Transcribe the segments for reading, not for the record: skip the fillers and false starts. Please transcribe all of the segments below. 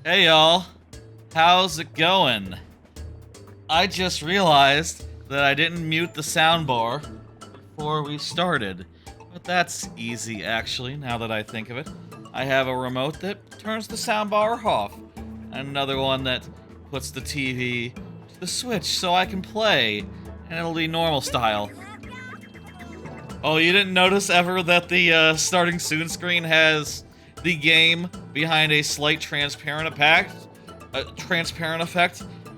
Hey y'all, how's it going? I just realized that I didn't mute the soundbar before we started. But that's easy actually, now that I think of it. I have a remote that turns the soundbar off, and another one that puts the TV to the switch so I can play, and it'll be normal style. Oh, you didn't notice ever that the starting soon screen has the game behind a slight transparent effect?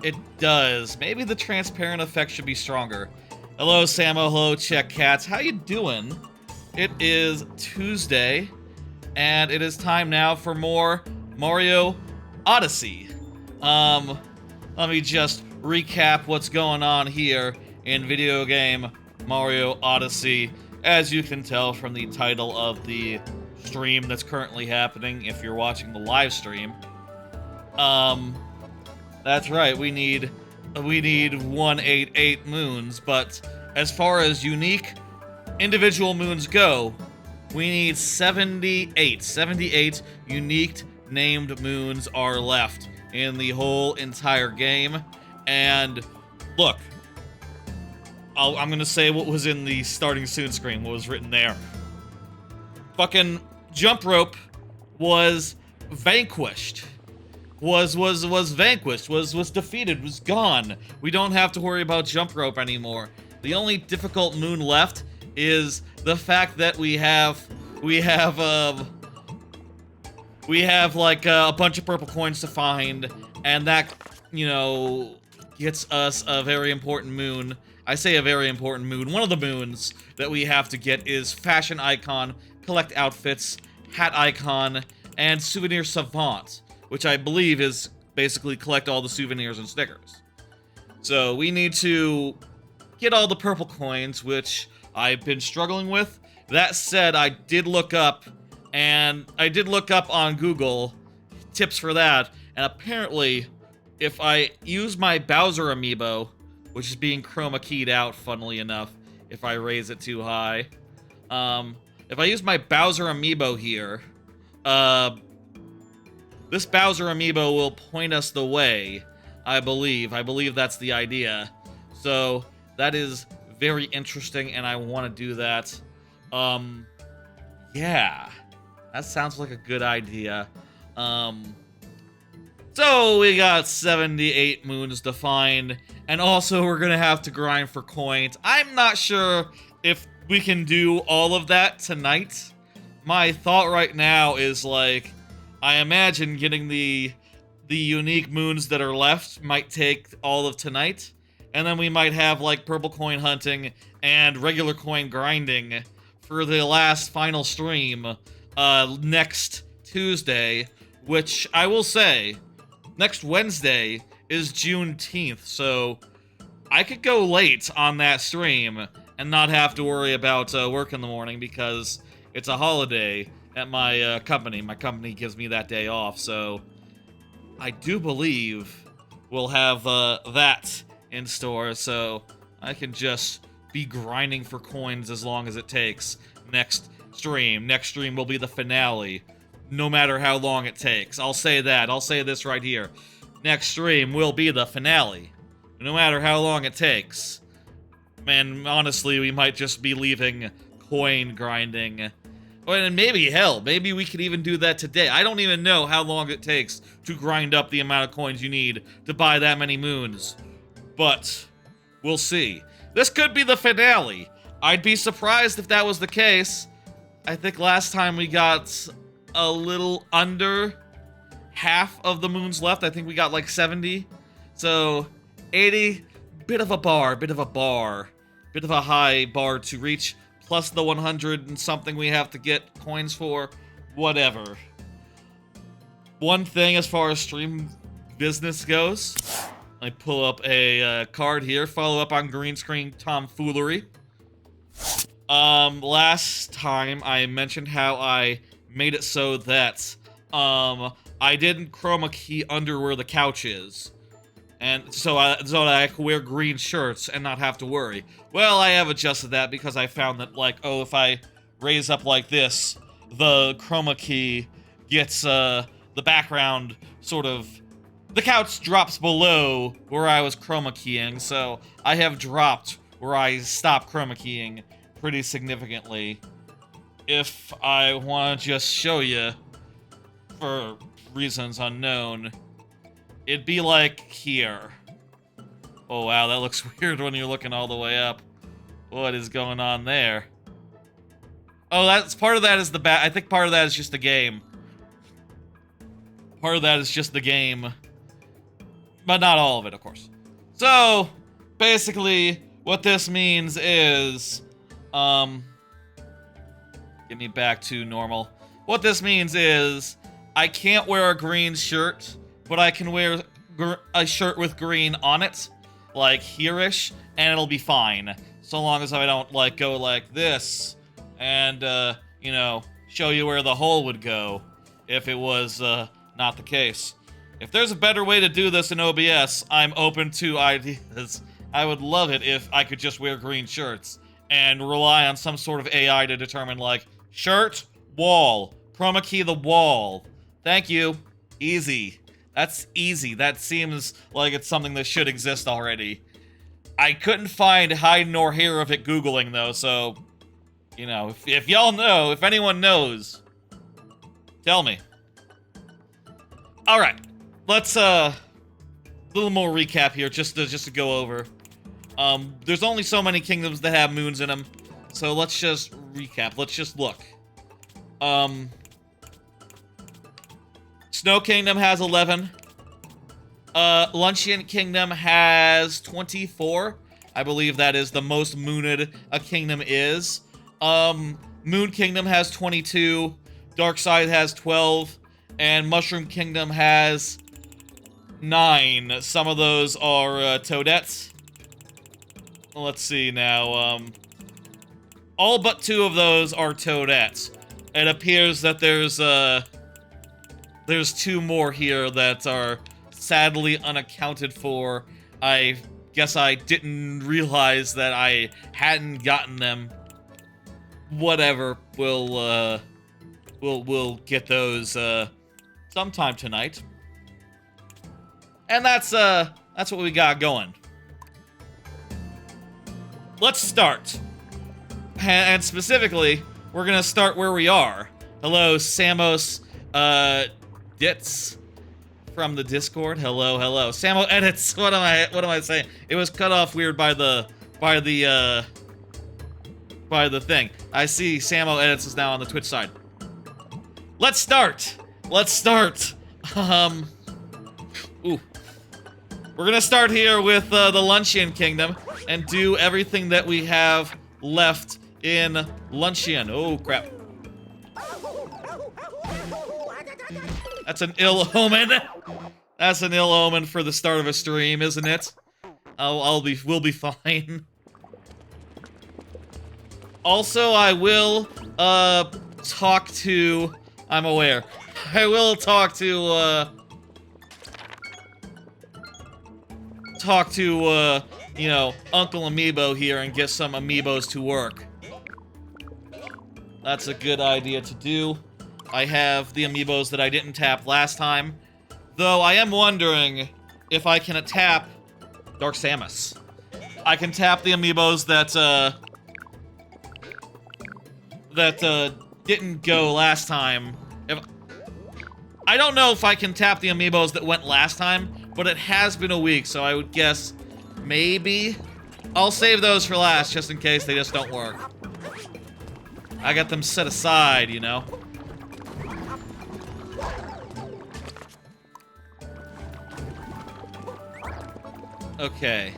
It does. Maybe the transparent effect should be stronger. Hello, Samo. Hello, Check Cats. How you doing? It is Tuesday, and it is time now for more Mario Odyssey. Let me just recap what's going on here in video game Mario Odyssey. As you can tell from the title of the stream that's currently happening, if you're watching the live stream, that's right, we need 188 moons, but as far as unique individual moons go, we need 78. 78 unique named moons are left in the whole entire game. And look, I'm gonna say what was in the starting soon screen, what was written there. Fucking jump rope was vanquished. Was vanquished, was defeated, was gone. We don't have to worry about jump rope anymore. The only difficult moon left is the fact that we have like a bunch of purple coins to find, and that, you know, gets us a very important moon. I say a very important moon. One of the moons that we have to get is Fashion Icon, Collect Outfits, Hat Icon, and Souvenir Savant, which I believe is basically collect all the souvenirs and stickers. So we need to get all the purple coins, which I've been struggling with. That said, I did look up on Google tips for that, and apparently if I use my Bowser Amiibo, which is being chroma keyed out, funnily enough, if I raise it too high. If I use my Bowser Amiibo here, this Bowser Amiibo will point us the way, I believe. I believe that's the idea. So, that is very interesting, and I want to do that. Yeah. That sounds like a good idea. So, we got 78 moons to find, and also we're gonna have to grind for coins. I'm not sure if we can do all of that tonight. My thought right now is, like, I imagine getting the unique moons that are left might take all of tonight, and then we might have, like, purple coin hunting and regular coin grinding for the last final stream next Tuesday, which I will say, next Wednesday is Juneteenth, so I could go late on that stream and not have to worry about work in the morning because it's a holiday at my company. My company gives me that day off, so I do believe we'll have that in store, so I can just be grinding for coins as long as it takes next stream. Next stream will be the finale, no matter how long it takes. I'll say that. I'll say this right here. Next stream will be the finale, no matter how long it takes. Man, honestly, we might just be leaving coin grinding. And maybe, hell, maybe we could even do that today. I don't even know how long it takes to grind up the amount of coins you need to buy that many moons. But we'll see. This could be the finale. I'd be surprised if that was the case. I think last time we got a little under half of the moons left. I think we got like 70. So 80, bit of a high bar to reach, plus the 100 and something we have to get coins for, whatever. One thing as far as stream business goes, I pull up a card here, follow up on green screen tomfoolery. Last time I mentioned how I made it so that, I didn't chroma key under where the couch is. And so that I could wear green shirts and not have to worry. Well, I have adjusted that because I found that, like, oh, if I raise up like this, the chroma key gets the background sort of... The couch drops below where I was chroma keying, so I have dropped where I stopped chroma keying pretty significantly. If I want to just show you, for reasons unknown, it'd be like here. Oh wow, that looks weird when you're looking all the way up. What is going on there? Oh, that's part of that is the I think part of that is just the game. Part of that is just the game. But not all of it, of course. So, basically, what this means is, get me back to normal. What this means is, I can't wear a green shirt, but I can wear a shirt with green on it, like here-ish, and it'll be fine. So long as I don't, like, go like this, and, you know, show you where the hole would go, if it was, not the case. If there's a better way to do this in OBS, I'm open to ideas. I would love it if I could just wear green shirts and rely on some sort of AI to determine, like, shirt, wall, chroma key the wall. Thank you. Easy. That's easy. That seems like it's something that should exist already. I couldn't find hide nor hair of it Googling, though, so, you know, if y'all know, if anyone knows, tell me. Alright. Let's, a little more recap here, just to go over. There's only so many kingdoms that have moons in them, so let's just recap. Let's just look. Snow Kingdom has 11. Luncheon Kingdom has 24. I believe that is the most mooned a kingdom is. Moon Kingdom has 22. Dark Side has 12. And Mushroom Kingdom has 9. Some of those are Toadettes. Let's see now. All but 2 of those are Toadettes. It appears that there's 2 more here that are sadly unaccounted for. I guess I didn't realize that I hadn't gotten them. Whatever. We'll get those sometime tonight. And that's what we got going. Let's start. And specifically, we're gonna start where we are. Hello, Samos, Dits from the Discord. Hello, hello. Samo edits. What am I saying? It was cut off weird by the thing. I see Samo edits is now on the Twitch side. Let's start. Let's start. Ooh. We're gonna start here with the Luncheon Kingdom and do everything that we have left in Luncheon. Oh, crap. That's an ill omen. That's an ill omen for the start of a stream, isn't it? We'll be fine. Also, I will, talk to... I'm aware. I will talk to, you know, Uncle Amiibo here and get some Amiibos to work. That's a good idea to do. I have the Amiibos that I didn't tap last time. Though I am wondering if I can tap Dark Samus. I can tap the Amiibos that didn't go last time. I don't know if I can tap the Amiibos that went last time, but it has been a week, so I would guess maybe. I'll save those for last, just in case they just don't work. I got them set aside, you know? Okay.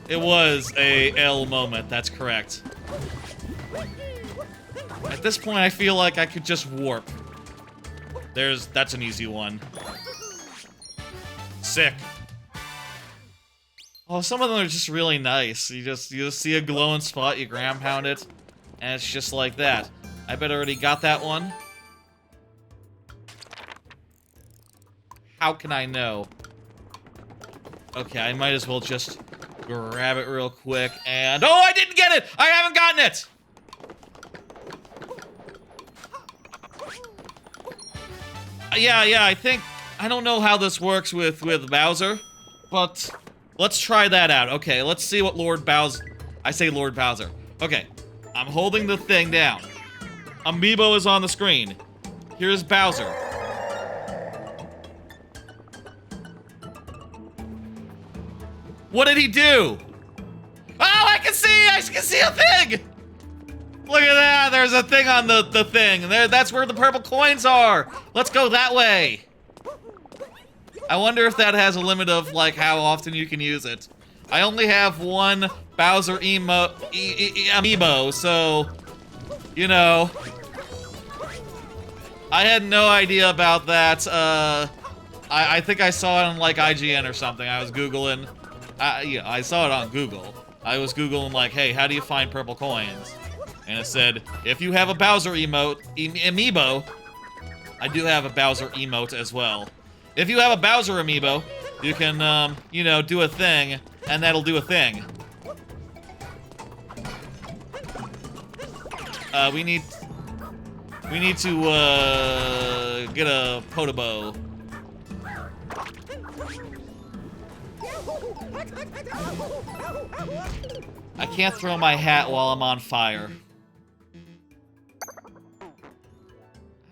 It was a L moment, that's correct. At this point, I feel like I could just warp. That's an easy one. Sick. Oh, some of them are just really nice. You just see a glowing spot, you ground pound it, and it's just like that. I bet I already got that one. How can I know? Okay, I might as well just grab it real quick, and... Oh, I didn't get it! I haven't gotten it! Yeah, I think... I don't know how this works with Bowser, but let's try that out. Okay, let's see what Lord Bowser... I say Lord Bowser. Okay, I'm holding the thing down. Amiibo is on the screen. Here's Bowser. What did he do? Oh, I can see a thing! Look at that, there's a thing on the thing. That's where the purple coins are. Let's go that way. I wonder if that has a limit of, like, how often you can use it. I only have one Bowser Amiibo, so, you know. I had no idea about that. I think I saw it on, like, IGN or something. I was Googling. Yeah, I saw it on Google. I was Googling, like, hey, how do you find purple coins? And it said, if you have a Bowser Amiibo, I do have a Bowser emote as well. If you have a Bowser Amiibo, you can, you know, do a thing, and that'll do a thing. We need to, get a Podobo. I can't throw my hat while I'm on fire.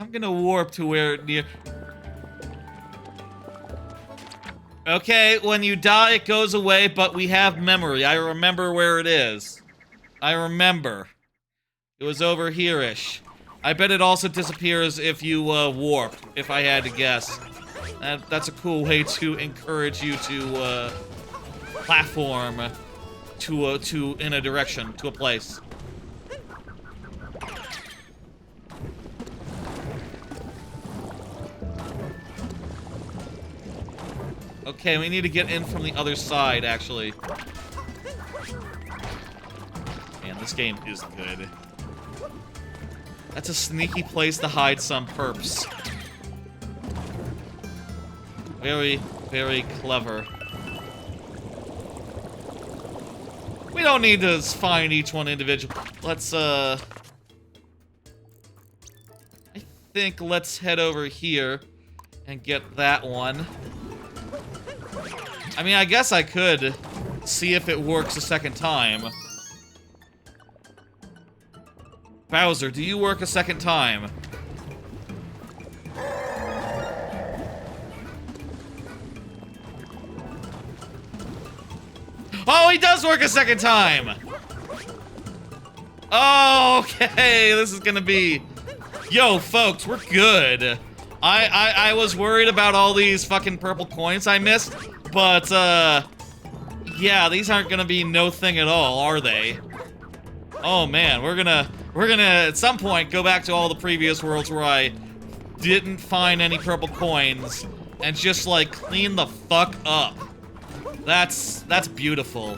I'm gonna warp to where near... Okay, when you die, it goes away, but we have memory. I remember where it is. I remember. It was over here-ish. I bet it also disappears if you, warp, if I had to guess. That's a cool way to encourage you to, platform in a direction, to a place. Okay, we need to get in from the other side, actually. Man, this game is good. That's a sneaky place to hide some perps. Very, very clever. We don't need to find each one individually. Let's, I think let's head over here and get that one. I mean, I guess I could see if it works a second time. Bowser, do you work a second time? Oh, he does work a second time! Oh, okay, this is gonna be... Yo, folks, we're good. I was worried about all these fucking purple coins I missed, but, yeah, these aren't gonna be no thing at all, are they? Oh, man, we're gonna, at some point, go back to all the previous worlds where I didn't find any purple coins and just, like, clean the fuck up. That's beautiful.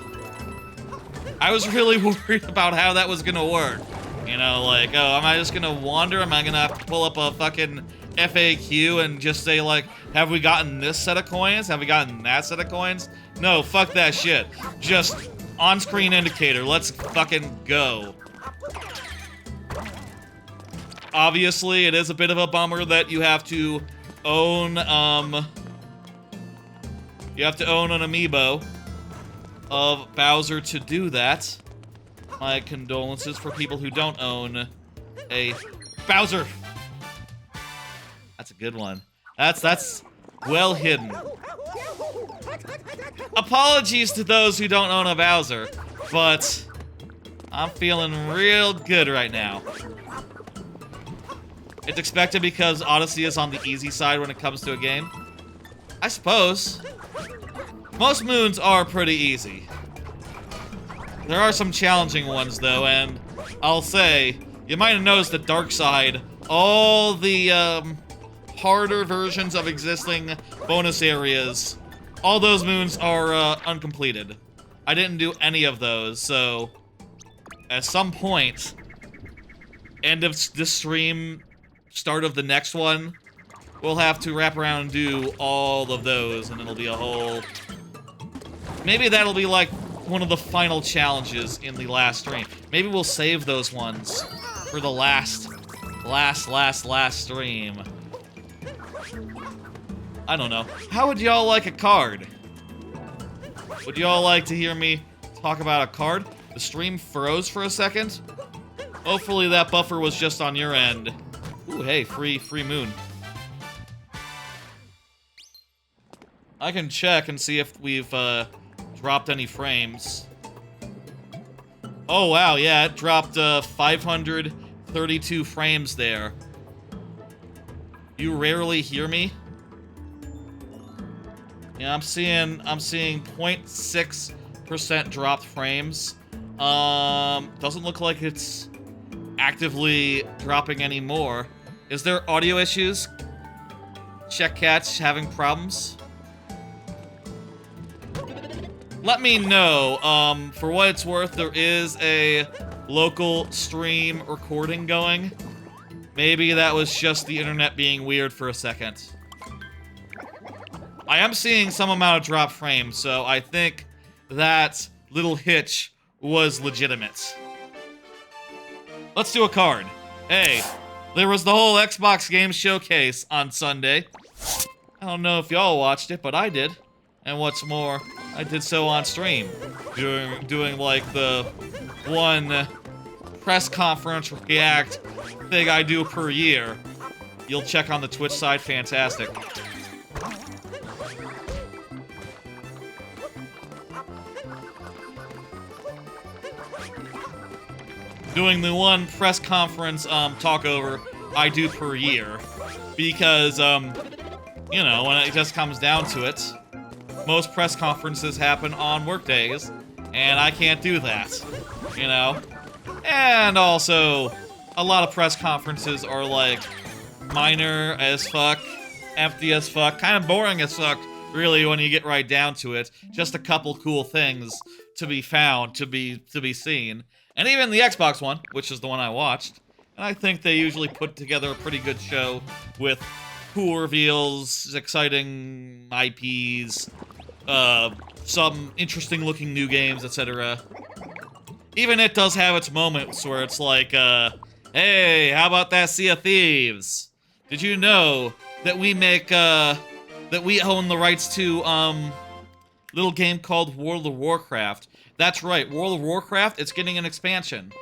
I was really worried about how that was gonna work. You know, like, oh, am I just gonna wander? Am I gonna have to pull up a fucking FAQ and just say, like, have we gotten this set of coins? Have we gotten that set of coins? No, fuck that shit. Just on-screen indicator. Let's fucking go. Obviously, it is a bit of a bummer that you have to own, you have to own an amiibo of Bowser to do that. My condolences for people who don't own a Bowser. That's a good one. That's well hidden. Apologies to those who don't own a Bowser, but I'm feeling real good right now. It's expected because Odyssey is on the easy side when it comes to a game. I suppose. Most moons are pretty easy. There are some challenging ones, though, and I'll say, you might have noticed that Dark Side, all the, harder versions of existing bonus areas, all those moons are, uncompleted. I didn't do any of those, so at some point, end of this stream, start of the next one, we'll have to wrap around and do all of those, and it'll be a whole... Maybe that'll be like one of the final challenges in the last stream. Maybe we'll save those ones for the last stream. I don't know. How would y'all like a card? Would y'all like to hear me talk about a card? The stream froze for a second. Hopefully that buffer was just on your end. Ooh, hey, free moon. I can check and see if we've dropped any frames. Oh wow, yeah, it dropped 532 frames there. You rarely hear me? Yeah, I'm seeing 0.6% dropped frames. Doesn't look like it's actively dropping anymore. Is there audio issues? Check Catch having problems? Let me know. For what it's worth, there is a local stream recording going. Maybe that was just the internet being weird for a second. I am seeing some amount of drop frames, so I think that little hitch was legitimate. Let's do a card. Hey, there was the whole Xbox game showcase on Sunday. I don't know if y'all watched it, but I did. And what's more, I did so on stream. Doing like the one press conference react thing I do per year. You'll check on the Twitch side, fantastic. Doing the one press conference talkover I do per year. Because, you know, when it just comes down to it, most press conferences happen on work days, and I can't do that, you know? And also, a lot of press conferences are, like, minor as fuck, empty as fuck, kind of boring as fuck, really, when you get right down to it. Just a couple cool things to be found, to be seen. And even the Xbox one, which is the one I watched, and I think they usually put together a pretty good show with cool reveals, exciting IPs, some interesting-looking new games, etc. Even it does have its moments where it's like, hey, how about that Sea of Thieves? Did you know that we make, that we own the rights to, little game called World of Warcraft? That's right, World of Warcraft, it's getting an expansion.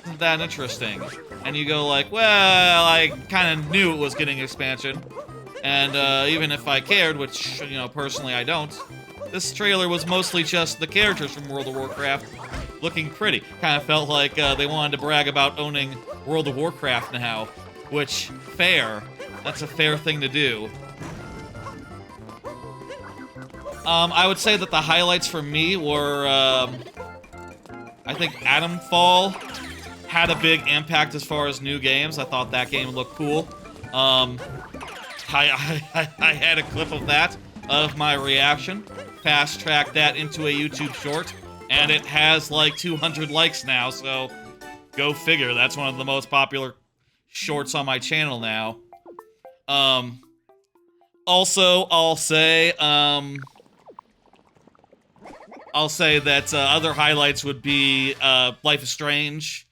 Isn't that interesting? And you go like, well, I kind of knew it was getting expansion. And even if I cared, which, you know, personally I don't, this trailer was mostly just the characters from World of Warcraft looking pretty. Kind of felt like they wanted to brag about owning World of Warcraft now, which, fair. That's a fair thing to do. I would say that the highlights for me were, I think Atomfall had a big impact as far as new games. I thought that game looked cool. I had a clip of that, of my reaction, fast-tracked that into a YouTube short, and it has like 200 likes now, so go figure. That's one of the most popular shorts on my channel now. Also, I'll say that other highlights would be Life is Strange.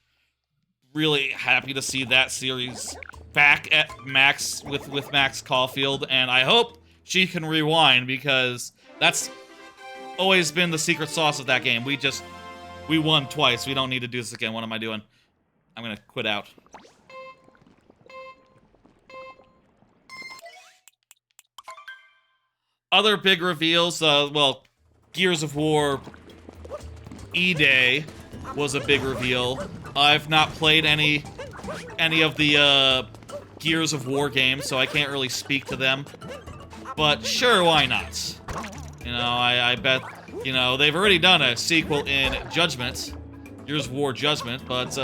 Really happy to see that series back at Max with Max Caulfield, and I hope she can rewind because that's always been the secret sauce of that game. We won twice. We don't need to do this again. What am I doing? I'm gonna quit out. Other big reveals, well, Gears of War E-Day was a big reveal. I've not played any of the Gears of War games, so I can't really speak to them. But sure, why not? You know, I bet, you know, they've already done a sequel in Judgment, Gears of War Judgment, but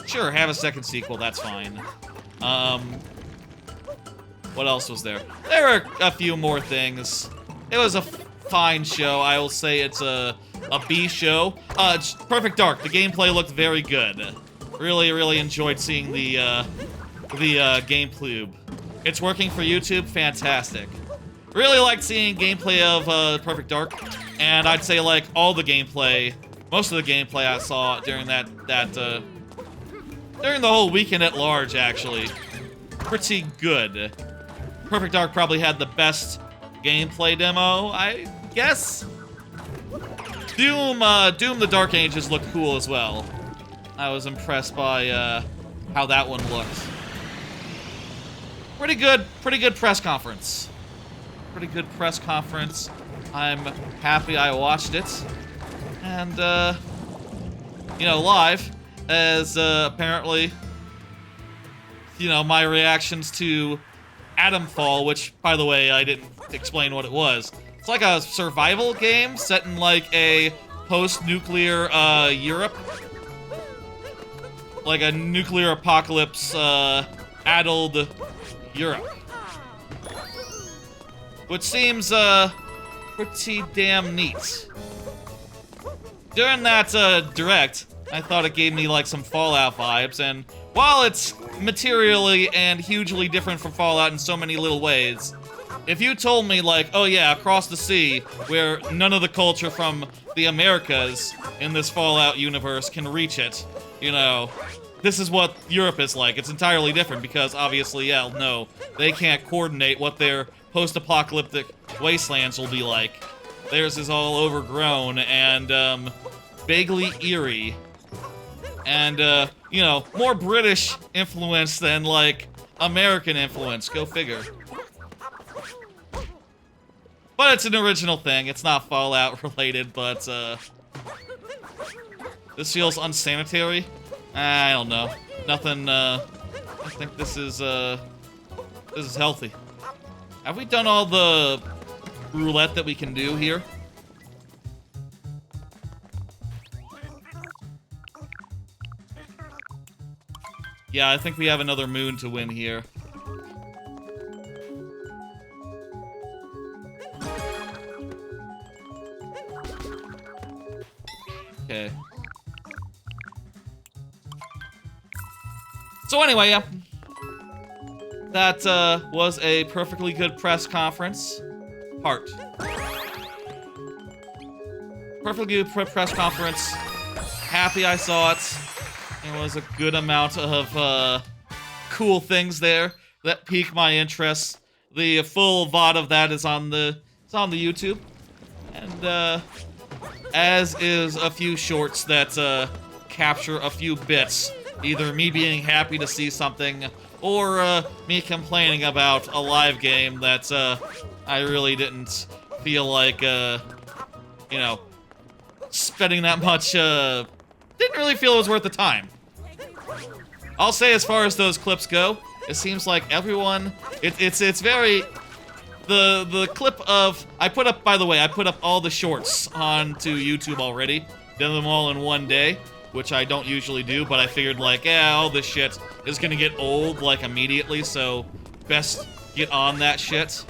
sure, have a second sequel, that's fine. What else was there? There were a few more things. It was a fine show. I will say it's a B show. Perfect Dark. The gameplay looked very good. Really enjoyed seeing the gameplay. It's working for YouTube. Fantastic. Really liked seeing gameplay of Perfect Dark. And I'd say like all the gameplay, most of the gameplay I saw during during the whole weekend at large, actually, pretty good. Perfect Dark probably had the best gameplay demo, I guess. Doom the Dark Ages looked cool as well. I was impressed by how that one looked. Pretty good press conference. Pretty good press conference. I'm happy I watched it. And, you know, live, as apparently, you know, my reactions to Atomfall, which, by the way, I didn't explain what it was. It's like a survival game set in, like, a post-nuclear, Europe. Like a nuclear apocalypse, addled Europe. Which seems, pretty damn neat. During that, direct, I thought it gave me, like, some Fallout vibes, and while it's materially and hugely different from Fallout in so many little ways, if you told me, like, oh yeah, across the sea, where none of the culture from the Americas in this Fallout universe can reach it, you know, this is what Europe is like. It's entirely different because, obviously, yeah, no, they can't coordinate what their post-apocalyptic wastelands will be like. Theirs is all overgrown and, vaguely eerie. And, you know, more British influence than, like, American influence. Go figure. But it's an original thing. It's not Fallout related, but, this feels unsanitary. I don't know. Nothing, I think this is healthy. Have we done all the roulette that we can do here? Yeah, I think we have another moon to win here. Okay. So anyway, yeah. That, was a perfectly good press conference. Heart. Perfectly good press conference. Happy I saw it. There was a good amount of, cool things there that piqued my interest. The full VOD of that is on the YouTube. And, as is a few shorts that, capture a few bits. Either me being happy to see something, or, me complaining about a live game that, I really didn't feel like, you know, spending that much, didn't really feel it was worth the time. I'll say as far as those clips go, it seems like everyone, it's very, the clip of, I put up, by the way, I put up all the shorts onto YouTube already, did them all in one day, which I don't usually do, but I figured like, yeah, all this shit is gonna get old, like, immediately, so best get on that shit.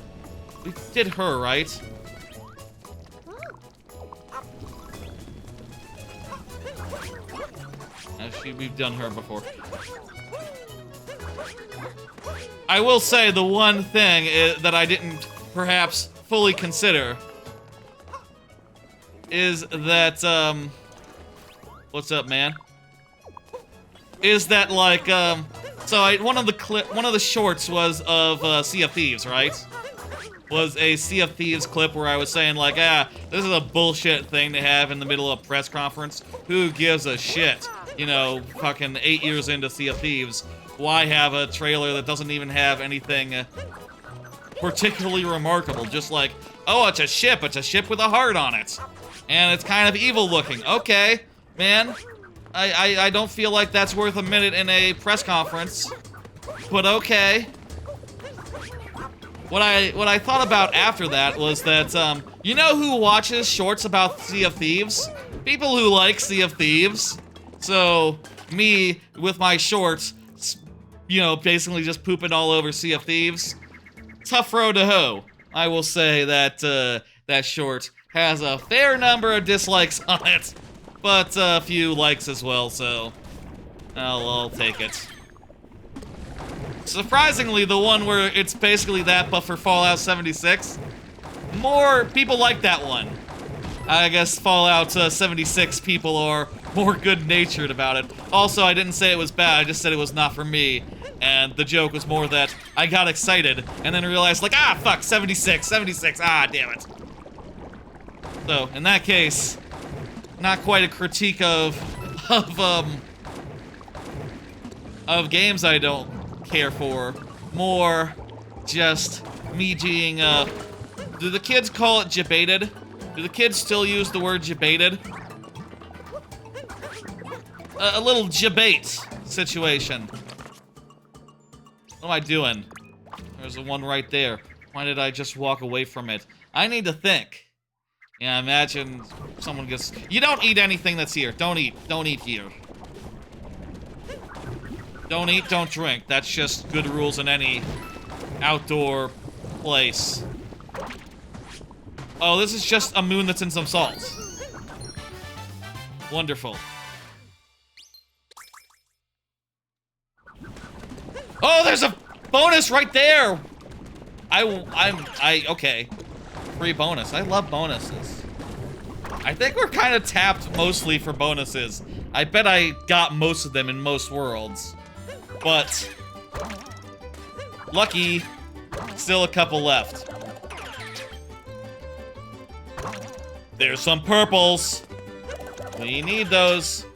We did her, right? Actually, we've done her before. I will say the one thing that I didn't perhaps fully consider is that, what's up, man? Is that, like, so one of the shorts was of, Sea of Thieves, right? Was a Sea of Thieves clip where I was saying, like, this is a bullshit thing to have in the middle of a press conference. Who gives a shit? You know, fucking 8 years into Sea of Thieves. Why have a trailer that doesn't even have anything particularly remarkable? Just like, oh, it's a ship with a heart on it. And it's kind of evil looking. Okay, man. I don't feel like that's worth a minute in a press conference. But okay. What I thought about after that was that, you know who watches shorts about Sea of Thieves? People who like Sea of Thieves. So, me, with my shorts, you know, basically just pooping all over Sea of Thieves. Tough road to hoe. I will say that, that short has a fair number of dislikes on it, but a few likes as well, so I'll take it. Surprisingly, the one where it's basically that, but for Fallout 76, more people like that one. I guess Fallout 76 people are more good-natured about it. Also, I didn't say it was bad, I just said it was not for me. And the joke was more that I got excited and then realized, like, ah, fuck, 76, ah, damn it. So, in that case, not quite a critique of games I don't care for. More just me being, do the kids call it jebaited? Do the kids still use the word jebaited? A little jebate situation. What am I doing? There's the one right there. Why did I just walk away from it? I need to think. Yeah, imagine someone gets... You don't eat anything that's here. Don't eat. Don't eat here. Don't eat, don't drink. That's just good rules in any outdoor place. Oh, this is just a moon that's in some salt. Wonderful. Oh, there's a bonus right there! Okay. Free bonus. I love bonuses. I think we're kind of tapped mostly for bonuses. I bet I got most of them in most worlds. But... lucky, still a couple left. There's some purples. We need those.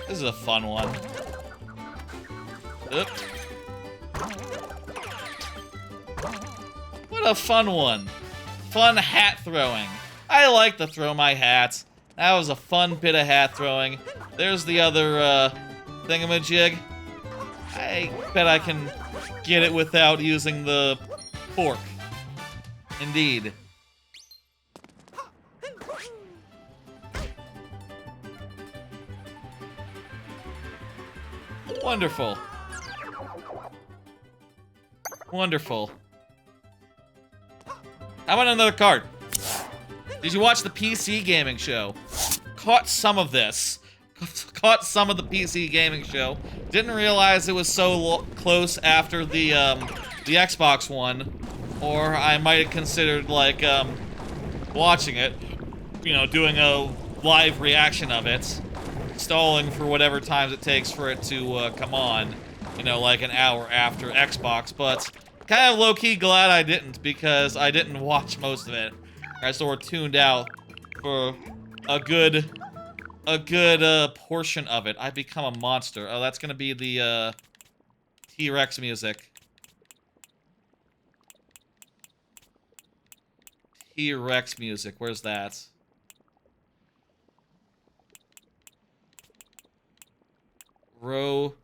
This is a fun one. Oop. What a fun one. Fun hat throwing. I like to throw my hats. That was a fun bit of hat throwing. There's the other, thingamajig. I bet I can get it without using the fork. Indeed. Wonderful. Wonderful. How about another card? Did you watch the PC gaming show? Caught some of this. Caught some of the PC gaming show. Didn't realize it was so close after the Xbox one. Or I might have considered, like, watching it. You know, doing a live reaction of it. Stalling for whatever times it takes for it to come on. You know, like an hour after Xbox. But kind of low-key glad I didn't, because I didn't watch most of it. I sort of tuned out for a good portion of it. I become a monster. Oh, that's gonna be the T-Rex music. T-Rex music. Where's that? Row.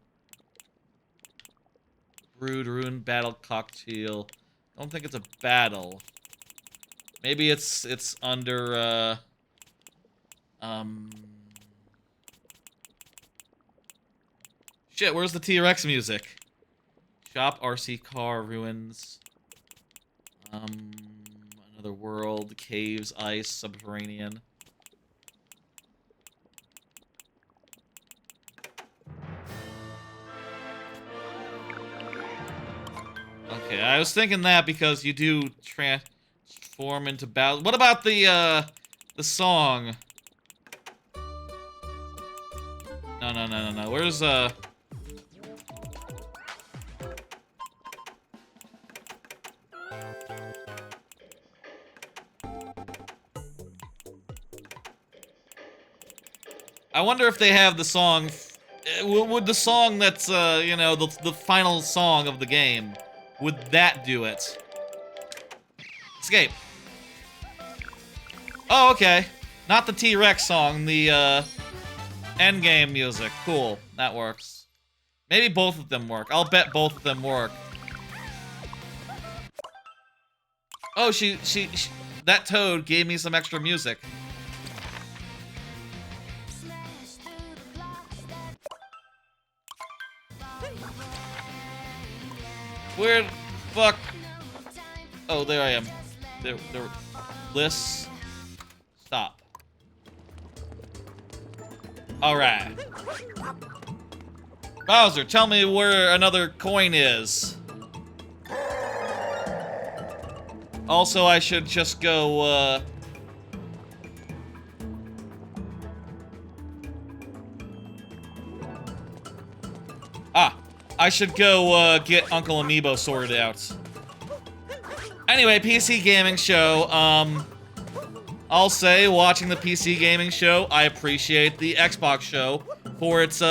Brood, Rune, Battle, Cocktail. I don't think it's a battle. Maybe it's under, Shit, where's the T-Rex music? Shop, RC car, ruins. Another world, caves, ice, subterranean. Okay, I was thinking that because you do transform into battle. What about the song? No. Where's, I wonder if they have the song... Would the song that's, you know, the final song of the game, would that do it? Escape. Oh, okay. Not the T-Rex song, the, endgame music. Cool. That works. Maybe both of them work. I'll bet both of them work. Oh, that toad gave me some extra music. Where the fuck? Oh, there I am. There. Lists. Stop. Alright. Bowser, tell me where another coin is. Also, I should just go, I should go, get Uncle Amiibo sorted out. Anyway, PC Gaming Show, I'll say, watching the PC Gaming Show, I appreciate the Xbox show for its,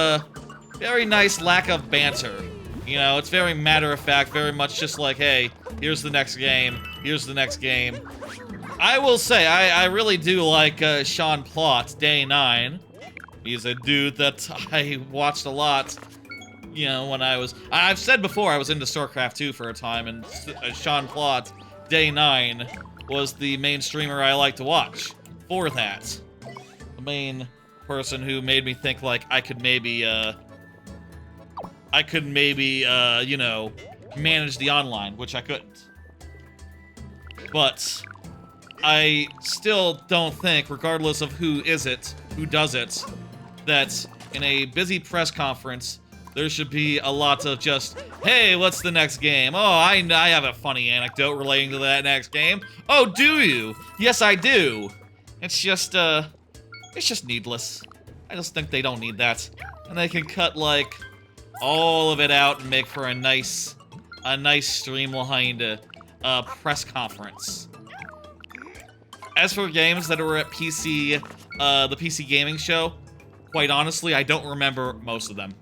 very nice lack of banter. You know, it's very matter-of-fact, very much just like, hey, here's the next game, here's the next game. I will say, I really do like, Sean Plott, Day 9. He's a dude that I watched a lot, you know, when I've said before I was into StarCraft 2 for a time, and Sean Plott, Day 9, was the main streamer I like to watch for that. The main person who made me think, like, I could maybe, you know, manage the online, which I couldn't. But I still don't think, regardless of who does it, that in a busy press conference, there should be a lot of just, hey, what's the next game? Oh, I have a funny anecdote relating to that next game. Oh, do you? Yes, I do. It's just needless. I just think they don't need that. And they can cut, like, all of it out and make for a nice streamlined, press conference. As for games that were at the PC Gaming Show, quite honestly, I don't remember most of them.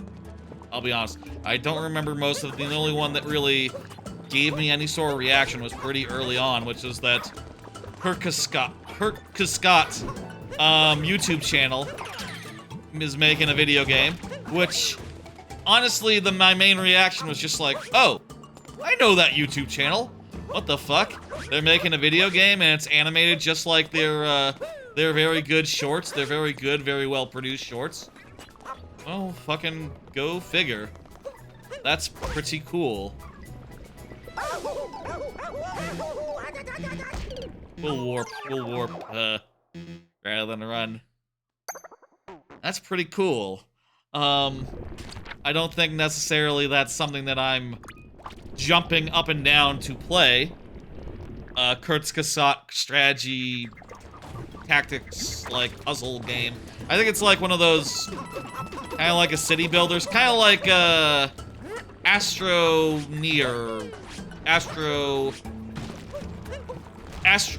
I'll be honest. I don't remember most of them. The only one that really gave me any sort of reaction was pretty early on, which is that Scott YouTube channel is making a video game, which, honestly, my main reaction was just like, oh, I know that YouTube channel. What the fuck? They're making a video game and it's animated just like their very good shorts. They're very good, very well-produced shorts. Oh, fucking go figure. That's pretty cool. We'll warp, rather than run. That's pretty cool. I don't think necessarily that's something that I'm jumping up and down to play. Kurzgesagt strategy tactics, like, puzzle game. I think it's like one of those, kind of like a city builders, kind of like,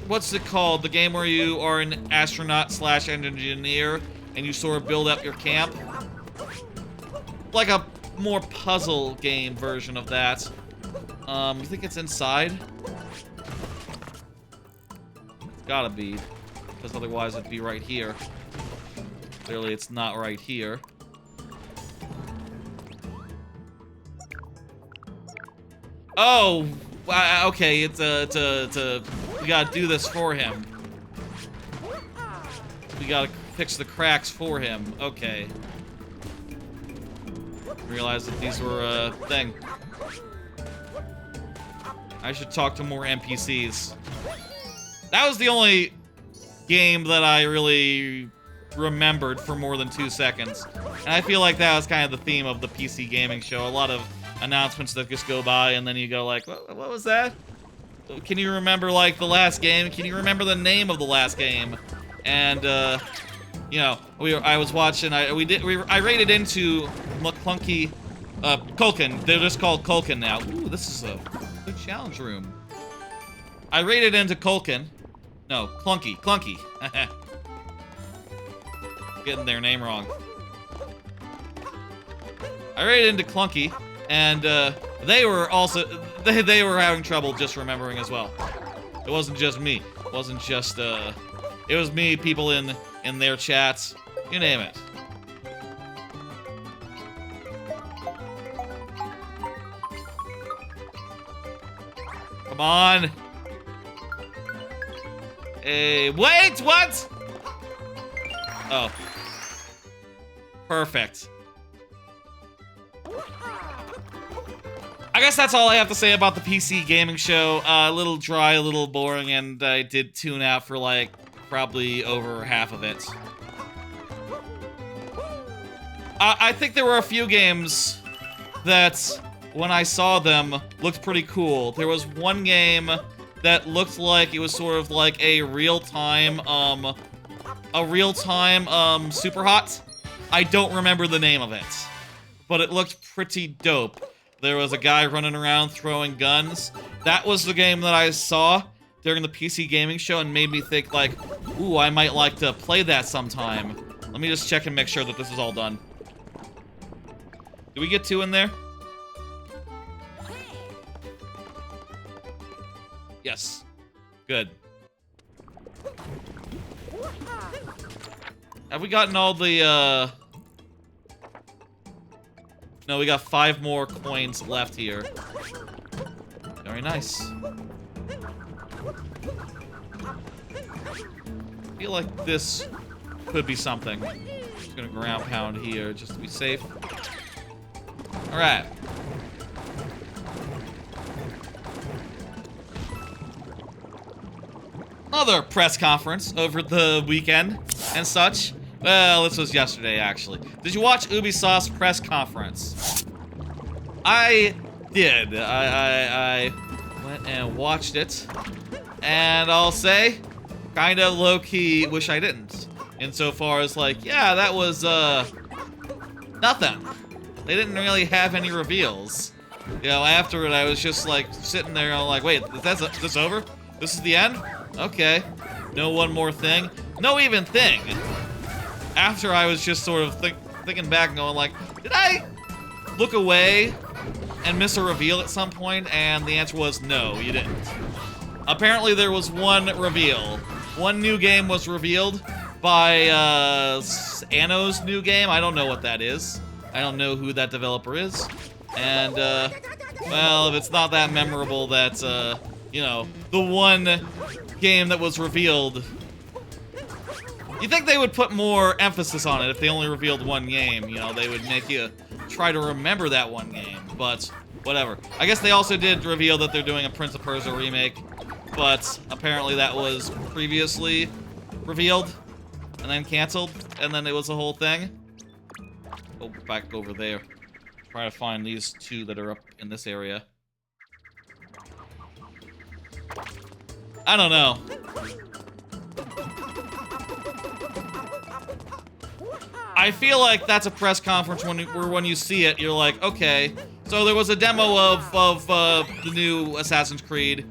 what's it called? The game where you are an astronaut/engineer, and you sort of build up your camp? Like a more puzzle game version of that. You think it's inside? It's gotta be, because otherwise it'd be right here. Clearly it's not right here. Oh! Okay, it's we gotta do this for him. We gotta fix the cracks for him. Okay. Realized that these were a thing. I should talk to more NPCs. That was the only game that I really remembered for more than 2 seconds. And I feel like that was kind of the theme of the PC Gaming Show. A lot of announcements that just go by and then you go like, what was that? Can you remember, like, the last game? Can you remember the name of the last game? And, you know, I was watching, I raided into Clunky, Culkin. They're just called Culkin now. Ooh, this is a good challenge room. I raided into Culkin. No, Clunky. Getting their name wrong. I raided into Clunky, and they were also they were having trouble just remembering as well. It wasn't just me. It wasn't just it was me, people in their chats, you name it. Come on. Hey, wait, what? Oh. Perfect. I guess that's all I have to say about the PC Gaming Show. A little dry, a little boring, and I did tune out for like probably over half of it. I think there were a few games that, when I saw them, looked pretty cool. There was one game that looked like it was sort of like a real-time Super Hot. I don't remember the name of it, but it looked pretty dope. There was a guy running around throwing guns. That was the game that I saw during the PC gaming show and made me think like, ooh, I might like to play that sometime. Let me just check and make sure that this is all done. Did we get 2 in there? Yes. Good. Have we gotten all the, No, we got 5 more coins left here. Very nice. I feel like this could be something. Just gonna ground pound here just to be safe. Alright. Another press conference over the weekend and such. Well, this was yesterday, actually. Did you watch Ubisoft's press conference? I did. I went and watched it. And I'll say, kind of low-key wish I didn't. Insofar as, like, yeah, that was, nothing. They didn't really have any reveals. You know, after it, I was just, like, sitting there, I'm like, wait, is this over? This is the end? Okay. No one more thing. No even thing. After I was just sort of thinking back and going like, did I look away and miss a reveal at some point? And the answer was no, you didn't. Apparently there was one reveal. One new game was revealed by Anno's new game. I don't know what that is. I don't know who that developer is. And, well, if it's not that memorable that, you know, the one game that was revealed... You'd think they would put more emphasis on it if they only revealed one game. You know, they would make you try to remember that one game, but whatever. I guess they also did reveal that they're doing a Prince of Persia remake, but apparently that was previously revealed and then canceled, and then it was a whole thing. Go back over there. Try to find these 2 that are up in this area. I don't know. I feel like that's a press conference where when you see it, you're like, okay. So there was a demo of the new Assassin's Creed.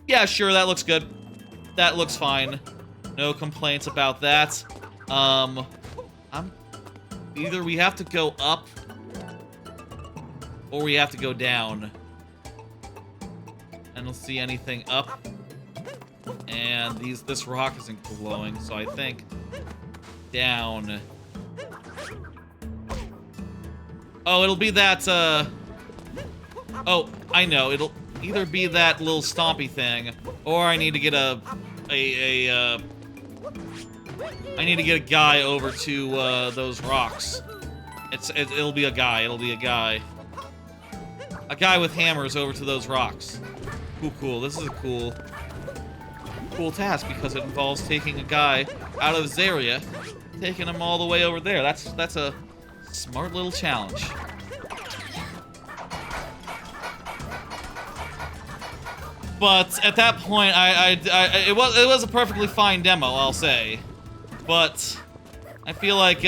Yeah, sure, that looks good. That looks fine. No complaints about that. Either we have to go up or we have to go down. I don't see anything up. And this rock isn't glowing, so I think down. Oh, it'll be that, oh, I know. It'll either be that little stompy thing, or I need to get I need to get a guy over to, those rocks. It'll be a guy. It'll be a guy. A guy with hammers over to those rocks. Cool. This is a cool task because it involves taking a guy out of this area, taking him all the way over there. That's a smart little challenge. But at that point, it was a perfectly fine demo, I'll say. But I feel like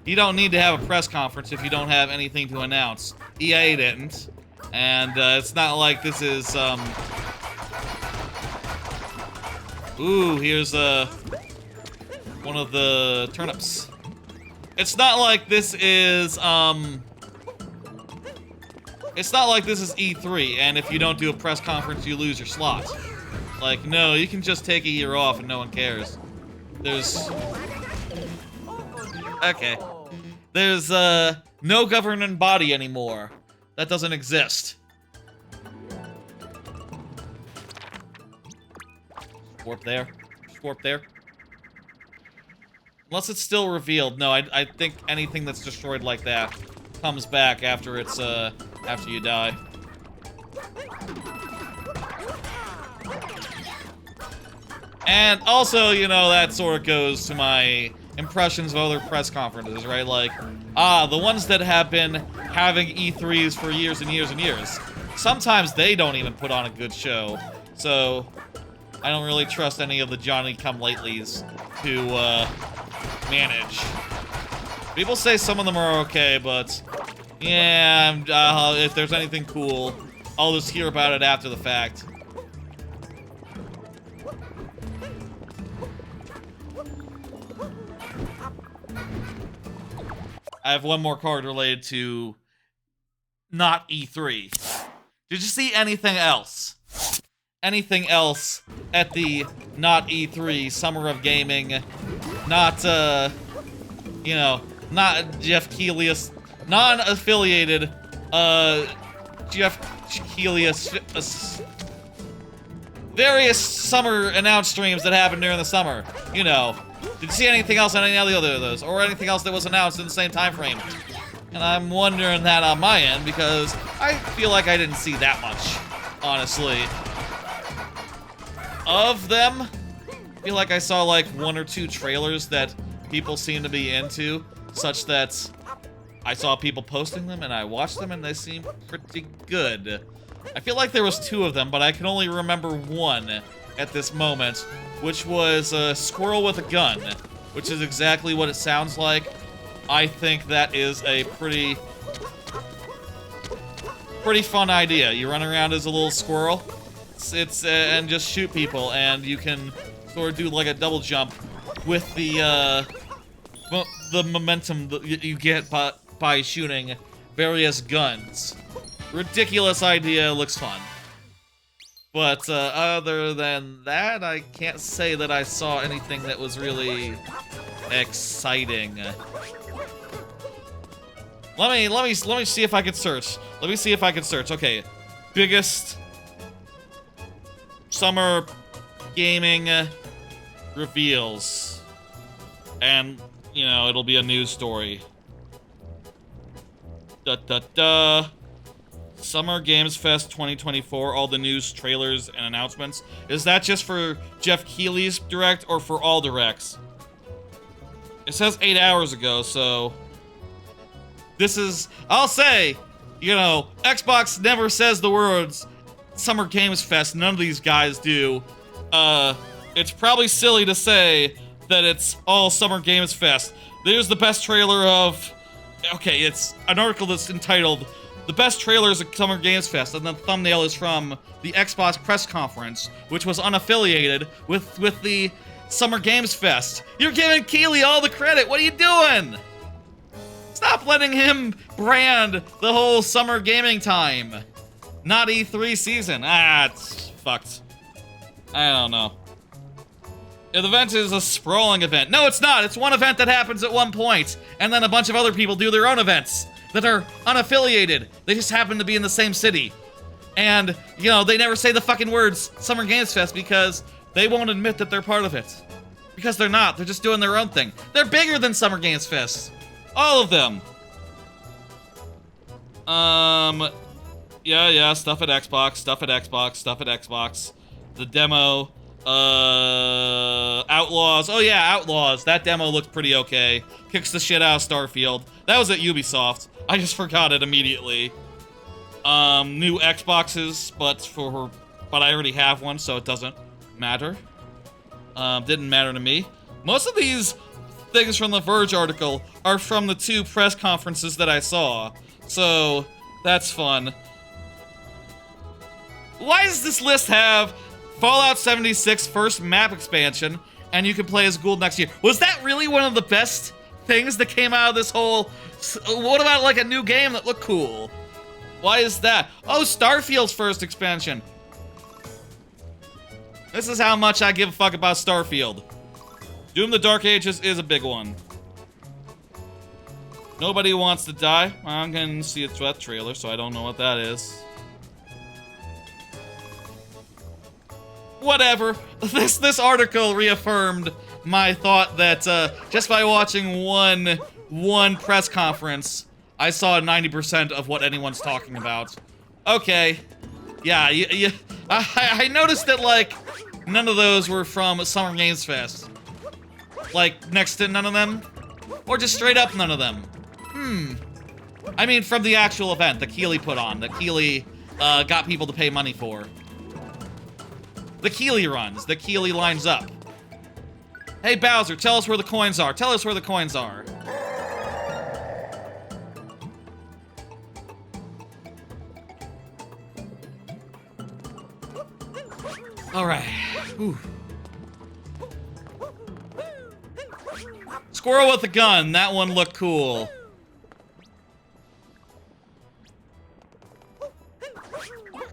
you don't need to have a press conference if you don't have anything to announce. EA didn't, and it's not like this is Ooh, here's one of the turnips. It's not like this is it's not like this is E3, and if you don't do a press conference, you lose your slot. Like, no, you can just take a year off and no one cares. There's... Okay. There's, no governing body anymore. That doesn't exist. Warp there. Warp there. Unless it's still revealed. No, I think anything that's destroyed like that comes back after it's, after you die. And also, you know, that sort of goes to my impressions of other press conferences, right? Like, the ones that have been having E3s for years and years and years. Sometimes they don't even put on a good show. So, I don't really trust any of the Johnny-come-latelys to, manage. People say some of them are okay, but yeah, if there's anything cool, I'll just hear about it after the fact. I have one more card related to not E3. Did you see anything else? Anything else at the not E3 Summer of Gaming? Not, you know, not Jeff Keighley's, non-affiliated, Jeff Keighley's, various summer announce streams that happened during the summer. You know. Did you see anything else on any other of those? Or anything else that was announced in the same time frame? And I'm wondering that on my end, because I feel like I didn't see that much, honestly. Of them, I feel like I saw like 1 or 2 trailers that people seem to be into, such that I saw people posting them and I watched them and they seemed pretty good. I feel like there was 2 of them, but I can only remember 1 at this moment, which was a squirrel with a gun, which is exactly what it sounds like. I think that is a pretty fun idea. You run around as a little squirrel, and just shoot people, and you can sort of do like a double jump with the momentum that you get by shooting various guns. Ridiculous idea, looks fun. But other than that, I can't say that I saw anything that was really exciting. Let me see if I can search. Let me see if I can search. Okay, biggest summer gaming reveals, and you know it'll be a news story. Summer Games Fest 2024, all the news, trailers, and announcements. Is that just for Jeff Keighley's direct or for all directs? It says 8 hours ago, so this is, I'll say, you know, Xbox never says the words Summer Games Fest. None of these guys do. It's probably silly to say that it's all Summer Games Fest. There's the best trailer of, okay, it's an article that's entitled The Best Trailers at Summer Games Fest, and the thumbnail is from the Xbox press conference, which was unaffiliated with the Summer Games Fest. You're giving Keighley all the credit. What are you doing? Stop letting him brand the whole summer gaming time. Not E3 season. It's fucked. I don't know. The event is a sprawling event. No, it's not. It's one event that happens at one point, and then a bunch of other people do their own events that are unaffiliated. They just happen to be in the same city. And, you know, they never say the fucking words Summer Games Fest because they won't admit that they're part of it. Because they're not. They're just doing their own thing. They're bigger than Summer Games Fest. All of them. Yeah, stuff at Xbox, stuff at Xbox, stuff at Xbox. The demo, Outlaws. Oh yeah, Outlaws. That demo looked pretty okay. Kicks the shit out of Starfield. That was at Ubisoft. I just forgot it immediately. New Xboxes, but I already have one, so it doesn't matter. Didn't matter to me. Most of these things from the Verge article are from the 2 press conferences that I saw, so that's fun. Why does this list have Fallout 76 first map expansion, and you can play as Gould next year? Was that really one of the best things that came out of this whole... What about, like, a new game that looked cool? Why is that? Oh, Starfield's first expansion. This is how much I give a fuck about Starfield. Doom the Dark Ages is a big one. Nobody Wants to Die. I'm gonna see a threat trailer, so I don't know what that is. Whatever. This article reaffirmed my thought that just by watching one press conference, I saw 90% of what anyone's talking about. Okay. Yeah, I noticed that, like, none of those were from Summer Games Fest. Like, next to none of them? Or just straight up none of them? I mean, from the actual event that Keeley put on, that Keeley got people to pay money for. The Keeley runs, that Keeley lines up. Hey, Bowser, tell us where the coins are. Tell us where the coins are. Alright. Squirrel with a gun. That one looked cool.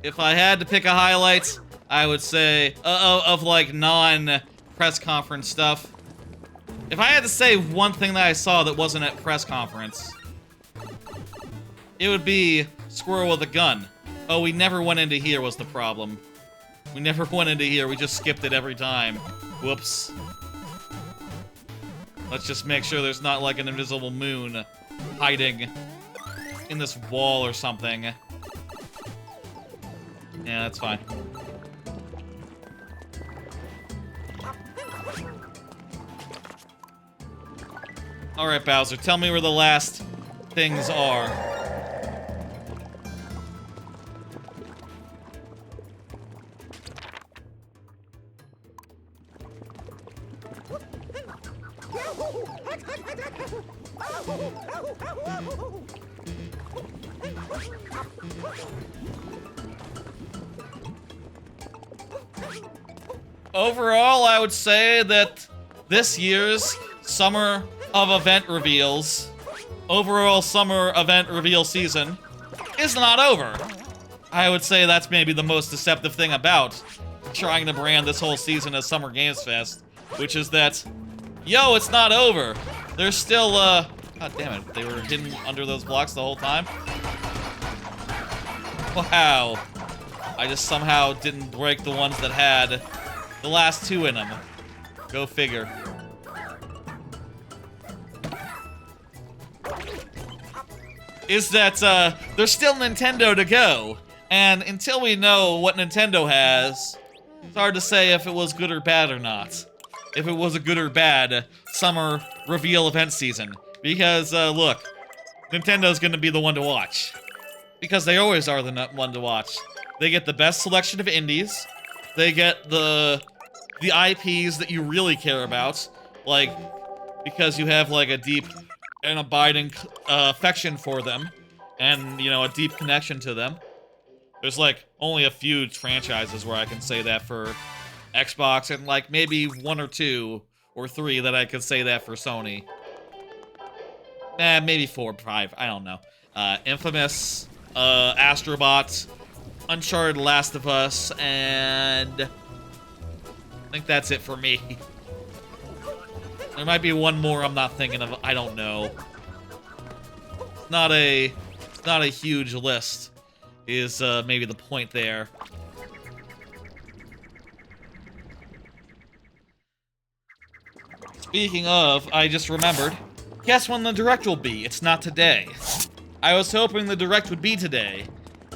If I had to pick a highlight, I would say, of like non-press conference stuff. If I had to say one thing that I saw that wasn't at press conference, it would be Squirrel with a gun. Oh, we never went into here was the problem. We never went into here, we just skipped it every time. Whoops. Let's just make sure there's not like an invisible moon hiding in this wall or something. Yeah, that's fine. Alright, Bowser, tell me where the last things are. Overall, I would say that this year's Summer of Event Reveals, overall Summer Event Reveal season, is not over. I would say that's maybe the most deceptive thing about trying to brand this whole season as Summer Games Fest, which is that, yo, it's not over. There's still, God damn it, they were hidden under those blocks the whole time? Wow. I just somehow didn't break the ones that had the last two in them. Go figure. Is that, there's still Nintendo to go. And until we know what Nintendo has, it's hard to say if it was good or bad or not. If it was a good or bad summer reveal event season. Because, look, Nintendo's gonna be the one to watch. Because they always are the one to watch. They get the best selection of indies. They get the IPs that you really care about. Like, because you have, like, a deep and abiding affection for them. And, you know, a deep connection to them. There's, like, only a few franchises where I can say that for Xbox, and, like, maybe 1 or 2 or 3 that I could say that for Sony. Maybe 4 or 5, I don't know. Infamous, Astrobot, Uncharted Last of Us, and I think that's it for me. There might be one more I'm not thinking of, I don't know. It's not a huge list, is maybe the point there. Speaking of, I just remembered, guess when the Direct will be? It's not today. I was hoping the Direct would be today.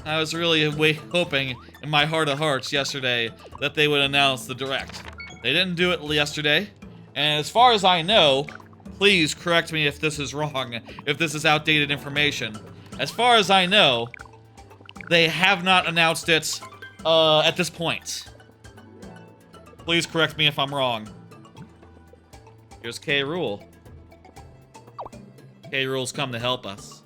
I was really hoping in my heart of hearts yesterday that they would announce the Direct. They didn't do it yesterday, and as far as I know, please correct me if this is wrong, if this is outdated information. As far as I know, they have not announced it at this point. Please correct me if I'm wrong. Here's K. Rool. K. Rool's come to help us.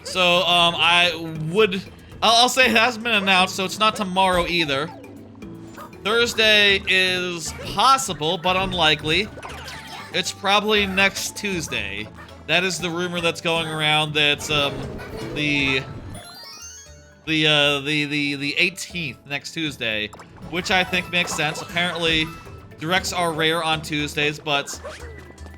So, I'll say it hasn't been announced, so it's not tomorrow either. Thursday is possible, but unlikely. It's probably next Tuesday. That is the rumor that's going around. That's the 18th, next Tuesday, which I think makes sense. Apparently, Directs are rare on Tuesdays, but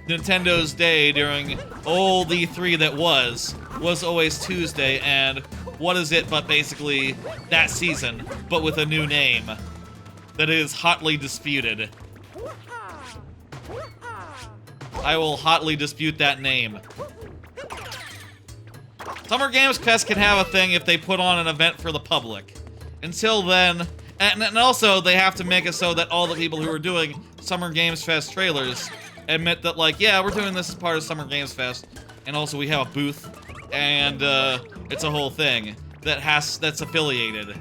Nintendo's day during old E3 that was always Tuesday, and what is it but basically that season, but with a new name that is hotly disputed. I will hotly dispute that name. Summer Games Fest can have a thing if they put on an event for the public. Until then, and also they have to make it so that all the people who are doing Summer Games Fest trailers admit that, like, yeah, we're doing this as part of Summer Games Fest, and also we have a booth, and it's a whole thing that's affiliated.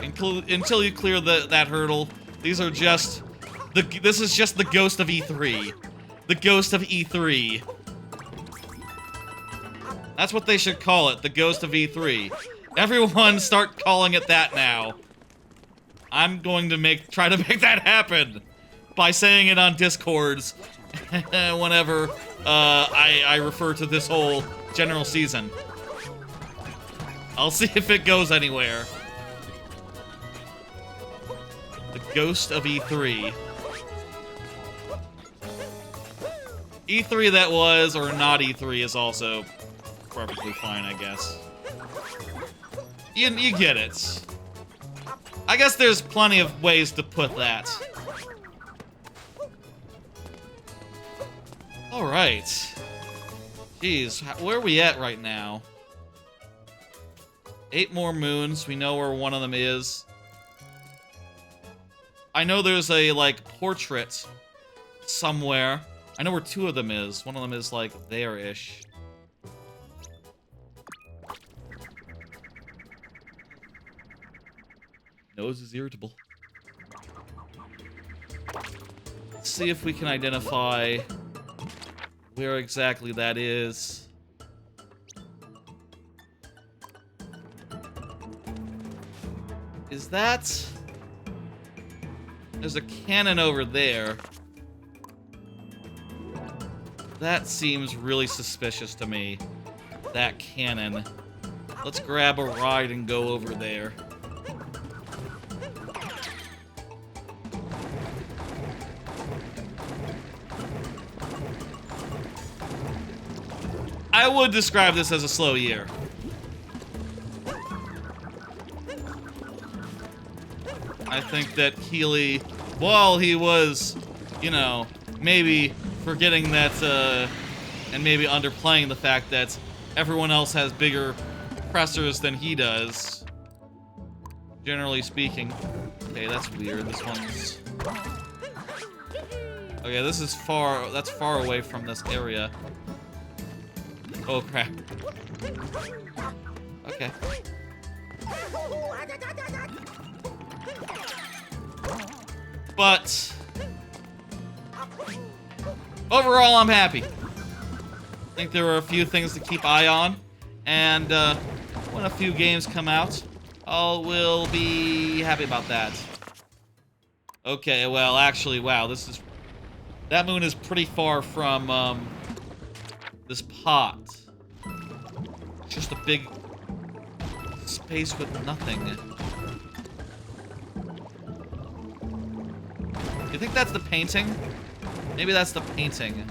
Until you clear that hurdle, this is just the ghost of E3. The ghost of E3. That's what they should call it, the ghost of E3. Everyone start calling it that now. I'm going to try to make that happen by saying it on Discords whenever I refer to this whole general season. I'll see if it goes anywhere. The ghost of E3. E3 that was, or not E3, is also perfectly fine, I guess. You get it. I guess there's plenty of ways to put that. Alright. Jeez, where are we at right now? 8 more moons. We know where one of them is. I know there's a, like, portrait somewhere. I know where 2 of them is. One of them is, like, there-ish. Nose is irritable. Let's see if we can identify where exactly that is. Is that... There's a cannon over there. That seems really suspicious to me. That cannon. Let's grab a ride and go over there. I would describe this as a slow year. I think that Keeley, while he was, you know, maybe forgetting that, and maybe underplaying the fact that everyone else has bigger pressers than he does, generally speaking. Okay, that's weird. This one's... Okay, this is far, that's far away from this area. Oh, crap. Okay. But overall, I'm happy. I think there were a few things to keep eye on, and when a few games come out, we'll be happy about that. Okay, well, actually, wow, that moon is pretty far from this pot. It's just a big space with nothing. You think that's the painting? Maybe that's the painting.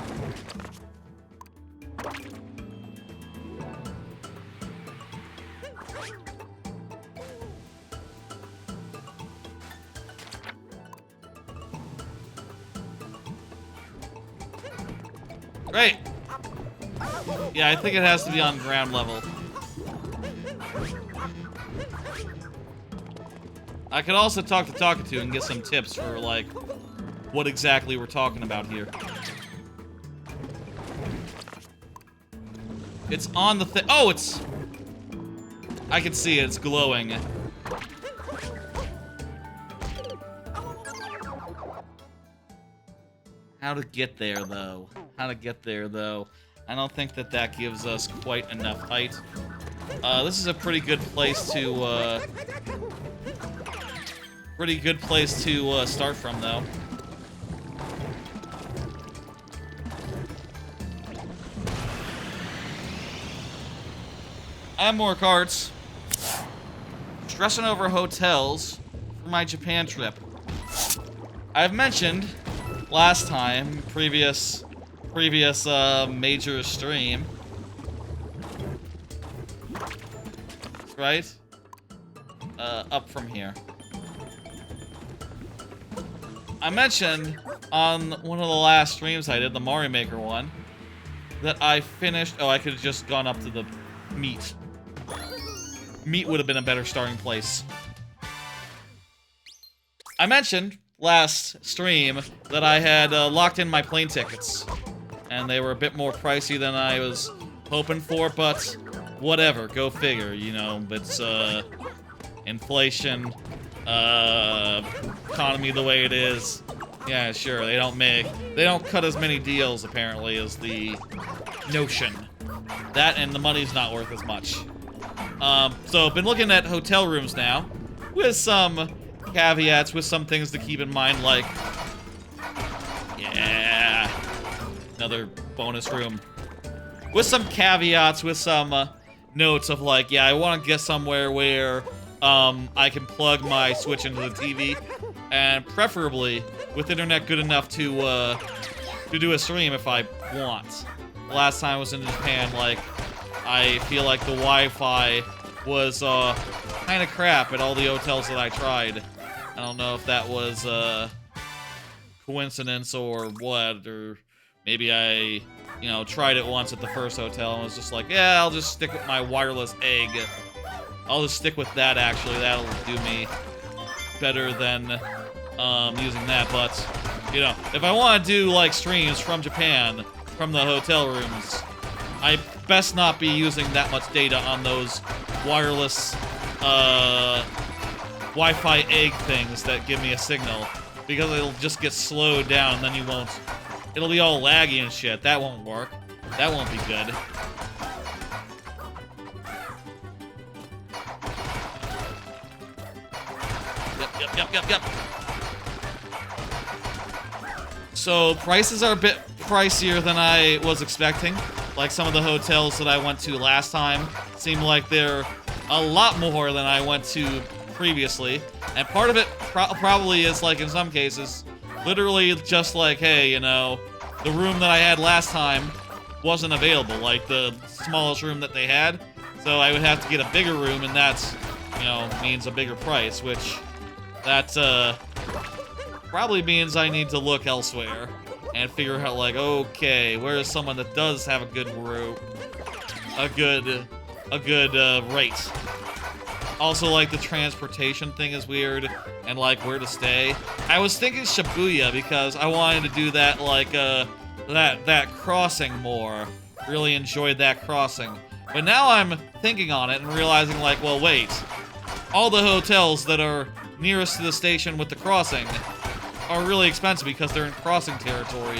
Great. Yeah, I think it has to be on ground level. I could also talk to Talkatoo and get some tips for, like, what exactly we're talking about here. It's on the thing. Oh, it's... I can see it. It's glowing. How to get there, though. How to get there, though. I don't think that that gives us quite enough height. This is a pretty good place to, start from, though. I have more carts. Stressing over hotels for my Japan trip. I've mentioned last time, previous major stream, right? Up from here. I mentioned on one of the last streams I did, the Mario Maker one, that I finished. Oh, I could have just gone up to the meat. Meat would have been a better starting place. I mentioned last stream that I had locked in my plane tickets, and they were a bit more pricey than I was hoping for, but whatever, go figure, you know, it's inflation, economy the way it is. Yeah, sure, they don't cut as many deals apparently as the notion. That and the money's not worth as much. So I've been looking at hotel rooms now, with some caveats, with some things to keep in mind, like, yeah, another bonus room. With some caveats, with some notes of like, yeah, I want to get somewhere where I can plug my Switch into the TV, and preferably with internet good enough to do a stream if I want. The last time I was in Japan, like, I feel like the Wi-Fi was kind of crap at all the hotels that I tried. I don't know if that was coincidence or what, or maybe I, you know, tried it once at the first hotel and was just like, yeah, I'll just stick with my wireless egg. I'll just stick with that, actually. That'll do me better than using that. But, you know, if I want to do, like, streams from Japan, from the hotel rooms, I best not be using that much data on those wireless Wi-Fi egg things that give me a signal, because it'll just get slowed down and then you won't. It'll be all laggy and shit. That won't work. That won't be good. Yep. So prices are a bit pricier than I was expecting. Like some of the hotels that I went to last time seem like they're a lot more than I went to previously. And part of it probably is, like, in some cases, literally just like, hey, you know, the room that I had last time wasn't available, like the smallest room that they had. So I would have to get a bigger room, and that's, you know, means a bigger price, which that probably means I need to look elsewhere and figure out, like, okay, where is someone that does have a good room, a good rate. Also, like, the transportation thing is weird, and, like, where to stay. I was thinking Shibuya because I wanted to do that, like, that crossing more. Really enjoyed that crossing. But now I'm thinking on it and realizing, like, well, wait. All the hotels that are nearest to the station with the crossing are really expensive because they're in crossing territory.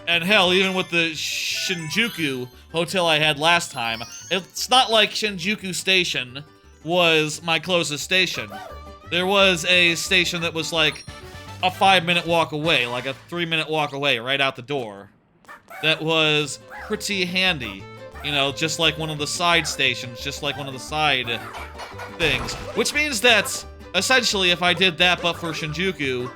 And hell, even with the Shinjuku hotel I had last time, it's not like Shinjuku Station was my closest station. There was a station that was like a 5-minute walk away, like a 3-minute walk away, right out the door. That was pretty handy. You know, just like one of the side stations, just like one of the side things. Which means that, essentially, if I did that but for Shinjuku,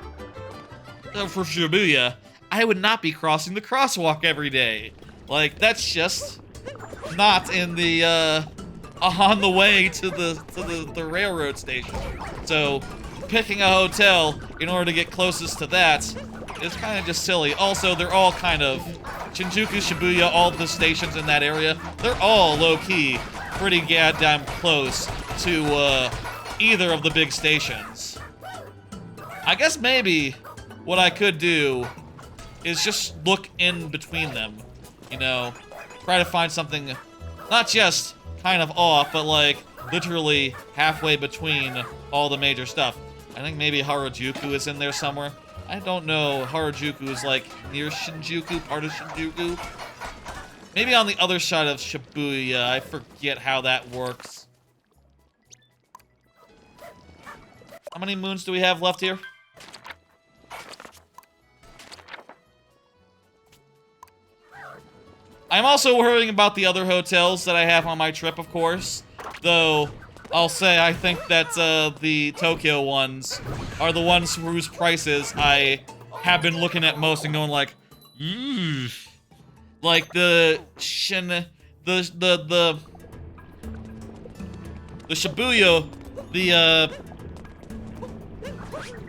for Shibuya, I would not be crossing the crosswalk every day. Like, that's just not in the, on the way to the railroad station. So, picking a hotel in order to get closest to that is kind of just silly. Also, they're all kind of, Shinjuku, Shibuya, all the stations in that area, they're all low-key pretty goddamn close to, either of the big stations. I guess maybe what I could do is just look in between them, you know, try to find something not just kind of off, but like literally halfway between all the major stuff. I think maybe Harajuku is in there somewhere. I don't know. Harajuku is like near Shinjuku, part of Shinjuku. Maybe on the other side of Shibuya. I forget how that works. How many moons do we have left here? I'm also worrying about the other hotels that I have on my trip, of course. Though, I'll say I think that the Tokyo ones are the ones whose prices I have been looking at most and going like, like the Shibuya,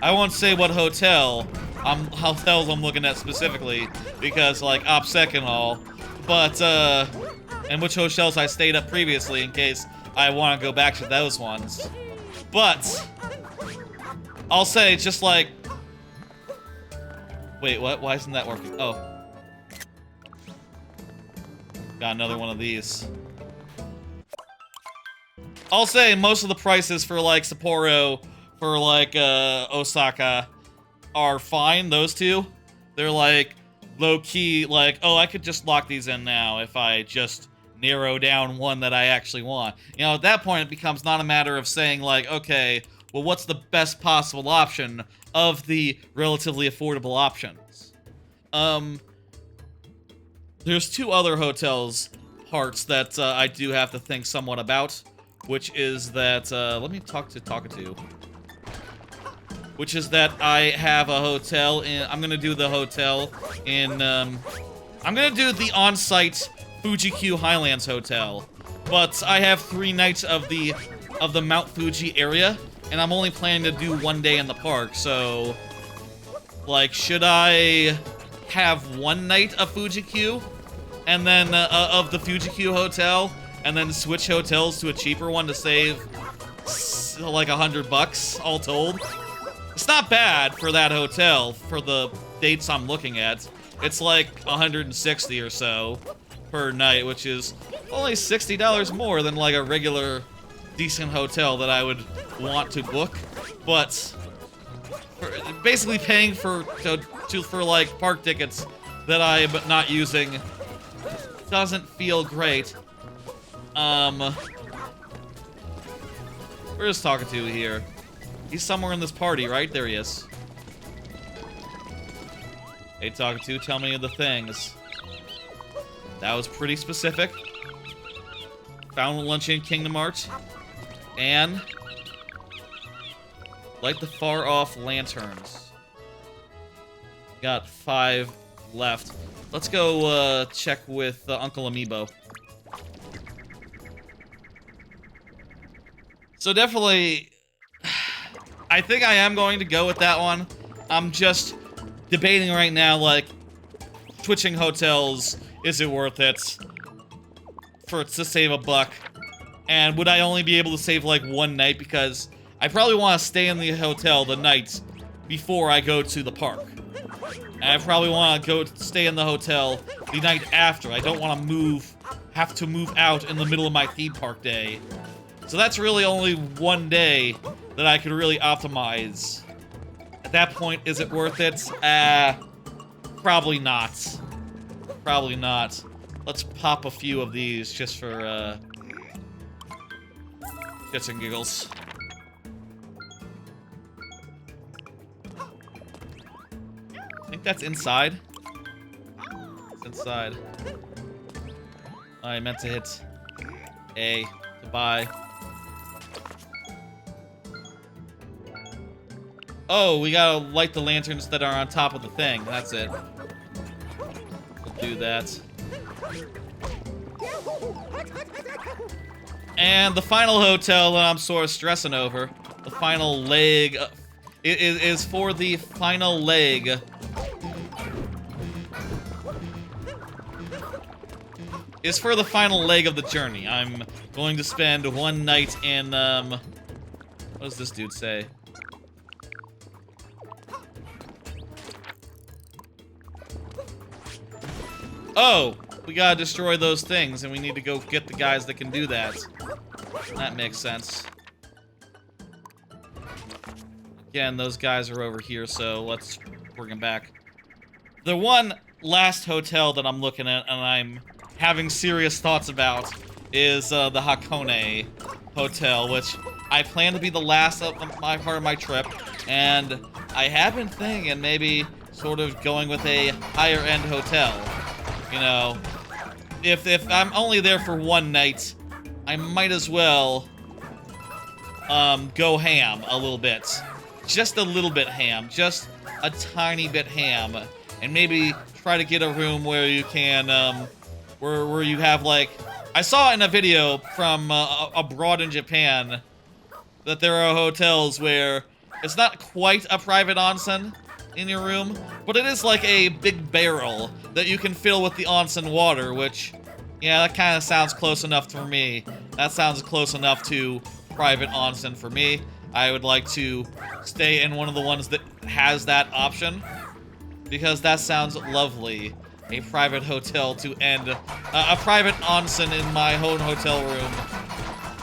I won't say what hotels I'm looking at specifically, because, like, OPSEC and all, but, and which hotels I stayed at previously in case I want to go back to those ones. But, I'll say, just like... Wait, what? Why isn't that working? Oh. Got another one of these. I'll say most of the prices for, like, Sapporo, for, like, Osaka, are fine, those two. They're, like, low-key, like, oh, I could just lock these in now if I just narrow down one that I actually want. You know, at that point, it becomes not a matter of saying, like, okay, well, what's the best possible option of the relatively affordable options? There's two other hotels parts that I do have to think somewhat about. Which is that, let me talk to Talkatoo. Which is that I have a hotel in, I'm gonna do the hotel in, I'm gonna do the on-site Fuji-Q Highlands Hotel. But I have 3 nights of the Mount Fuji area, and I'm only planning to do 1 day in the park, so... Like, should I have 1 night of Fuji-Q? And then, of the Fuji-Q Hotel? And then switch hotels to a cheaper one to save, like, $100 all told. It's not bad for that hotel, for the dates I'm looking at. It's like 160 or so per night, which is only $60 more than, like, a regular decent hotel that I would want to book. But, basically paying for like, park tickets that I'm not using doesn't feel great. Where's Talkatoo here? He's somewhere in this party, right? There he is. Hey, Talkatoo, tell me the things. That was pretty specific. Found Luncheon Kingdom Hearts. And... light the far-off lanterns. Got 5 left. Let's go, check with Uncle Amiibo. So definitely, I think I am going to go with that one. I'm just debating right now, like, switching hotels, is it worth it to save $1? And would I only be able to save, like, 1 night? Because I probably want to stay in the hotel the night before I go to the park. And I probably want to stay in the hotel the night after. I don't want to have to move out in the middle of my theme park day. So that's really only 1 day that I could really optimize. At that point, is it worth it? Probably not. Probably not. Let's pop a few of these just for, shits and giggles. I think that's inside. It's inside. I meant to hit A to buy. Oh, we gotta light the lanterns that are on top of the thing. That's it. We'll do that. And the final hotel that I'm sort of stressing over, the final leg, is for the final leg. Is for the final leg of the journey. I'm going to spend 1 night in, what does this dude say? Oh, we gotta destroy those things, and we need to go get the guys that can do that. That makes sense. Again, those guys are over here, so let's bring them back. The one last hotel that I'm looking at, and I'm having serious thoughts about, is the Hakone Hotel, which I plan to be the last of my part of my trip, and I have been thinking maybe sort of going with a higher-end hotel. You know, if I'm only there for 1 night, I might as well, go ham a little bit. Just a little bit ham. Just a tiny bit ham. And maybe try to get a room where you can, where you have, like... I saw in a video from, abroad in Japan that there are hotels where It's not quite a private onsen in your room, but it is like a big barrel that you can fill with the onsen water, which, yeah, that kind of sounds close enough for me. That sounds close enough to private onsen for me. I would like to stay in one of the ones that has that option, because that sounds lovely. A private hotel to end, a private onsen in my own hotel room.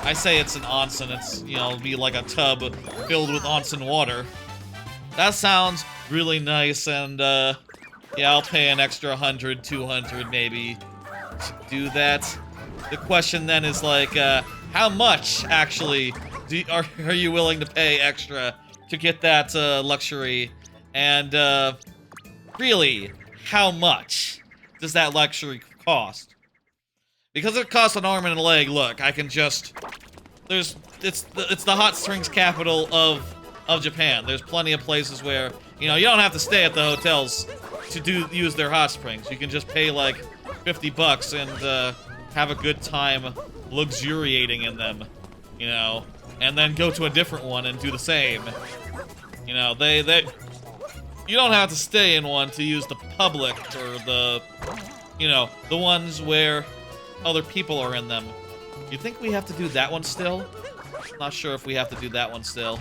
I say it's an onsen, it's, you know, be like a tub filled with onsen water. That sounds really nice, and, yeah, I'll pay an extra 100, 200 maybe to do that. The question then is, like, how much, actually, are you willing to pay extra to get that, luxury? And, really, how much does that luxury cost? Because it costs an arm and a leg, look, I can just... It's the hot springs capital of Japan. There's plenty of places where, you know, you don't have to stay at the hotels to use their hot springs. You can just pay, like, 50 bucks and, have a good time luxuriating in them, you know, and then go to a different one and do the same. You know, you don't have to stay in one to use the public or the, you know, the ones where other people are in them. You think we have to do that one still? Not sure if we have to do that one still.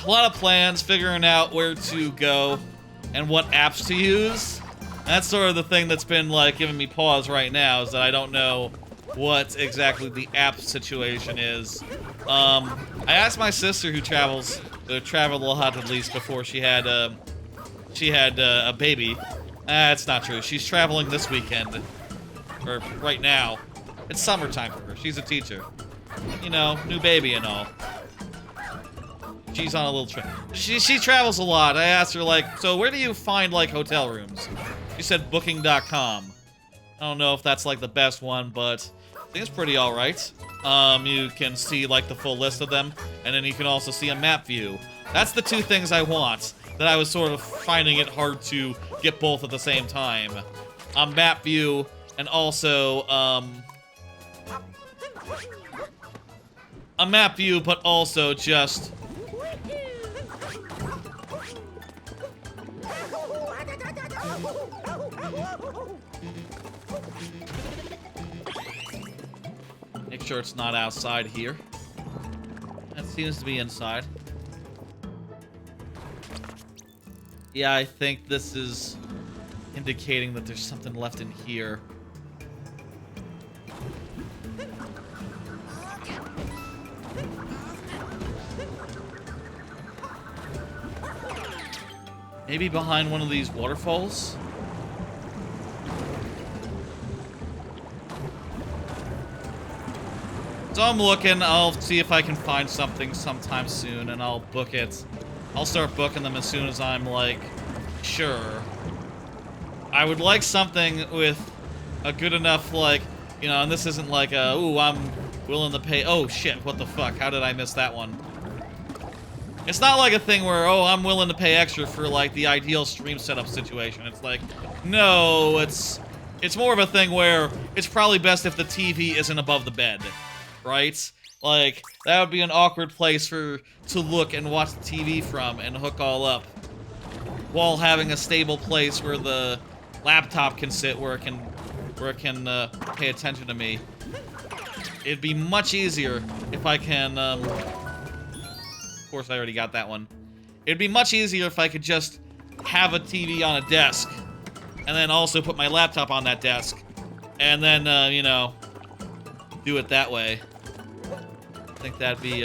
A lot of plans, figuring out where to go and what apps to use. That's sort of the thing that's been, like, giving me pause right now, is that I don't know what exactly the app situation is. I asked my sister, who traveled a lot at least before she had a baby. That's not true. She's traveling this weekend, or right now. It's summertime for her. She's a teacher. You know, new baby and all. She's on a little trip. She travels a lot. I asked her, like, so where do you find, like, hotel rooms? She said booking.com. I don't know if that's, like, the best one, but I think it's pretty alright. You can see, like, the full list of them, and then you can also see a map view. That's the two things I want, that I was sort of finding it hard to get both at the same time. Map view, and also, a map view, but also just... Make sure it's not outside here. That seems to be inside. Yeah, I think this is indicating that there's something left in here. Maybe behind one of these waterfalls? So I'm looking, I'll see if I can find something sometime soon, and I'll book it. I'll start booking them as soon as I'm, like, sure. I would like something with a good enough, like, you know, and this isn't like a, ooh, I'm willing to pay, oh shit, what the fuck, how did I miss that one? It's not like a thing where, oh, I'm willing to pay extra for, like, the ideal stream setup situation. It's like, no, it's more of a thing where it's probably best if the TV isn't above the bed. Right? Like, that would be an awkward place to look and watch the TV from and hook all up. While having a stable place where the laptop can sit, where it can pay attention to me. It'd be much easier if I can, of course I already got that one. It'd be much easier if I could just have a TV on a desk, and then also put my laptop on that desk, and then, you know, do it that way. I think that'd be,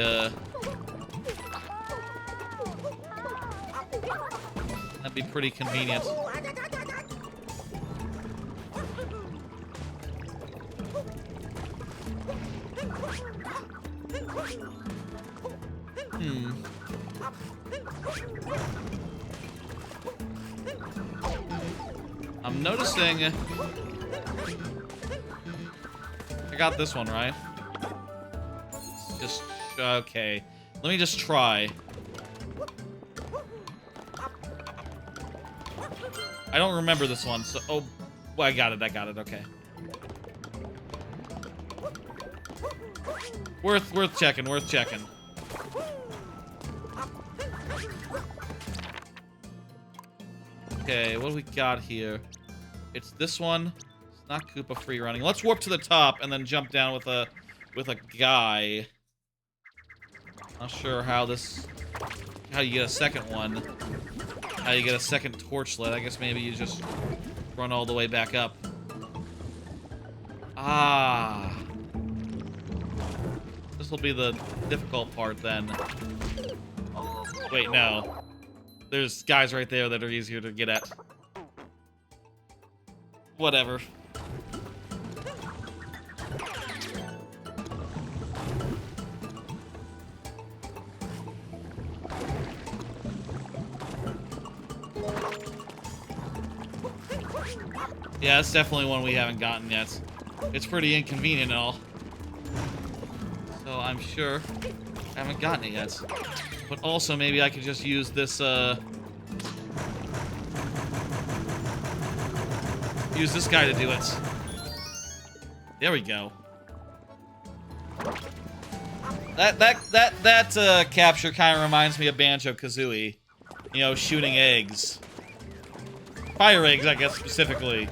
that'd be pretty convenient. I'm noticing... I got this one, right? Just... okay. Let me just try. I don't remember this one, so... Oh, well, I got it, okay. Worth checking. Okay, what do we got here? It's this one. It's not Koopa free running. Let's warp to the top and then jump down with a guy. Not sure how you get a second one. How you get a second torchlit. I guess maybe you just run all the way back up. Ah. This will be the difficult part then. Wait, no. There's guys right there that are easier to get at. Whatever. Yeah, it's definitely one we haven't gotten yet. It's pretty inconvenient and all. So I'm sure I haven't gotten it yet. But also, maybe I could just use this, use this guy to do it. There we go. That capture kind of reminds me of Banjo-Kazooie. You know, shooting eggs. Fire eggs, I guess, specifically.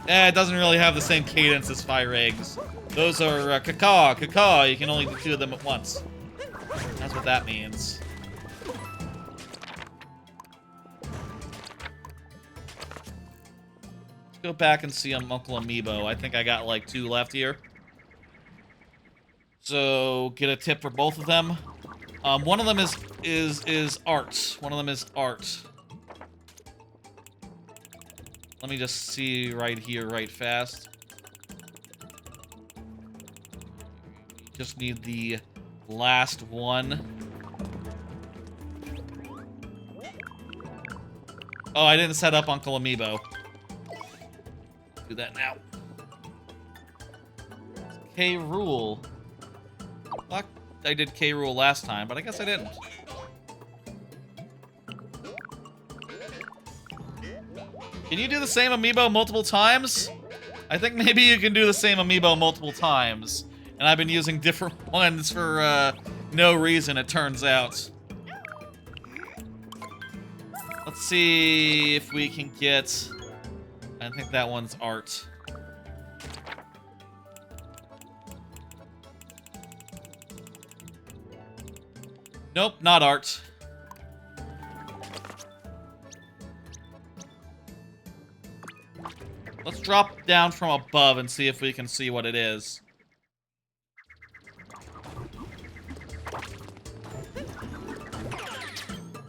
It doesn't really have the same cadence as fire eggs. Those are caw. You can only do 2 of them at once. That's what that means. Let's go back and see Uncle Amiibo. I think I got like 2 left here. So get a tip for both of them. One of them is art. One of them is art. Let me just see right here, right fast. Just need the last one. Oh, I didn't set up Uncle Amiibo. Do that now. K. Rool. I thought I did K. Rool last time, but I guess I didn't. Can you do the same Amiibo multiple times? I think maybe you can do the same Amiibo multiple times. And I've been using different ones for no reason, it turns out. Let's see if we can get... I think that one's art. Nope, not art. Let's drop down from above and see if we can see what it is.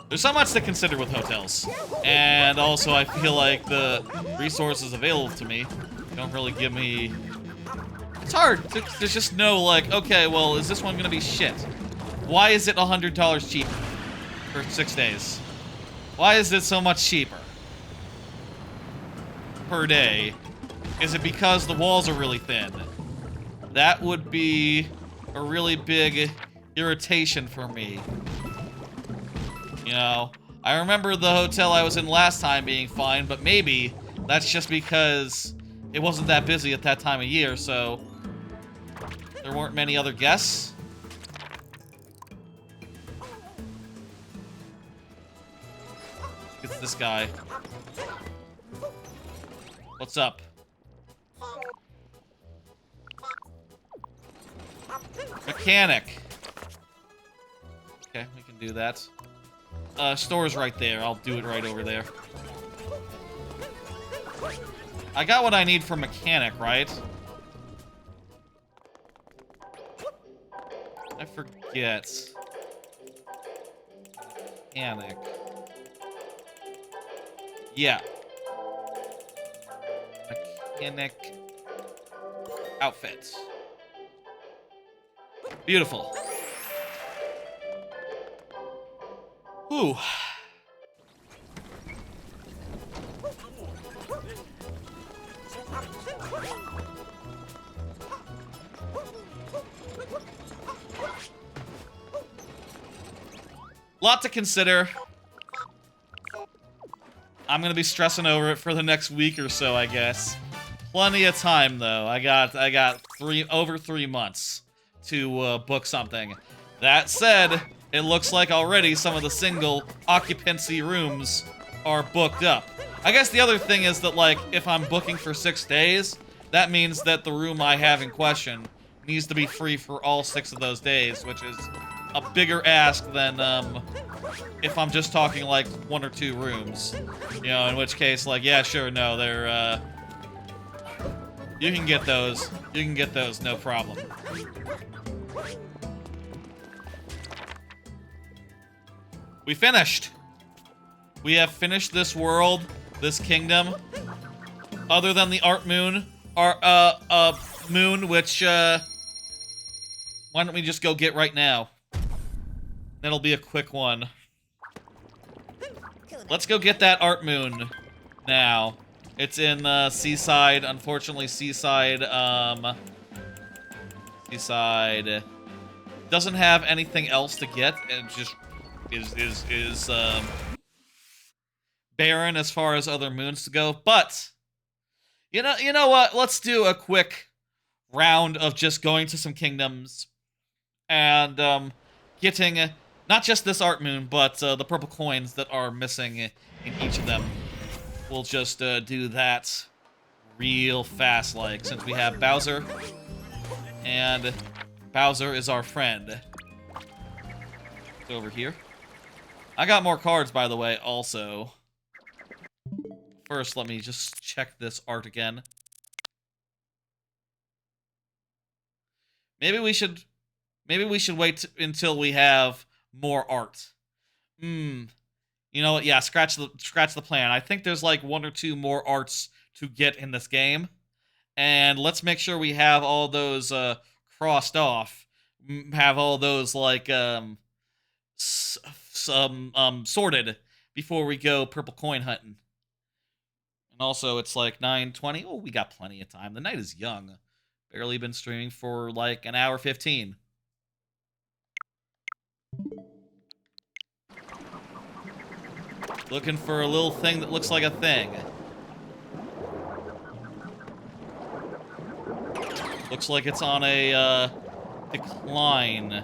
There's so much to consider with hotels. And also, I feel like the resources available to me don't really give me... It's hard to just know, like, okay, well, is this one gonna be shit? Why is it $100 cheaper for 6 days? Why is it so much cheaper per day? Is it because the walls are really thin? That would be a really big irritation for me. You know, I remember the hotel I was in last time being fine, but maybe that's just because it wasn't that busy at that time of year, so there weren't many other guests. It's this guy. What's up? Mechanic. Okay, we can do that. Store's right there. I'll do it right over there. I got what I need for mechanic, right? I forget. Mechanic. Yeah. Mechanic outfit. Beautiful. Ooh. Lot to consider. I'm gonna be stressing over it for the next week or so, I guess. Plenty of time, though. I got over 3 months to book something. That said, it looks like already some of the single occupancy rooms are booked up. I guess the other thing is that, like, if I'm booking for 6 days, that means that the room I have in question needs to be free for all 6 of those days, which is a bigger ask than, if I'm just talking, like, 1 or 2 rooms. You know, in which case, like, yeah, sure, no, they're, you can get those. You can get those, no problem. We finished! We have finished this world, this kingdom. Other than the art moon, moon, which, why don't we just go get right now? That'll be a quick one. Let's go get that art moon now. It's in, Seaside. Unfortunately, Seaside doesn't have anything else to get. It just is barren as far as other moons to go. But you know what? Let's do a quick round of just going to some kingdoms and getting not just this art moon, but the purple coins that are missing in each of them. We'll just do that real fast, like, since we have Bowser, and Bowser is our friend. It's over here. I got more cards, by the way, also. First, let me just check this art again. Maybe we should wait until we have more art. You know what? Yeah, scratch the plan. I think there's like 1 or 2 more arts to get in this game, and let's make sure we have all those crossed off. Have all those like sorted before we go purple coin hunting. And also, it's like 9:20. Oh, we got plenty of time. The night is young. Barely been streaming for like an hour 15. Looking for a little thing that looks like a thing. Looks like it's on a decline.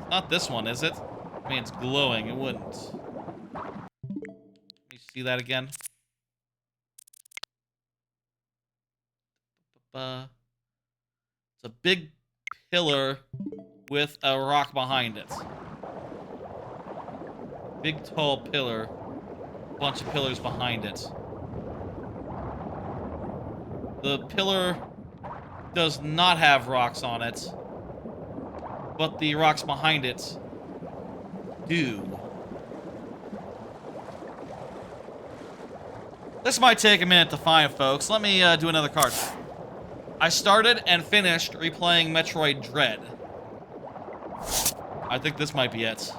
Not this one, is it? I mean, it's glowing. It wouldn't. Let me see that again. It's a big pillar with a rock behind it. Big, tall pillar. A bunch of pillars behind it. The pillar does not have rocks on it, but the rocks behind it do. This might take a minute to find, folks. Let me do another card. I started and finished replaying Metroid Dread. I think this might be it.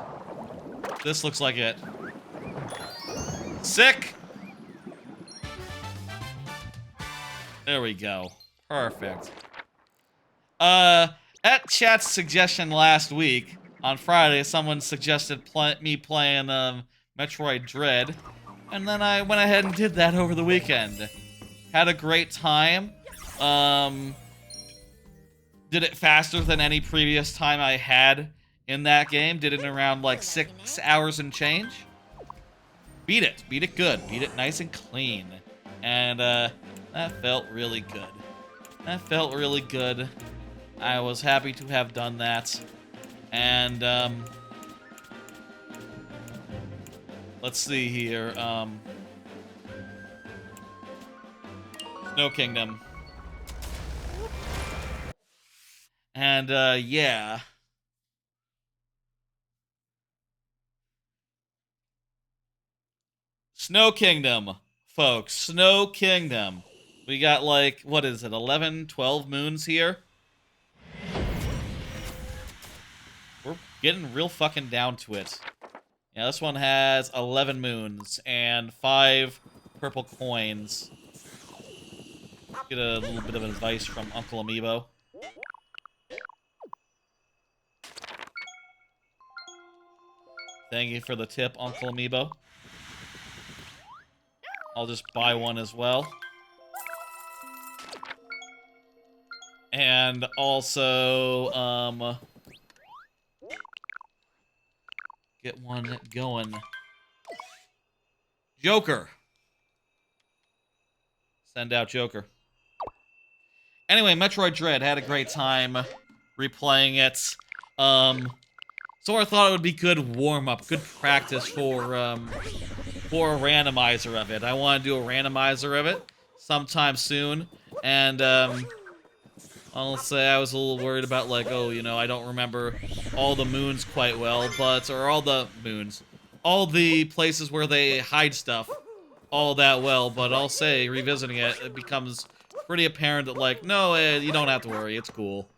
This looks like it. Sick! There we go. Perfect. At chat's suggestion last week, on Friday, someone suggested me playing Metroid Dread, and then I went ahead and did that over the weekend. Had a great time. Did it faster than any previous time I had in that game. Did it in around like 6 hours and change. Beat it. Beat it good. Beat it nice and clean. And that felt really good. That felt really good. I was happy to have done that. And let's see here. Snow Kingdom. And yeah. Snow Kingdom, folks. Snow Kingdom. We got like, what is it, 11, 12 moons here? We're getting real fucking down to it. Yeah, this one has 11 moons and 5 purple coins. Get a little bit of advice from Uncle Amiibo. Thank you for the tip, Uncle Amiibo. I'll just buy one as well. And also, get one going. Joker. Send out Joker. Anyway, Metroid Dread, had a great time replaying it. So I thought it would be good warm-up, good practice for a randomizer of it. I want to do a randomizer of it sometime soon, and I'll say I was a little worried about, like, oh, you know, I don't remember all the moons quite well, or all the moons, all the places where they hide stuff all that well, but I'll say, revisiting it, it becomes pretty apparent that, like, no, you don't have to worry, it's cool.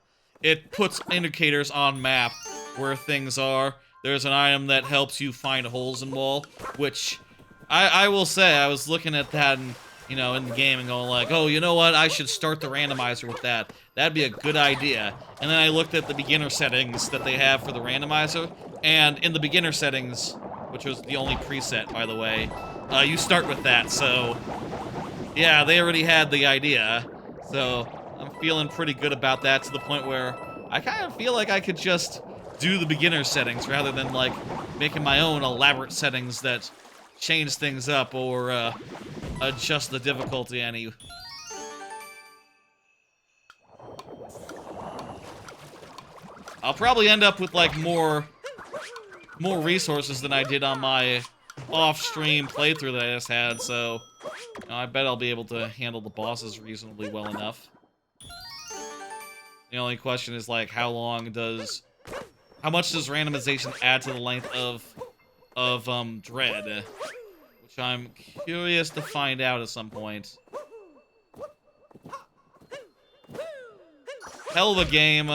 It puts indicators on map where things are. There's an item that helps you find holes in wall, which I will say, I was looking at that and, you know, in the game and going like, oh, you know what, I should start the randomizer with that. That'd be a good idea. And then I looked at the beginner settings that they have for the randomizer, and in the beginner settings, which was the only preset, by the way, you start with that, so yeah, they already had the idea. So I'm feeling pretty good about that, to the point where I kind of feel like I could just do the beginner settings rather than, like, making my own elaborate settings that change things up or adjust the difficulty any. I'll probably end up with, like, more resources than I did on my off-stream playthrough that I just had, so you know, I bet I'll be able to handle the bosses reasonably well enough. The only question is, like, how much does randomization add to the length of Dread? Which I'm curious to find out at some point. Hell of a game.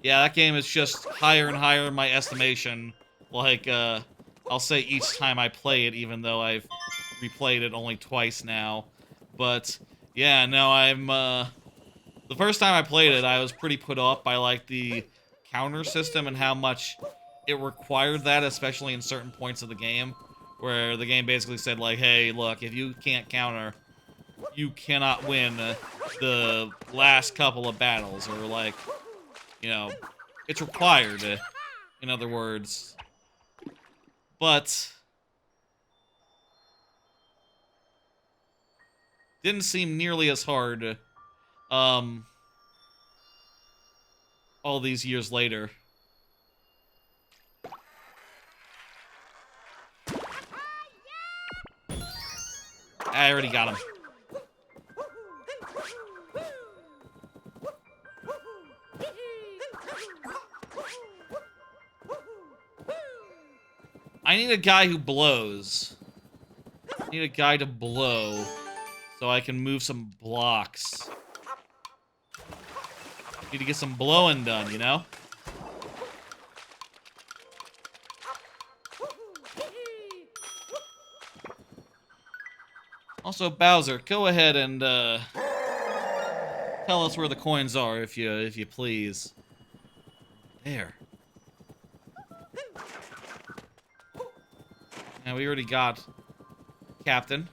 Yeah, that game is just higher and higher in my estimation. Like, I'll say each time I play it, even though I've replayed it only twice now. But, yeah, no, the first time I played it, I was pretty put off by, like, the counter system and how much it required that, especially in certain points of the game, where the game basically said, like, hey, look, if you can't counter, you cannot win the last couple of battles, or, like, you know, it's required, in other words. But didn't seem nearly as hard, all these years later. I already got him. I need a guy who blows. I need a guy to blow so I can move some blocks. Need to get some blowing done, you know? Also, Bowser, go ahead and tell us where the coins are, if you please. There. Now we already got Captain.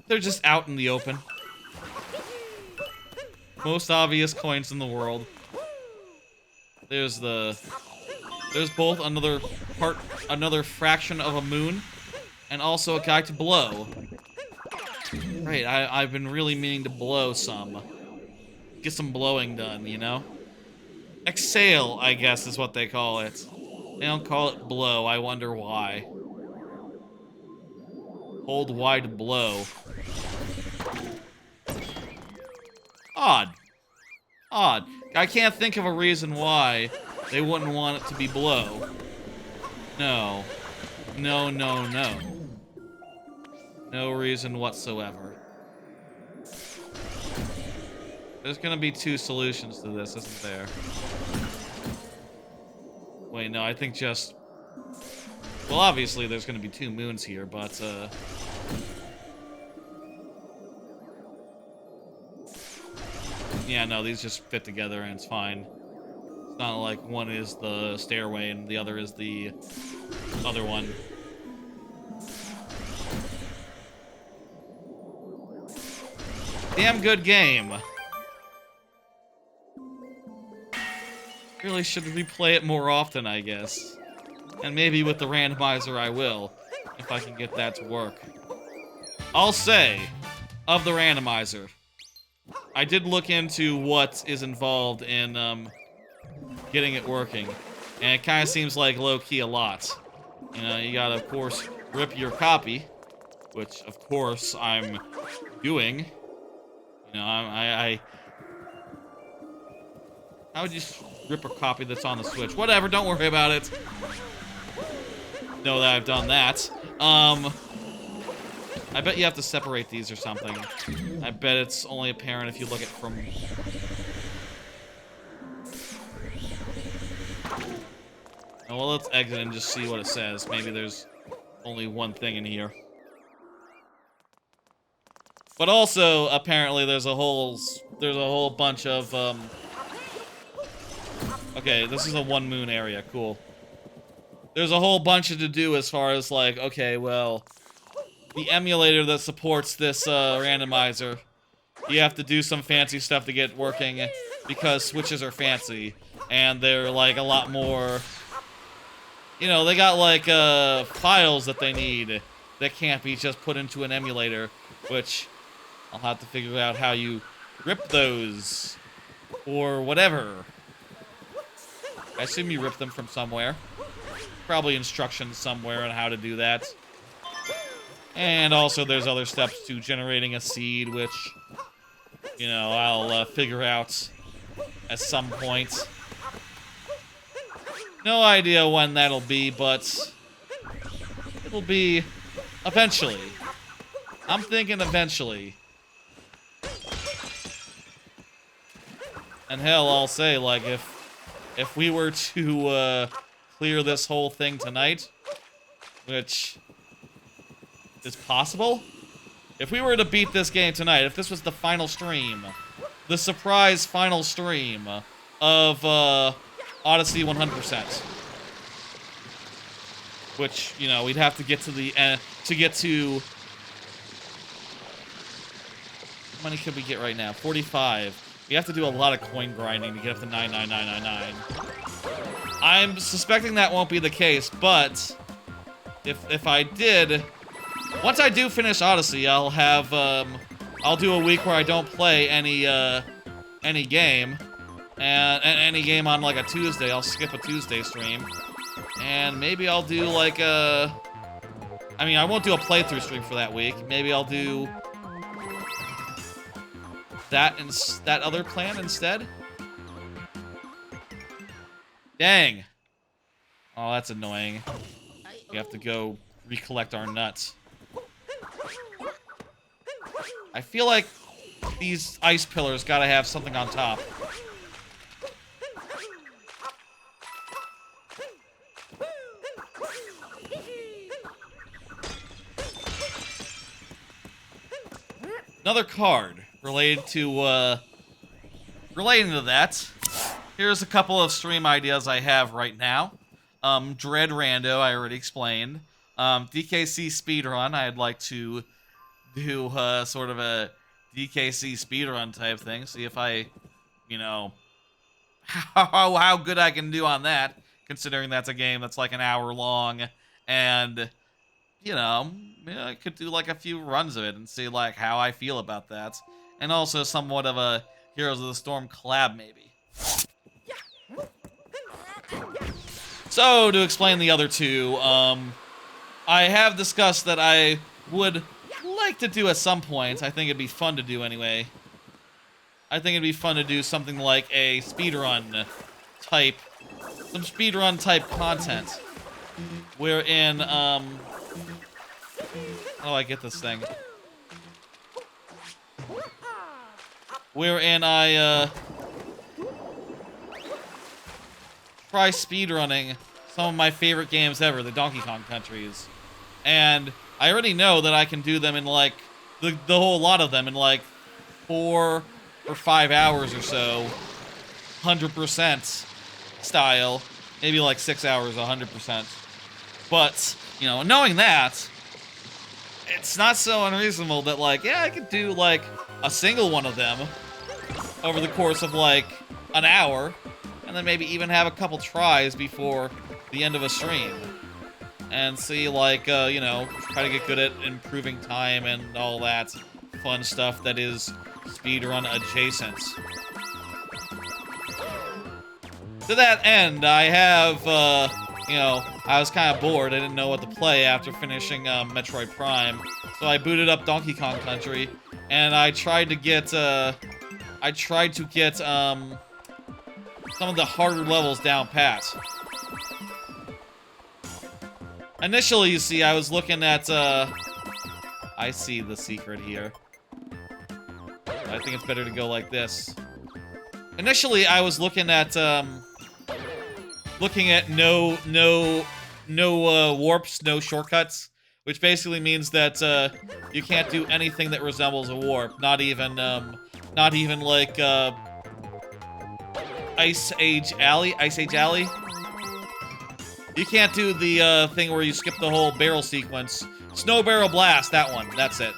They're just out in the open. Most obvious coins in the world. There's both another fraction of a moon, and also a guy to blow. Right, I've been really meaning to blow some. Get some blowing done, you know? Exhale, I guess, is what they call it. They don't call it blow, I wonder why. Hold Y to blow. Odd. Odd. I can't think of a reason why they wouldn't want it to be blow. No. No, no, no. No reason whatsoever. There's gonna be two solutions to this, isn't there? Wait, no, I think just... Well, obviously there's gonna be two moons here, but, Yeah, no, these just fit together and it's fine. It's not like one is the stairway and the other is the other one. Damn good game. Really should replay it more often, I guess. And maybe with the randomizer I will, if I can get that to work. I'll say, of the randomizer, I did look into what is involved in getting it working. And it kind of seems like low-key a lot. You know, you gotta, of course, rip your copy, which, of course, I'm doing. You know, how would you rip a copy that's on the Switch? Whatever, don't worry about it. Know that I've done that. I bet you have to separate these or something. I bet it's only apparent if you look at it from... Oh, well, let's exit and just see what it says. Maybe there's only one thing in here. But also, apparently, there's a whole bunch of, Okay, this is a one moon area. Cool. There's a whole bunch to do as far as, like, okay, well, the emulator that supports this, randomizer, you have to do some fancy stuff to get working because Switches are fancy. And they're, like, a lot more... You know, they got, like, files that they need that can't be just put into an emulator, which I'll have to figure out how you rip those or whatever. I assume you rip them from somewhere. Probably instructions somewhere on how to do that. And also there's other steps to generating a seed, which, you know, I'll figure out at some point. No idea when that'll be, but it'll be eventually. I'm thinking eventually. And hell, I'll say, like, if we were to clear this whole thing tonight, which is possible, if we were to beat this game tonight, if this was the final stream, the surprise final stream of Odyssey 100%, which, you know, we'd have to get to the end, to get to... How many could we get right now? 45. We have to do a lot of coin grinding to get up to 99999. I'm suspecting that won't be the case, but if I did, once I do finish Odyssey, I'll have I'll do a week where I don't play any game, and any game on like a Tuesday. I'll skip a Tuesday stream, and maybe I'll do like a... I mean, I won't do a playthrough stream for that week. Maybe I'll do that other plan instead. Dang. Oh, that's annoying. We have to go recollect our nuts. I feel like these ice pillars gotta have something on top. Another card relating to that. Here's a couple of stream ideas I have right now. Dread Rando, I already explained. DKC Speedrun, I'd like to do sort of a DKC Speedrun type thing. See if I, you know, how good I can do on that, considering that's a game that's like an hour long. And, you know, I could do like a few runs of it and see like how I feel about that. And also somewhat of a Heroes of the Storm collab, maybe. So, to explain the other two, I have discussed that I would like to do at some point. I think it'd be fun to do anyway. I think it'd be fun to do something like a speedrun type, some speedrun type content. Wherein, how do I get this thing? Wherein I, try speedrunning some of my favorite games ever, the Donkey Kong countries. And I already know that I can do them in, like, the whole lot of them in, like, 4 for 5 hours or so, 100% style. Maybe like 6 hours, 100%. But, you know, knowing that, it's not so unreasonable that, like, yeah, I could do, like, a single one of them over the course of, like, an hour, and then maybe even have a couple tries before the end of a stream. And see, like, you know, try to get good at improving time and all that fun stuff that is speedrun adjacent. To that end, I have, you know, I was kind of bored. I didn't know what to play after finishing Metroid Prime. So I booted up Donkey Kong Country, and I tried to get, some of the harder levels down pat. Initially, you see, I was looking at, I see the secret here. I think it's better to go like this. Initially, I was looking at no warps, no shortcuts, which basically means that you can't do anything that resembles a warp. Not even like Ice Age Alley. You can't do the thing where you skip the whole barrel sequence. Snow Barrel Blast, that one. That's it.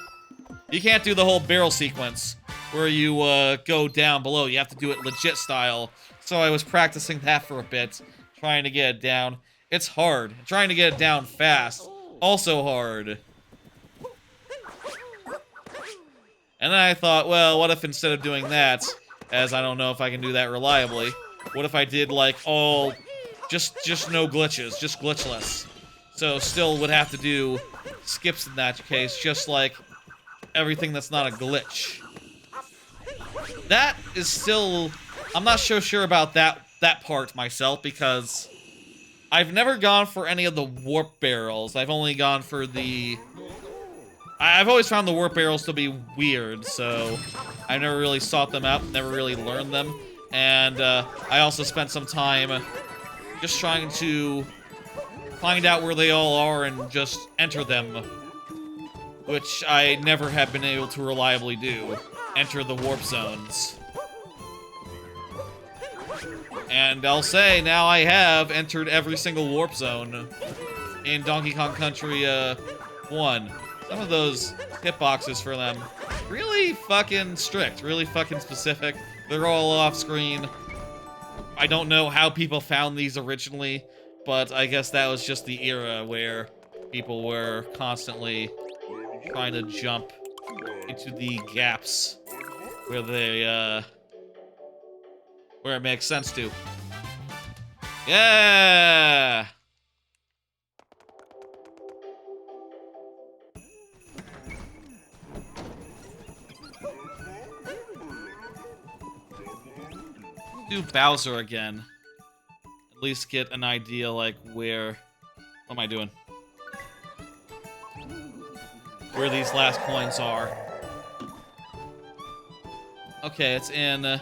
You can't do the whole barrel sequence where you go down below. You have to do it legit style. So I was practicing that for a bit, trying to get it down. It's hard. Trying to get it down fast, also hard. And then I thought, well, what if instead of doing that, as I don't know if I can do that reliably, what if I did, like, all... Just no glitches, just glitchless. So still would have to do skips in that case, just like everything that's not a glitch. That is still... I'm not so sure about that part myself, because I've never gone for any of the warp barrels. I've only gone for the... I've always found the warp barrels to be weird, so I never really sought them out, never really learned them. And I also spent some time just trying to find out where they all are and just enter them, which I never have been able to reliably do. Enter the warp zones. And I'll say, now I have entered every single warp zone in Donkey Kong Country 1. Some of those hitboxes for them, really fucking strict, really fucking specific. They're all off screen. I don't know how people found these originally, but I guess that was just the era where people were constantly trying to jump into the gaps where they, where it makes sense to. Yeah! Do Bowser again. At least get an idea, like, where... What am I doing? Where these last coins are. Okay, it's in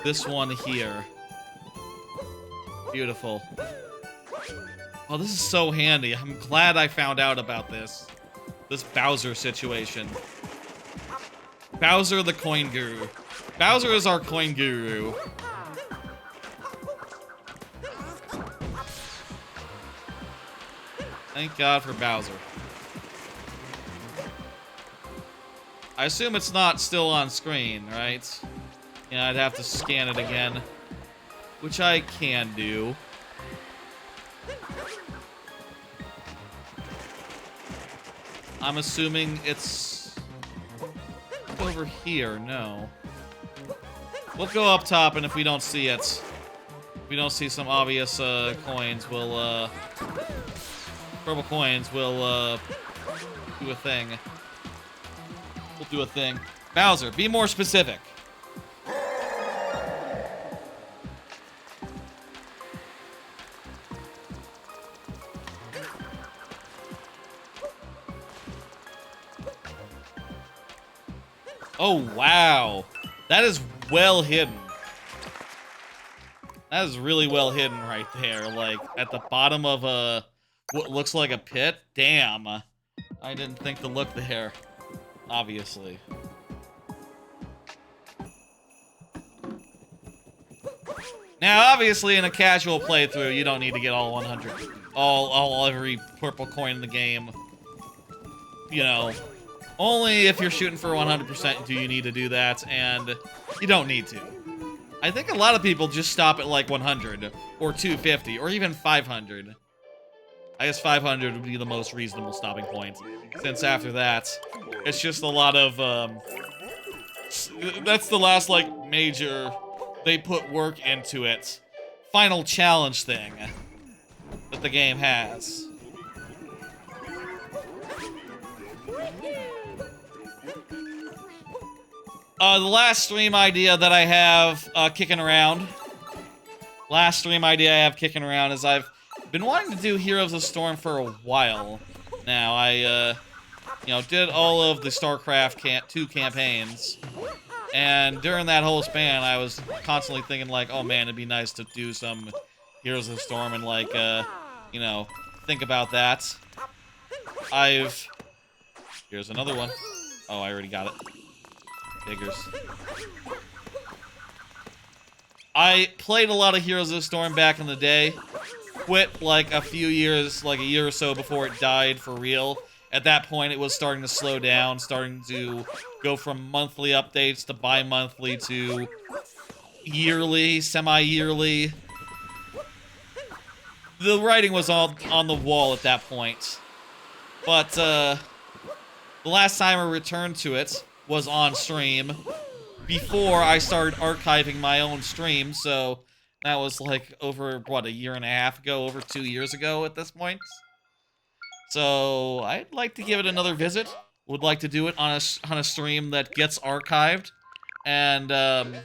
this one here. Beautiful. Oh, this is so handy. I'm glad I found out about this. This Bowser situation. Bowser the coin guru. Bowser is our coin guru. Thank God for Bowser. I assume it's not still on screen, right? Yeah, I'd have to scan it again. Which I can do. I'm assuming it's over here. No. We'll go up top, and if we don't see it, if we don't see some obvious coins, we'll purple coins, we'll do a thing. We'll do a thing. Bowser, be more specific. Oh, wow. That is well hidden. That is really well hidden right there. Like, at the bottom of a... what looks like a pit? Damn. I didn't think to look there. Obviously. Now, obviously, in a casual playthrough, you don't need to get all 100, every purple coin in the game. You know, only if you're shooting for 100% do you need to do that, and you don't need to. I think a lot of people just stop at like 100, or 250, or even 500. I guess 500 would be the most reasonable stopping point, since after that, it's just a lot of, that's the last, like, major, they put work into it, final challenge thing that the game has. The last stream idea that I have kicking around is I've been wanting to do Heroes of Storm for a while now. I, you know, did all of the StarCraft 2 campaigns, and during that whole span, I was constantly thinking, like, oh man, it'd be nice to do some Heroes of Storm and, like, you know, think about that. Here's another one. Oh, I already got it. Figures. I played a lot of Heroes of Storm back in the day. Quit like a few years, like a year or so before it died for real. At that point, it was starting to slow down, starting to go from monthly updates to bi-monthly to yearly, semi-yearly. The writing was all on the wall at that point. But, the last time I returned to it was on stream before I started archiving my own stream, so that was like over, what, a year and a half ago, over 2 years ago at this point. So I'd like to give it another visit. Would like to do it on a stream that gets archived, and a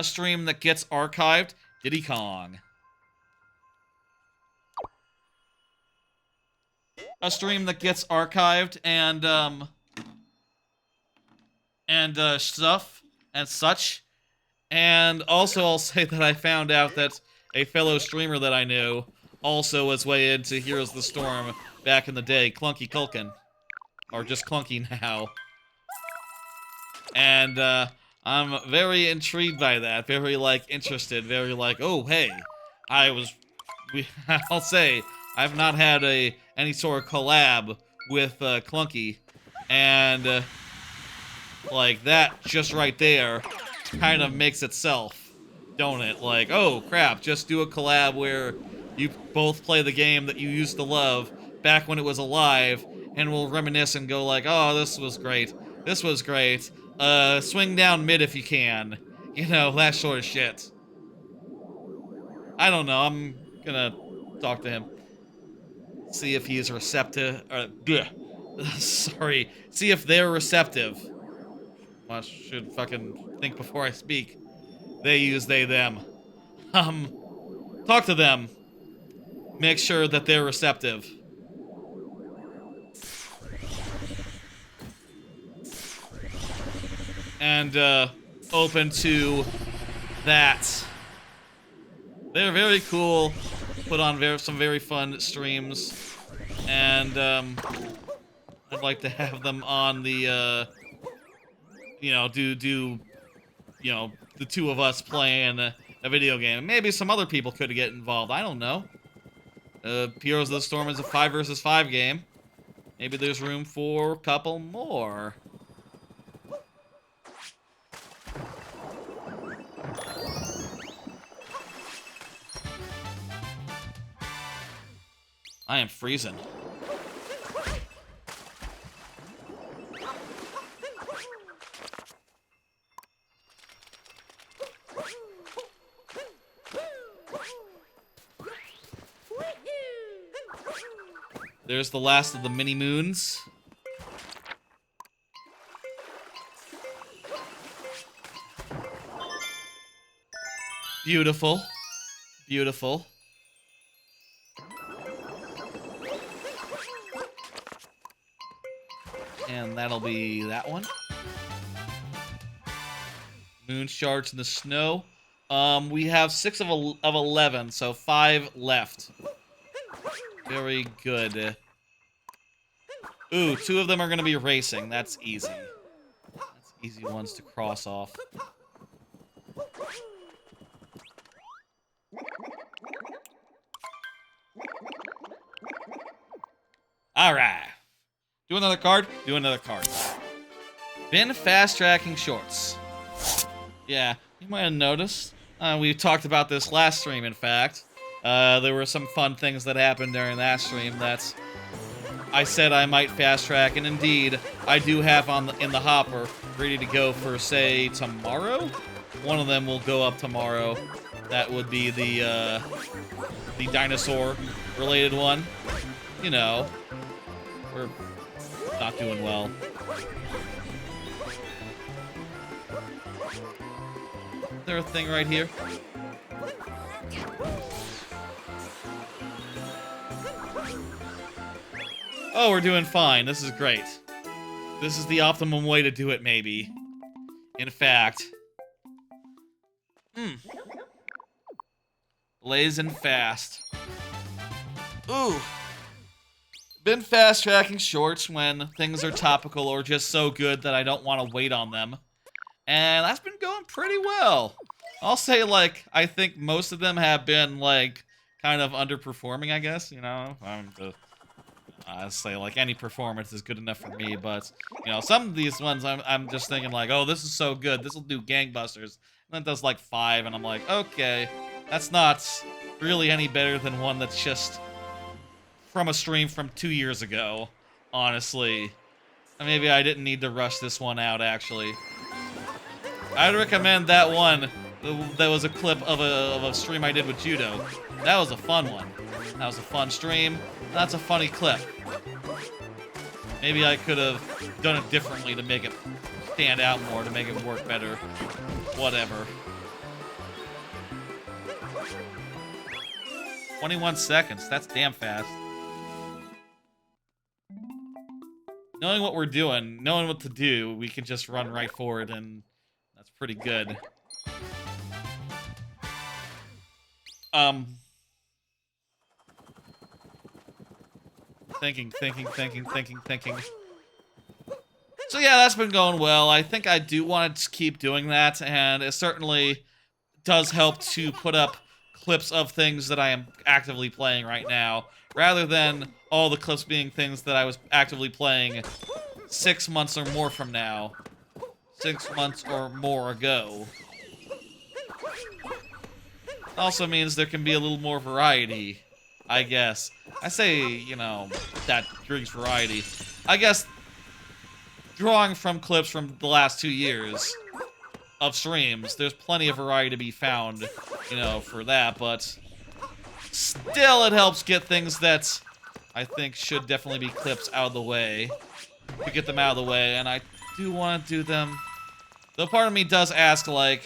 stream that gets archived, Diddy Kong. A stream that gets archived and stuff and such. And also I'll say that I found out that a fellow streamer that I knew also was way into Heroes of the Storm back in the day, Clunky Culkin. Or just Clunky now. And I'm very intrigued by that, very like interested, very like, oh hey, I'll say, I've not had any sort of collab with Clunky, and like that just right there kind of makes itself, don't it? Like, oh crap, just do a collab where you both play the game that you used to love back when it was alive, and we'll reminisce and go like, oh, this was great, swing down mid if you can, you know, that sort of shit. I don't know, I'm gonna talk to him. See if he's receptive, sorry, see if they're receptive. I should fucking think before I speak. They use they, them. Talk to them. Make sure that they're receptive. And, open to that. They're very cool. Put on some very fun streams, and I'd like to have them on the you know, do you know, the two of us playing a video game. Maybe some other people could get involved. I don't know. Heroes of the Storm is a 5 versus 5 game. Maybe there's room for a couple more. I am freezing. There's the last of the mini moons. Beautiful. Beautiful. And that'll be that one. Moon shards in the snow. We have 6 of 11, so 5 left. Very good. Ooh, 2 of them are going to be racing. That's easy. That's easy ones to cross off. Alright. Do another card. Do another card. Been fast-tracking shorts. Yeah, you might have noticed. We talked about this last stream, in fact. There were some fun things that happened during that stream that I said I might fast-track, and indeed, I do have in the hopper, ready to go for, say, tomorrow? One of them will go up tomorrow. That would be the dinosaur-related one. You know, we're not doing well. Is there a thing right here? Oh, we're doing fine. This is great. This is the optimum way to do it, maybe. In fact. Blazing fast. Ooh. Been fast-tracking shorts when things are topical or just so good that I don't want to wait on them. And that's been going pretty well. I'll say, like, I think most of them have been, like, kind of underperforming, I guess, you know? I'd say, like, any performance is good enough for me, but, you know, some of these ones I'm just thinking, like, oh, this is so good, this will do gangbusters. And then it does, like, 5, and I'm like, okay, that's not really any better than one that's just from a stream from 2 years ago, honestly. And maybe I didn't need to rush this one out, actually. I'd recommend that one. That was a clip of a stream I did with Judo. That was a fun one. That was a fun stream. That's a funny clip. Maybe I could have done it differently to make it stand out more, to make it work better. Whatever. 21 seconds. That's damn fast. Knowing what we're doing, knowing what to do, we can just run right forward, and that's pretty good. Thinking. So yeah, that's been going well. I think I do want to keep doing that, and it certainly does help to put up clips of things that I am actively playing right now, rather than all the clips being things that I was actively playing 6 months or more from now. 6 months or more ago. Also means there can be a little more variety, I guess. I say, you know, that brings variety. I guess drawing from clips from the last 2 years of streams, there's plenty of variety to be found, you know, for that, but still it helps get things that I think should definitely be clips out of the way. To get them out of the way, and I do want to do them. Though part of me does ask, like,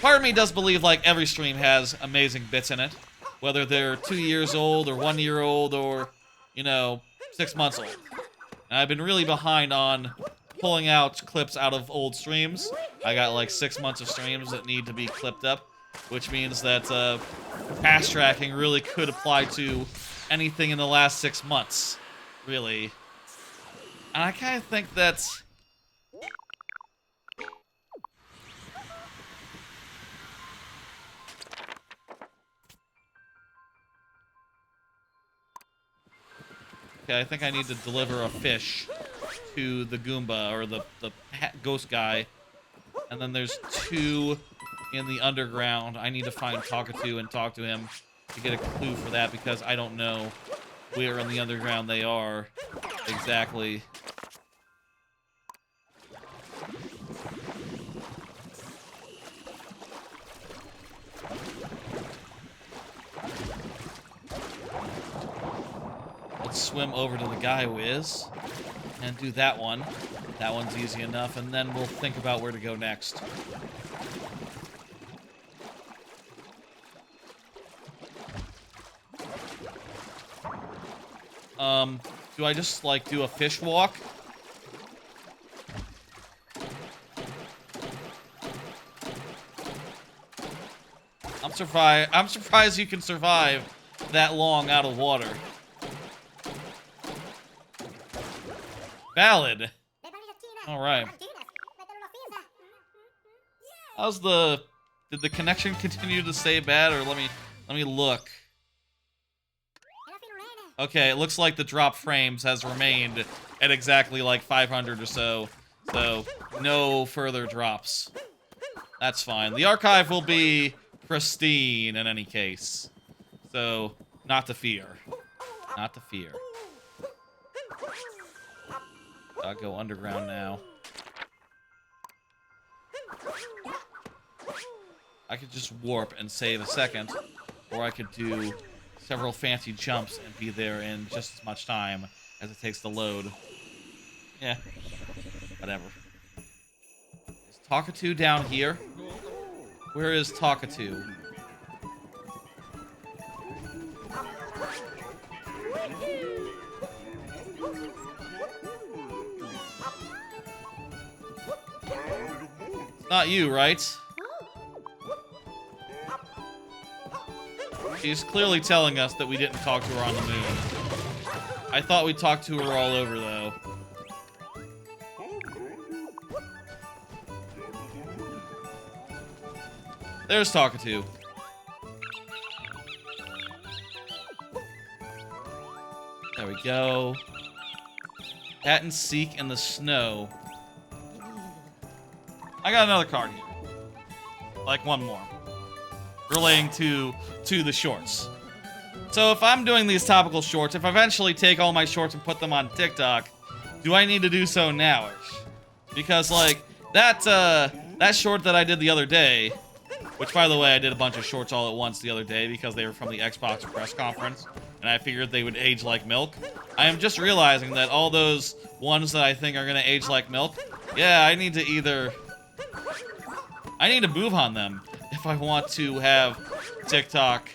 part of me does believe, like, every stream has amazing bits in it. Whether they're 2 years old, or 1 year old, or, you know, 6 months old. And I've been really behind on pulling out clips out of old streams. I got, like, 6 months of streams that need to be clipped up. Which means that, fast tracking really could apply to anything in the last 6 months. Really. And I kind of think that's... Okay, I think I need to deliver a fish to the Goomba, or the ghost guy. And then there's 2 in the underground. I need to find Talkatoo and talk to him to get a clue for that, because I don't know where in the underground they are exactly. Let's swim over to the guy who is and do that one. That one's easy enough, and then we'll think about where to go next. Do I just, like, do a fish walk? I'm surprised you can survive that long out of water. Valid. Alright. How's the... Did the connection continue to stay bad, or let me look. Okay, it looks like the drop frames has remained at exactly like 500 or so. So, no further drops. That's fine. The archive will be pristine in any case. So, not to fear. Not to fear. I'll go underground now. I could just warp and save a second, or I could do several fancy jumps and be there in just as much time as it takes to load. Yeah, whatever. Is Talkatoo down here? Where is Talkatoo? It's not you, right? She's clearly telling us that we didn't talk to her on the moon. I thought we talked to her all over, though. There's Talkatoo. There we go. Hat and Seek in the snow. I got another card here. Like one more. Relating to the shorts. So if I'm doing these topical shorts, if I eventually take all my shorts and put them on TikTok, do I need to do so nowish? Because like that short that I did the other day, which by the way I did a bunch of shorts all at once the other day because they were from the Xbox press conference, and I figured they would age like milk. I am just realizing that all those ones that I think are gonna age like milk, yeah, I need to move on them if I want to have TikTok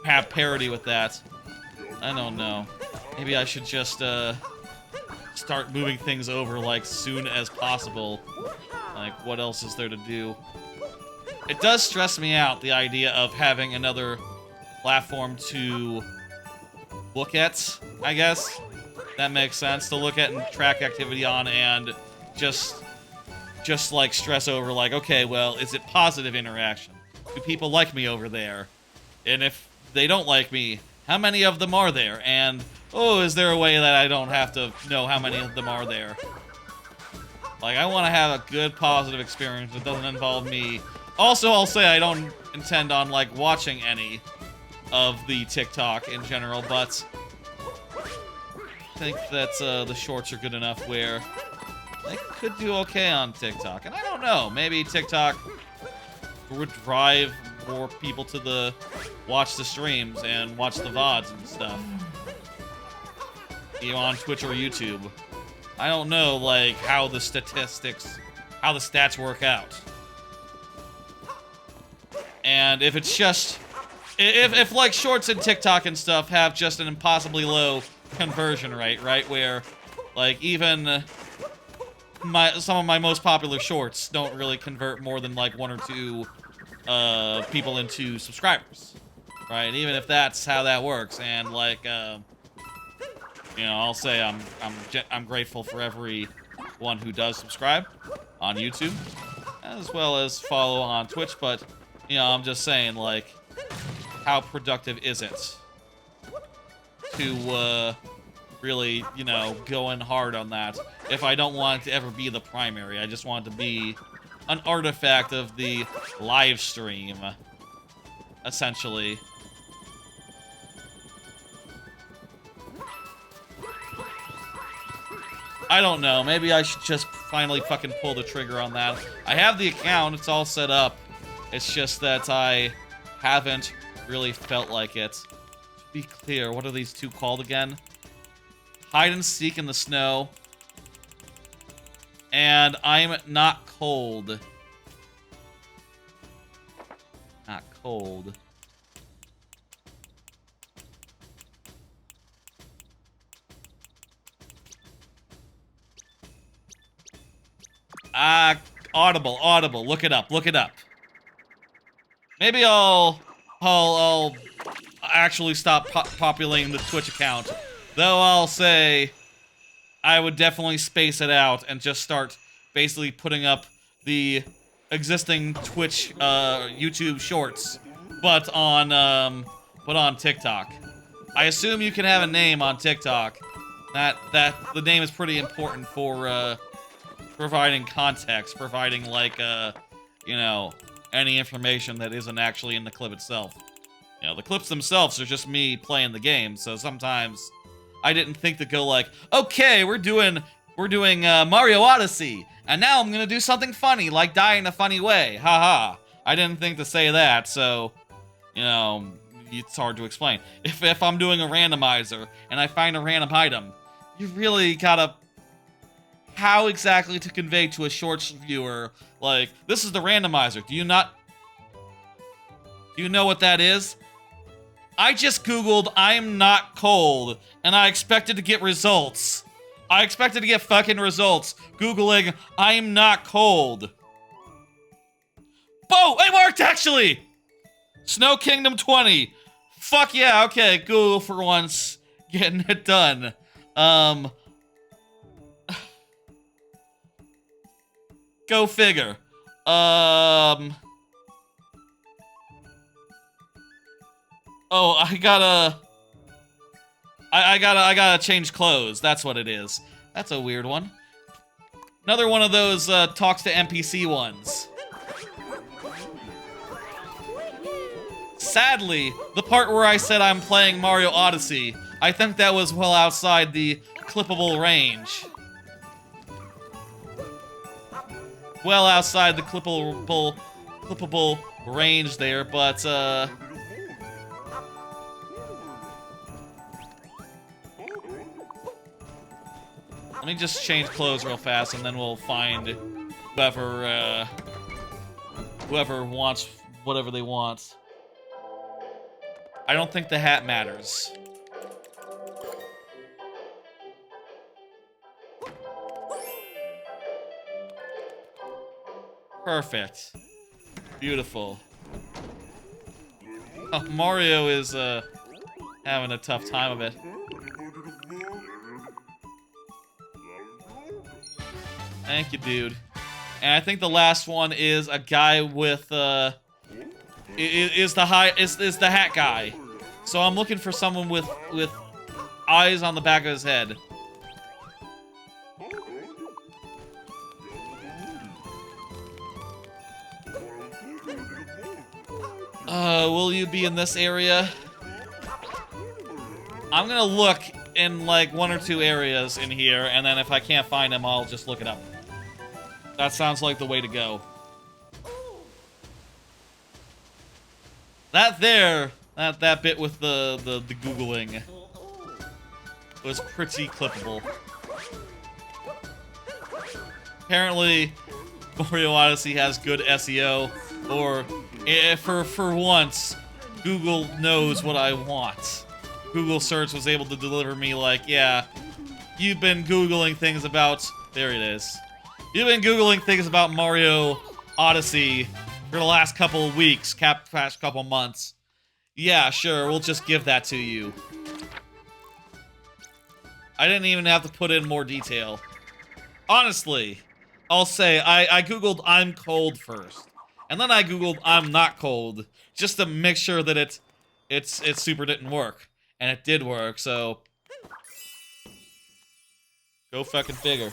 have parity with that. I don't know. Maybe I should just start moving things over like soon as possible. Like, what else is there to do? It does stress me out, the idea of having another platform to look at, I guess. That makes sense, to look at and track activity on and just like stress over like, okay, well, is it positive interaction? Do people like me over there? And if they don't like me, how many of them are there? And, oh, is there a way that I don't have to know how many of them are there? Like, I want to have a good positive experience that doesn't involve me. Also, I'll say I don't intend on, like, watching any of the TikTok in general, but I think that the shorts are good enough where they could do okay on TikTok. And I don't know, maybe TikTok would drive more people to watch the streams and watch the VODs and stuff. You know, on Twitch or YouTube. I don't know, like, how the stats work out. And if it's just, if like shorts and TikTok and stuff have just an impossibly low conversion rate, right, where like even some of my most popular shorts don't really convert more than like 1 or 2 people into subscribers, right? Even if that's how that works, and like you know, I'll say I'm grateful for everyone who does subscribe on YouTube, as well as follow on Twitch, but you know, I'm just saying, like, how productive is it to really, you know, go in hard on that if I don't want it to ever be the primary? I just want it to be an artifact of the live stream, essentially. I don't know, maybe I should just finally fucking pull the trigger on that. I have the account, it's all set up. It's just that I haven't really felt like it. To be clear, what are these two called again? Hide and Seek in the Snow. And I'm Not Cold. Not Cold. Audible. Look it up. Maybe I'll actually stop populating the Twitch account. Though I'll say I would definitely space it out and just start basically putting up the existing Twitch, YouTube Shorts, but on TikTok. I assume you can have a name on TikTok. That the name is pretty important for providing context, providing like you know, any information that isn't actually in the clip itself. You know, the clips themselves are just me playing the game, so sometimes I didn't think to go like, okay, we're doing Mario Odyssey, and now I'm gonna do something funny, like die in a funny way, haha. I didn't think to say that, so, you know, it's hard to explain. If I'm doing a randomizer, and I find a random item, you really gotta... How exactly to convey to a Shorts viewer, like, this is the randomizer, do you know what that is? I just googled, I'm not cold, and I expected to get results. I expected to get fucking results, googling, I'm not cold. Oh, it worked actually! Snow Kingdom 20. Fuck yeah, okay, Google for once, getting it done. Go figure. Oh, I gotta change clothes. That's what it is. That's a weird one. Another one of those talks to NPC ones. Sadly, the part where I said I'm playing Mario Odyssey, I think that was well outside the clippable range. Well outside the clippable range there, but let me just change clothes real fast, and then we'll find whoever wants whatever they want. I don't think the hat matters. Perfect. Beautiful. Oh, Mario is having a tough time of it. Thank you, dude. And I think the last one is a guy with is the hat guy. So I'm looking for someone with eyes on the back of his head. Will you be in this area? I'm gonna look in like 1 or 2 areas in here, and then if I can't find him, I'll just look it up. That sounds like the way to go. That bit with the Googling was pretty clippable. Apparently, Mario Odyssey has good SEO, or for once, Google knows what I want. Google search was able to deliver me like, yeah, you've been Googling things about... There it is. You've been Googling things about Mario Odyssey for the last couple of weeks, past couple months. Yeah, sure, we'll just give that to you. I didn't even have to put in more detail. Honestly, I'll say, I Googled I'm cold first. And then I Googled I'm not cold, just to make sure that it super didn't work. And it did work, so... Go fucking figure.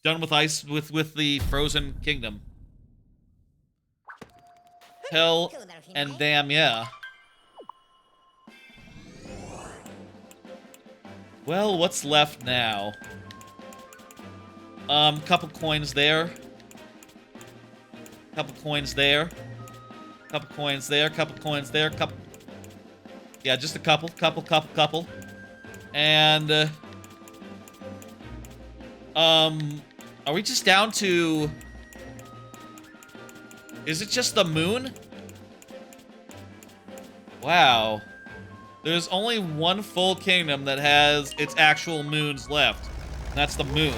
Done with ice, with the Frozen Kingdom. Hell and damn yeah. Well, what's left now? Couple coins there. Couple coins there. Couple coins there, couple coins there, couple... Yeah, just a couple. And, are we just down to... Is it just the moon? Wow. There's only one full kingdom that has its actual moons left. And that's the moon.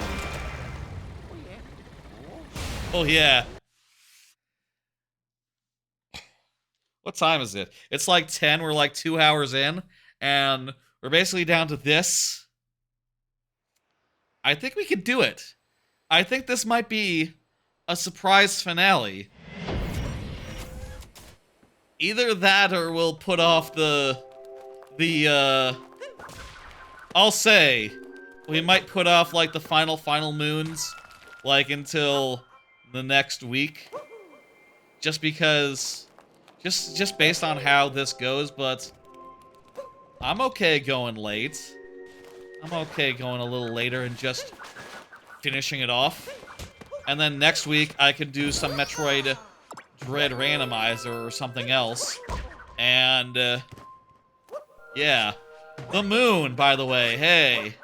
Oh, yeah. What time is it? It's like 10, we're like 2 hours in, and we're basically down to this. I think we could do it. I think this might be a surprise finale. Either that or we'll put off I'll say, we might put off, like, the final moons, like, until the next week. Just because, just based on how this goes, but I'm okay going late. I'm okay going a little later and just finishing it off. And then next week, I could do some Metroid Dread Randomizer or something else. And, yeah. The moon, by the way, hey.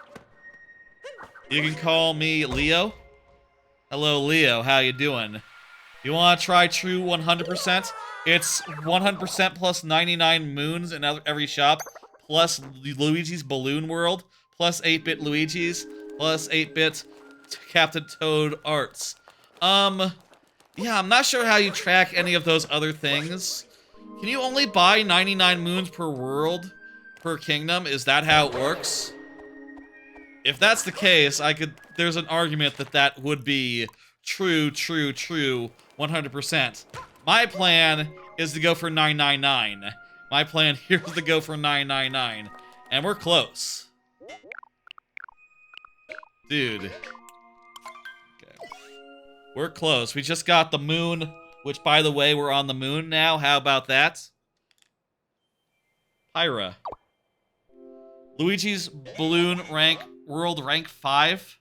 You can call me Leo. Hello, Leo, how you doing? You want to try true 100%? It's 100% plus 99 moons in every shop, plus Luigi's Balloon World, plus 8-bit Luigi's, plus 8-bit Captain Toad arts. Yeah, I'm not sure how you track any of those other things. Can you only buy 99 moons per world, per kingdom? Is that how it works? If that's the case, there's an argument that that would be true, 100%. My plan is to go for 999. My plan here is to go for 999. And we're close. Dude. Okay. We're close. We just got the moon, which, by the way, we're on the moon now. How about that? Pyra. Luigi's Balloon World rank 5.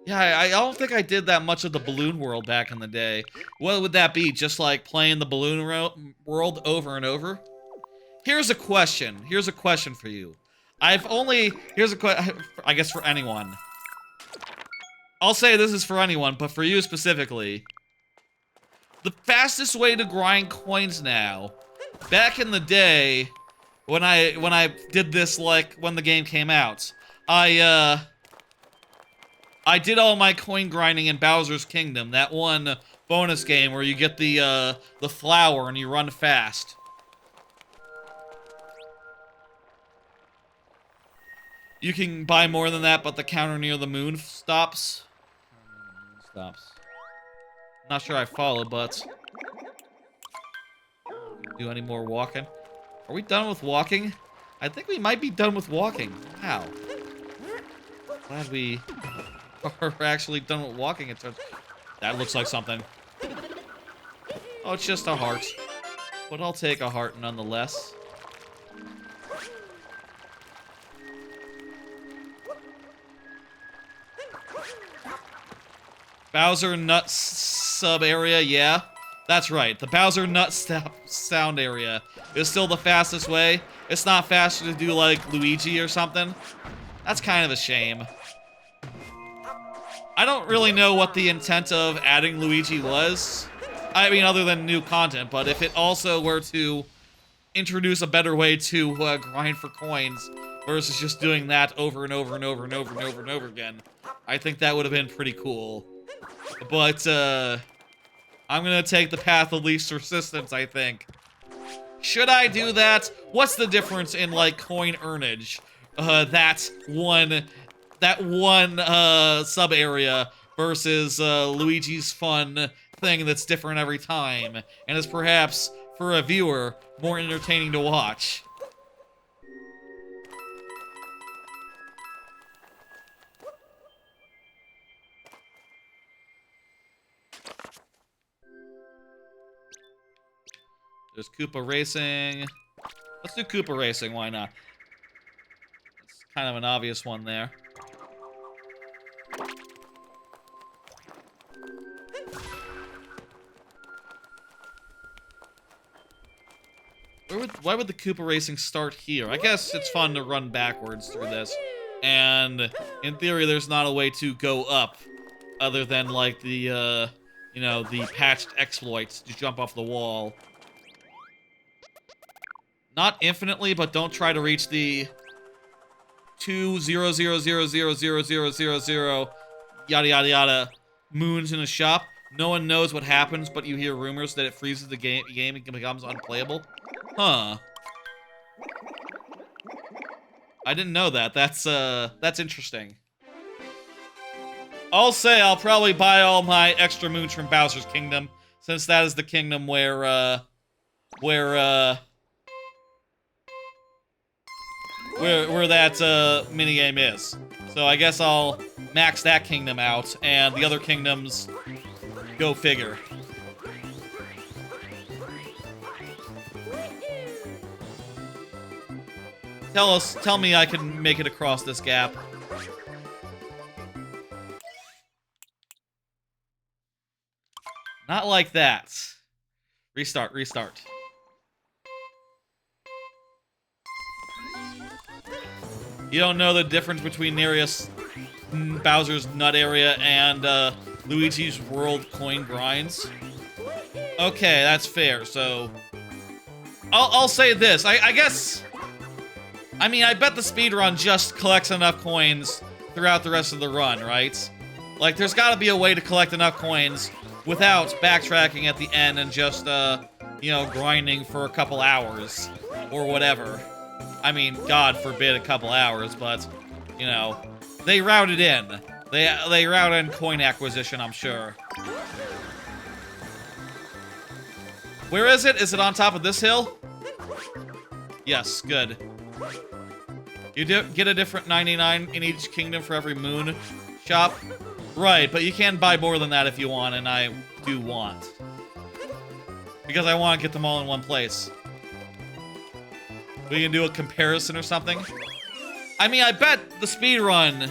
Yeah, I don't think I did that much of the Balloon World back in the day. What would that be? Just like playing the Balloon World over and over? Here's a question. Here's a question for you. Here's a question, I guess for anyone. I'll say this is for anyone, but for you specifically. The fastest way to grind coins now, back in the day, when I did this, like, when the game came out, I did all my coin grinding in Bowser's Kingdom, that one bonus game where you get the flower and you run fast. You can buy more than that, but the counter near the moon stops. Not sure I follow, but do any more walking? Are we done with walking? I think we might be done with walking. Wow. Glad we are actually done with walking. That looks like something. Oh, it's just a heart. But I'll take a heart nonetheless. Bowser Nut sub area, yeah. That's right. The Bowser Nut sound area is still the fastest way. It's not faster to do like Luigi or something. That's kind of a shame. I don't really know what the intent of adding Luigi was. I mean, other than new content, but if it also were to introduce a better way to grind for coins versus just doing that over and over and over and over and over and over again, I think that would have been pretty cool. But, I'm gonna take the path of least resistance, I think. Should I do that? What's the difference in, like, coin earnage? That one sub-area versus, Luigi's fun thing that's different every time, and is perhaps, for a viewer, more entertaining to watch. There's Koopa Racing. Let's do Koopa Racing, why not? It's kind of an obvious one there. Why would the Koopa Racing start here? I guess it's fun to run backwards through this. And in theory, there's not a way to go up other than like the, you know, the patched exploits to jump off the wall. Not infinitely, but don't try to reach the 2,000,000,000 yada yada yada moons in a shop. No one knows what happens, but you hear rumors that it freezes the game and becomes unplayable. Huh. I didn't know that. That's interesting. I'll say I'll probably buy all my extra moons from Bowser's Kingdom, since that is the kingdom where that minigame is. So I guess I'll max that kingdom out, and the other kingdoms, go figure. Tell me I can make it across this gap. Not like that. Restart, restart. You don't know the difference between Bowser's Nut Area and Luigi's World coin grinds? Okay, that's fair, so... I'll say this, I guess... I mean, I bet the speedrun just collects enough coins throughout the rest of the run, right? Like, there's gotta be a way to collect enough coins without backtracking at the end and just, you know, grinding for a couple hours. Or whatever. I mean, God forbid a couple hours, but, you know, they route it in. They route in coin acquisition, I'm sure. Where is it? Is it on top of this hill? Yes, good. You get a different 99 in each kingdom for every moon shop. Right, but you can buy more than that if you want, and I do want. Because I want to get them all in one place. We can do a comparison or something. I mean, I bet the speedrun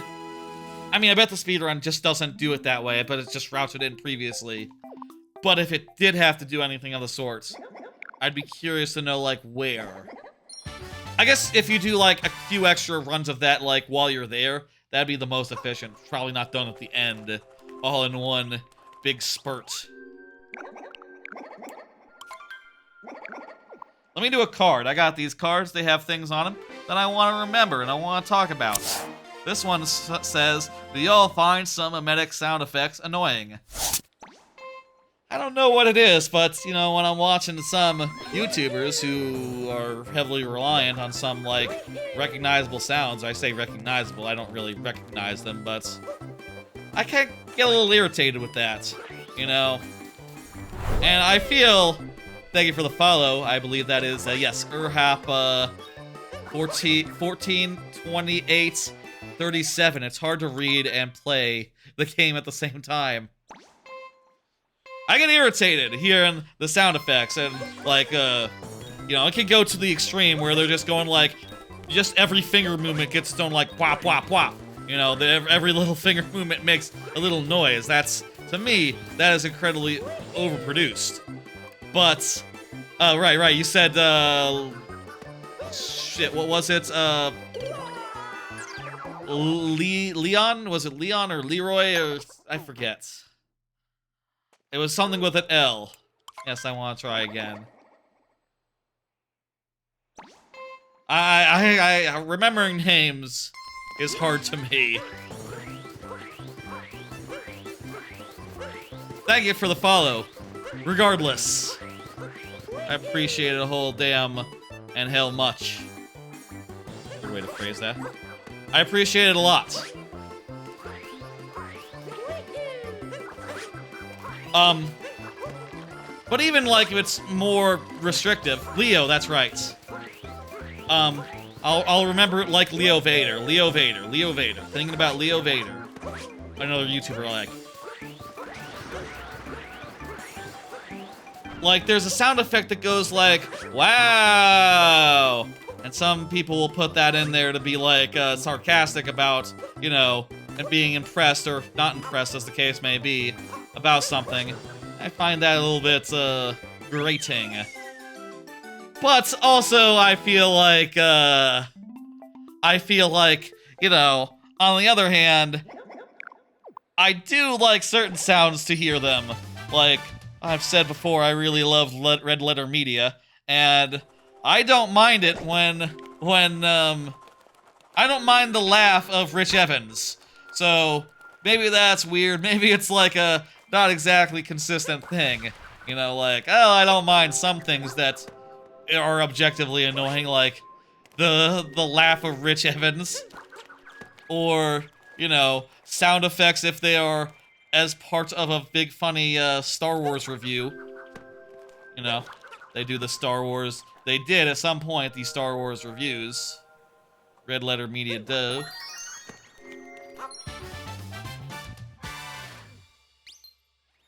just doesn't do it that way, but it's just routed in previously. But if it did have to do anything of the sort, I'd be curious to know, like, where. I guess if you do, like, a few extra runs of that, like, while you're there, that'd be the most efficient. Probably not done at the end, all in one big spurt. Let me do a card. I got these cards. They have things on them that I want to remember and I want to talk about. This one says, do y'all find some emetic sound effects annoying? I don't know what it is, but, you know, when I'm watching some YouTubers who are heavily reliant on some, like, recognizable sounds, I say recognizable, I don't really recognize them, but I can get a little irritated with that, you know? And I feel, thank you for the follow, I believe that is, yes, Urhap, 14, 37. It's hard to read and play the game at the same time. I get irritated hearing the sound effects and, like, you know, it can go to the extreme where they're just going, like, just every finger movement gets done, like, whop, whop, whop. You know, every little finger movement makes a little noise. That's, to me, that is incredibly overproduced. But, right, you said, shit, what was it? Leon? Was it Leon or Leroy? Or, I forget. It was something with an L. Yes, I want to try again. I remembering names is hard to me. Thank you for the follow. Regardless. I appreciate it a whole damn and hell much. Good way to phrase that. I appreciate it a lot. But even, like, if it's more restrictive... Leo, that's right. I'll remember it like Leo Vader. Leo Vader. Thinking about Leo Vader. Another YouTuber I like, there's a sound effect that goes like, wow! And some people will put that in there to be, like, sarcastic about, you know, and being impressed or not impressed, as the case may be, about something. I find that a little bit, grating. But also, I feel like, you know, on the other hand, I do like certain sounds to hear them. Like, I've said before, I really love Red Letter Media, and I don't mind it when, I don't mind the laugh of Rich Evans. So, maybe that's weird, maybe it's like a not exactly consistent thing. You know, like, oh, I don't mind some things that are objectively annoying, like the laugh of Rich Evans. Or, you know, sound effects if they are as part of a big funny Star Wars review. You know, they do the Star Wars. They did at some point these Star Wars reviews. Red Letter Media duh.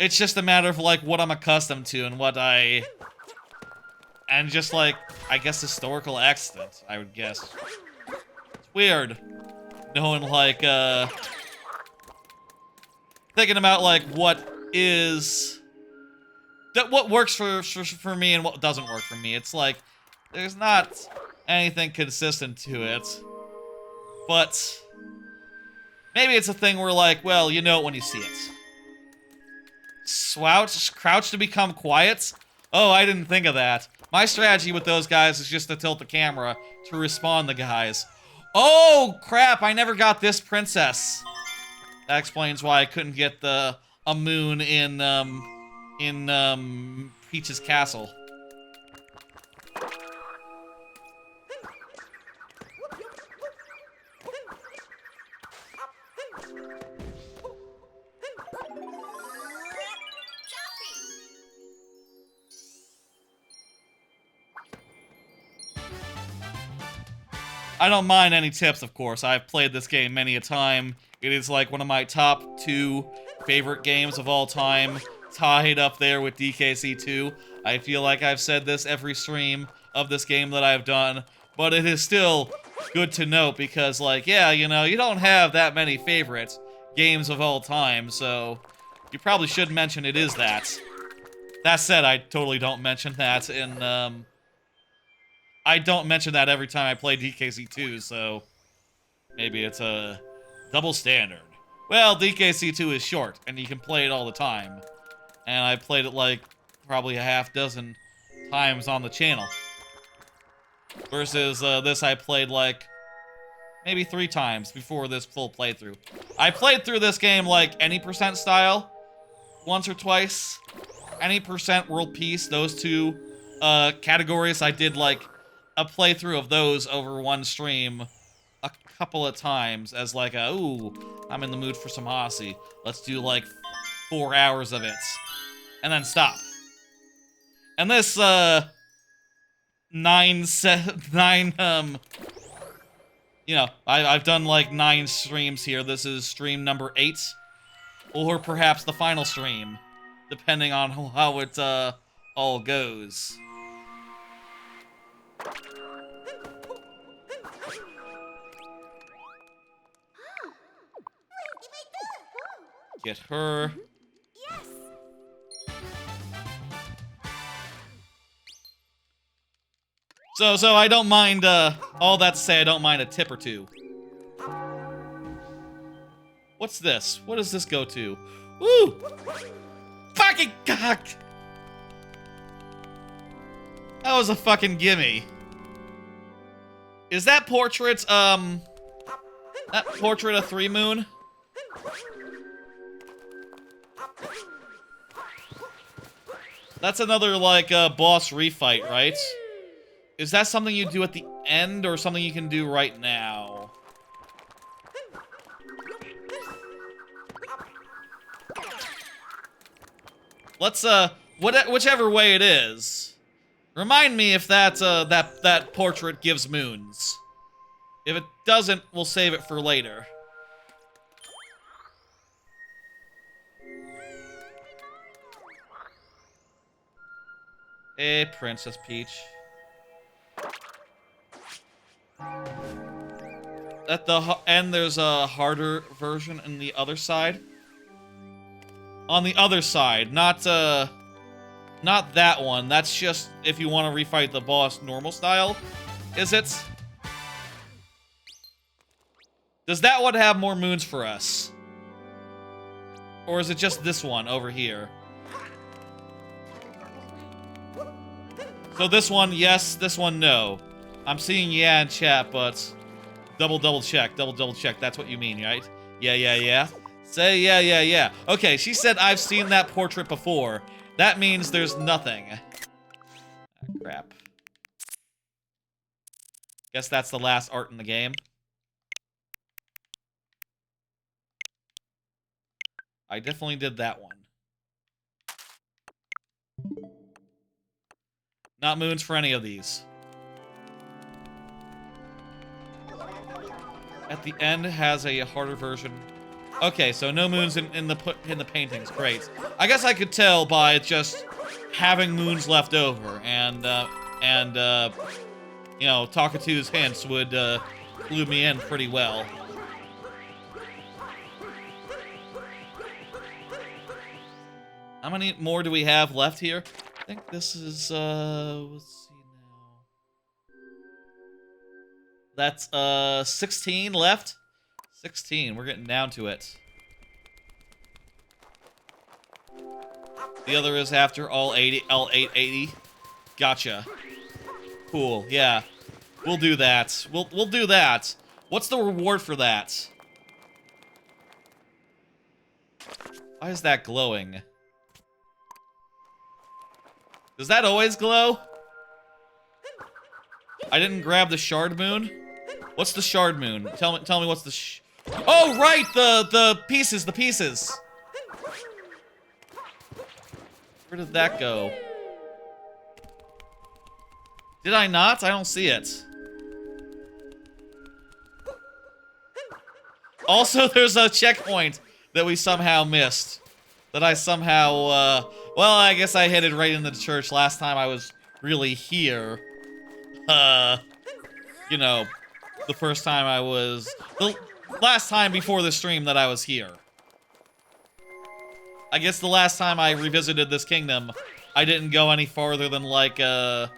It's just a matter of like what I'm accustomed to and what and just like I guess historical accident, I would guess. It's weird knowing like thinking about like what works for me and what doesn't work for me. It's like there's not anything consistent to it. But maybe it's a thing where like, well, you know it when you see it. Crouch to become quiet? Oh, I didn't think of that. My strategy with those guys is just to tilt the camera to respawn the guys. Oh, crap, I never got this princess. That explains why I couldn't get a moon in Peach's castle. I don't mind any tips, of course. I've played this game many a time. It is like one of my top 2 favorite games of all time, tied up there with DKC2. I feel like I've said this every stream of this game that I've done, but it is still good to note because, like, yeah, you know, you don't have that many favorite games of all time, so you probably should mention it is that. That said, I totally don't mention that in, I don't mention that every time I play DKC2, so maybe it's a double standard. Well, DKC2 is short, and you can play it all the time. And I played it like probably a half dozen times on the channel. Versus this I played like maybe 3 times before this full playthrough. I played through this game like any percent style once or twice. Any percent world peace, those 2 categories, I did like a playthrough of those over one stream a couple of times as like a, ooh, I'm in the mood for some Odyssey. Let's do like 4 hours of it. And then stop. And this, 9, you know, I've done like 9 streams here. This is stream number 8. Or perhaps the final stream. Depending on how it, all goes. Get her. Yes. So I don't mind, all that to say, I don't mind a tip or 2. What's this? What does this go to? Woo! Fucking cock! That was a fucking gimme. Is that portrait, a 3 moon? That's another, like, boss refight, right? Is that something you do at the end, or something you can do right now? Let's, whichever way it is, remind me if that portrait gives moons. If it doesn't, we'll save it for later. Hey, Princess Peach. At the end, there's a harder version in the other side. On the other side, not that one. That's just if you want to refight the boss normal style. Is it? Does that one have more moons for us? Or is it just this one over here? So this one, yes. This one, no. I'm seeing yeah in chat, but double check. Double check. That's what you mean, right? Yeah. Say yeah. Okay, she said I've seen that portrait before. That means there's nothing. Ah, crap. Guess that's the last art in the game. I definitely did that one. Not moons for any of these. At the end has a harder version. Okay, so no moons in the paintings. Great. I guess I could tell by just having moons left over, and you know, Talkatoo's hints would clue me in pretty well. How many more do we have left here? I think this is let's see now. That's 16 left. 16. We're getting down to it. The other is after all 880. Gotcha. Cool. Yeah. We'll do that. We'll do that. What's the reward for that? Why is that glowing? Does that always glow? I didn't grab the shard moon. What's the shard moon? Tell me what's the oh, right, the pieces. Where did that go? Did I not? I don't see it. Also, there's a checkpoint that we somehow missed. That I somehow, well, I guess I headed right into the church last time I was really here. You know, the first time I was... The last time before the stream that I was here. I guess the last time I revisited this kingdom, I didn't go any farther than, like, didn't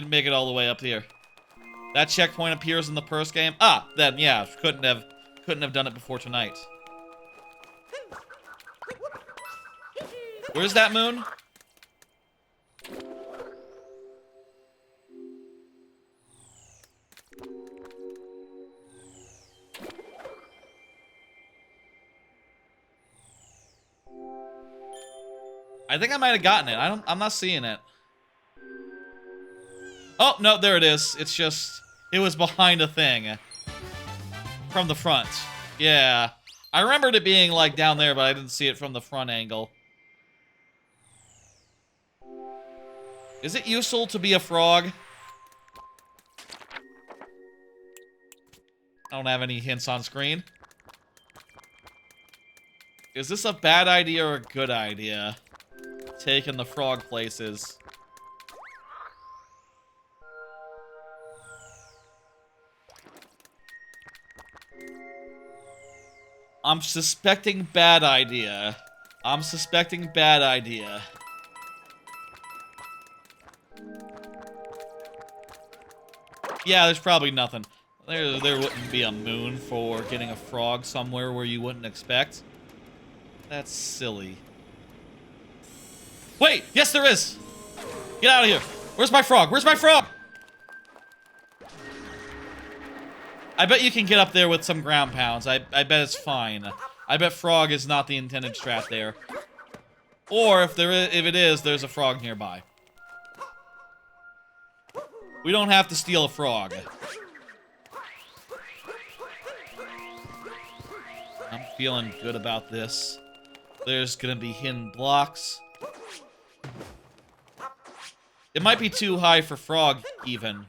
make it all the way up here. That checkpoint appears in the first game. Ah, then, yeah, couldn't have done it before tonight. Where's that moon? I think I might have gotten it. I'm not seeing it. Oh, no, there it is. It's just, it was behind a thing. From the front. Yeah. I remembered it being, like, down there, but I didn't see it from the front angle. Is it useful to be a frog? I don't have any hints on screen. Is this a bad idea or a good idea? Taking the frog places. I'm suspecting bad idea. I'm suspecting bad idea. Yeah, there's probably nothing. There wouldn't be a moon for getting a frog somewhere where you wouldn't expect. That's silly. Wait! Yes, there is! Get out of here! Where's my frog? Where's my frog? I bet you can get up there with some ground pounds. I bet it's fine. I bet frog is not the intended strat there. Or if it is, there's a frog nearby. We don't have to steal a frog. I'm feeling good about this. There's gonna be hidden blocks. It might be too high for frog, even.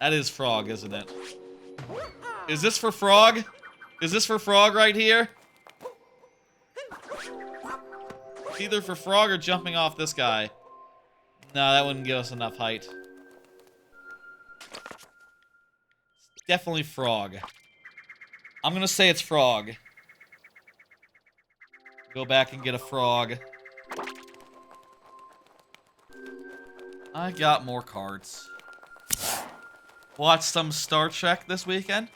That is frog, isn't it? Is this for frog? Is this for frog right here? It's either for frog or jumping off this guy. No, that wouldn't give us enough height. It's definitely frog. I'm gonna say it's frog. Go back and get a frog. I got more cards. Watched some Star Trek this weekend.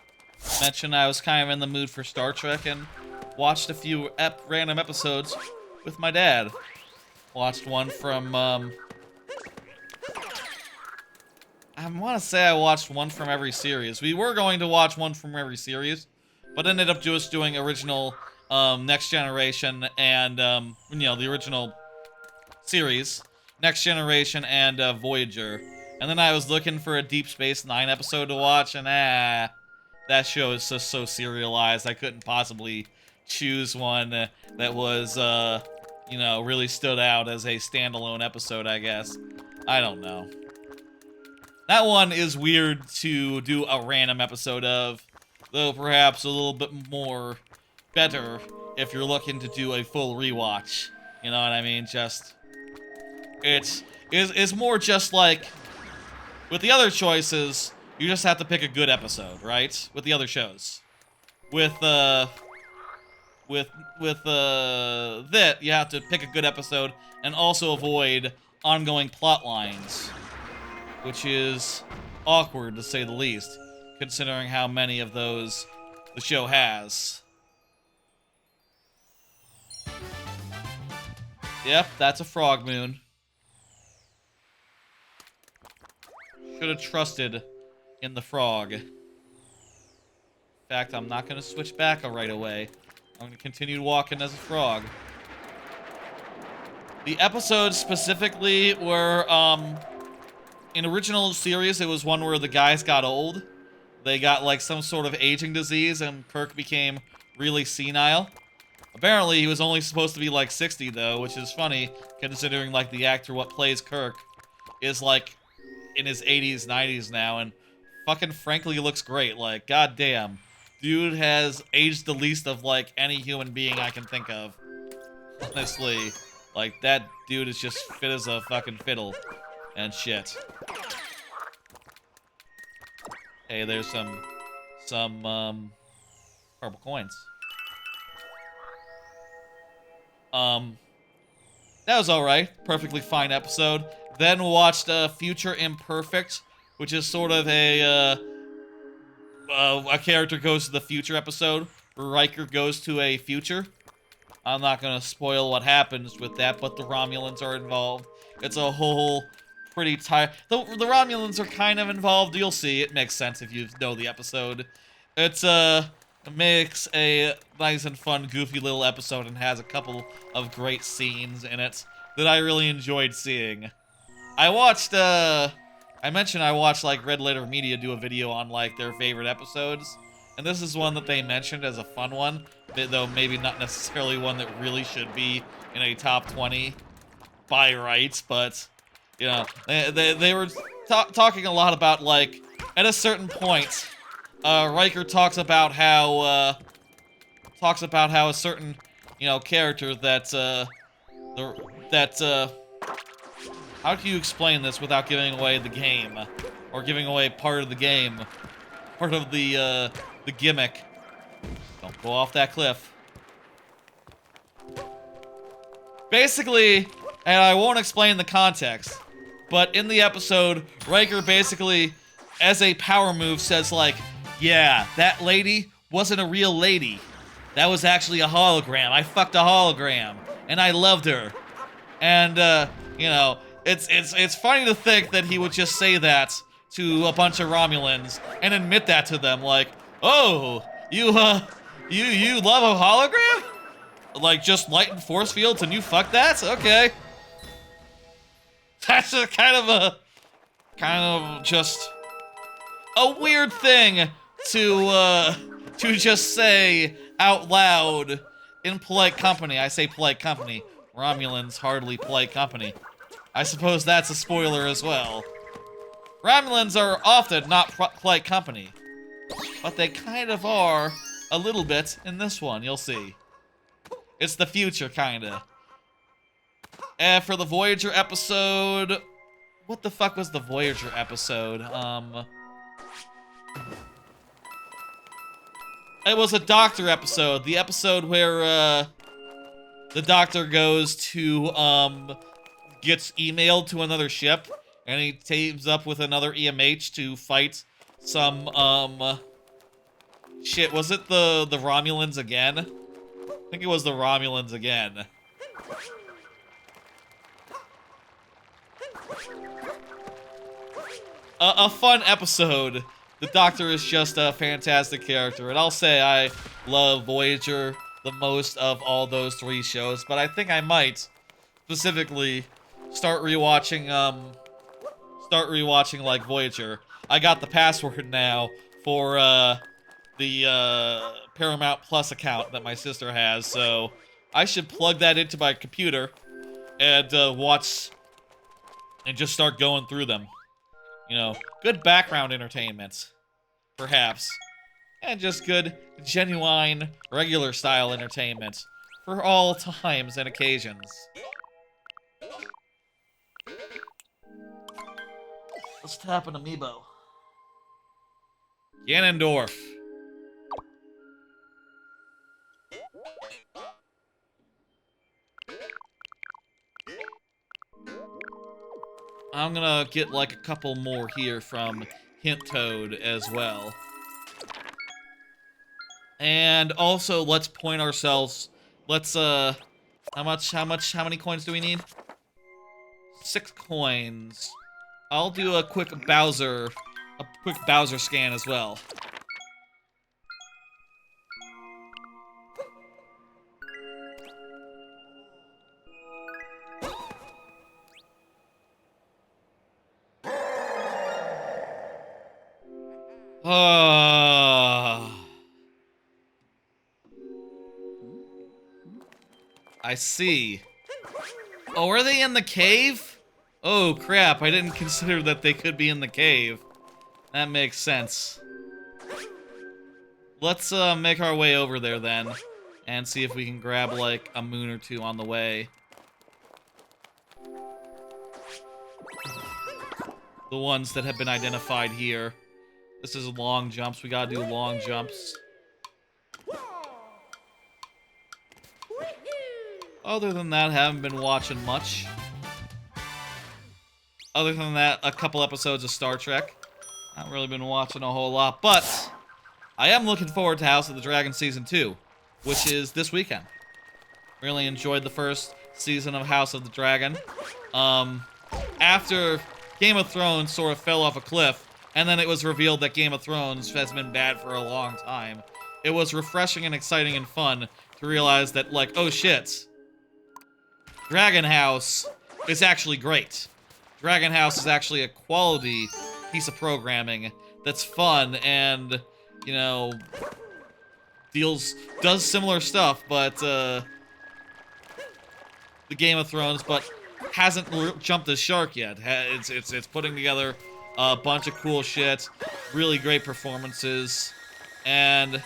Mentioned I was kind of in the mood for Star Trek and watched a few random episodes with my dad. Watched one from, I want to say I watched one from every series. We were going to watch one from every series, but ended up just doing original, Next Generation and, you know, the original series. Next Generation and, Voyager. And then I was looking for a Deep Space Nine episode to watch, and that show is just so serialized. I couldn't possibly choose one that was, you know, really stood out as a standalone episode, I guess. I don't know. That one is weird to do a random episode of, though perhaps a little bit more better if you're looking to do a full rewatch. You know what I mean? Just, it's more just like, with the other choices, you just have to pick a good episode, right? With the other shows. With that, you have to pick a good episode and also avoid ongoing plot lines, which is awkward to say the least, considering how many of those the show has. Yep, that's a frog moon. Should have trusted in the frog. In fact, I'm not going to switch back right away. I'm going to continue walking as a frog. The episodes specifically were, in original series, it was one where the guys got old. They got, like, some sort of aging disease, and Kirk became really senile. Apparently, he was only supposed to be, like, 60, though, which is funny, considering, like, the actor what plays Kirk is, like, in his 80s, 90s now, and fucking frankly looks great. Like, goddamn. Dude has aged the least of, like, any human being I can think of. Honestly. Like, that dude is just fit as a fucking fiddle. And shit. Hey, there's some purple coins. That was alright. Perfectly fine episode. Then watched Future Imperfect, which is sort of a character goes to the future episode, where Riker goes to a future. I'm not gonna spoil what happens with that, but the Romulans are involved. It's a whole pretty tight. The Romulans are kind of involved. You'll see. It makes sense if you know the episode. It makes a nice and fun, goofy little episode and has a couple of great scenes in it that I really enjoyed seeing. I watched, I mentioned I watched, like, Red Letter Media do a video on, like, their favorite episodes. And this is one that they mentioned as a fun one, though maybe not necessarily one that really should be in a top 20 by rights, but, you know, they were talking a lot about, like, at a certain point, Riker talks about how a certain, you know, character how can you explain this without giving away the game? Or giving away part of the game? Part of the gimmick. Don't go off that cliff. Basically, and I won't explain the context, but in the episode, Riker basically, as a power move, says like, yeah, that lady wasn't a real lady. That was actually a hologram. I fucked a hologram. And I loved her. And, you know, it's funny to think that he would just say that to a bunch of Romulans and admit that to them, like, oh, you love a hologram? Like, just light and force fields and you fuck that? Okay. That's a kind of just a weird thing to just say out loud in polite company. I say polite company. Romulans hardly polite company. I suppose that's a spoiler as well. Romulans are often not polite company, but they kind of are a little bit in this one, you'll see. It's the future, kinda. And for the Voyager episode... What the fuck was the Voyager episode? It was a Doctor episode. The episode where, the Doctor goes to, gets emailed to another ship, and he teams up with another EMH to fight some, shit, was it the Romulans again? I think it was the Romulans again. A fun episode. The Doctor is just a fantastic character, and I'll say I love Voyager the most of all those three shows, but I think I might specifically start rewatching like Voyager. I got the password now for the Paramount Plus account that my sister has, so I should plug that into my computer and watch and just start going through them. You know, good background entertainment, perhaps, and just good, genuine, regular style entertainment for all times and occasions. Let's tap an amiibo. Ganondorf. I'm gonna get like a couple more here from Hint Toad as well. And also, let's point ourselves. Let's, how many coins do we need? 6 coins. I'll do a quick Bowser scan as well. I see. Oh, are they in the cave? Oh, crap. I didn't consider that they could be in the cave. That makes sense. Let's make our way over there then and see if we can grab like a moon or two on the way. The ones that have been identified here. This is long jumps. We gotta do long jumps. Other than that, haven't been watching much. Other than that, a couple episodes of Star Trek. Not really been watching a whole lot, but I am looking forward to House of the Dragon Season 2, which is this weekend. Really enjoyed the first season of House of the Dragon. After Game of Thrones sort of fell off a cliff, and then it was revealed that Game of Thrones has been bad for a long time, it was refreshing and exciting and fun to realize that, like, oh shit, Dragon House is actually great. Dragon House is actually a quality piece of programming that's fun and, you know, does similar stuff, but the Game of Thrones, but hasn't jumped the shark yet. It's putting together a bunch of cool shit, really great performances, and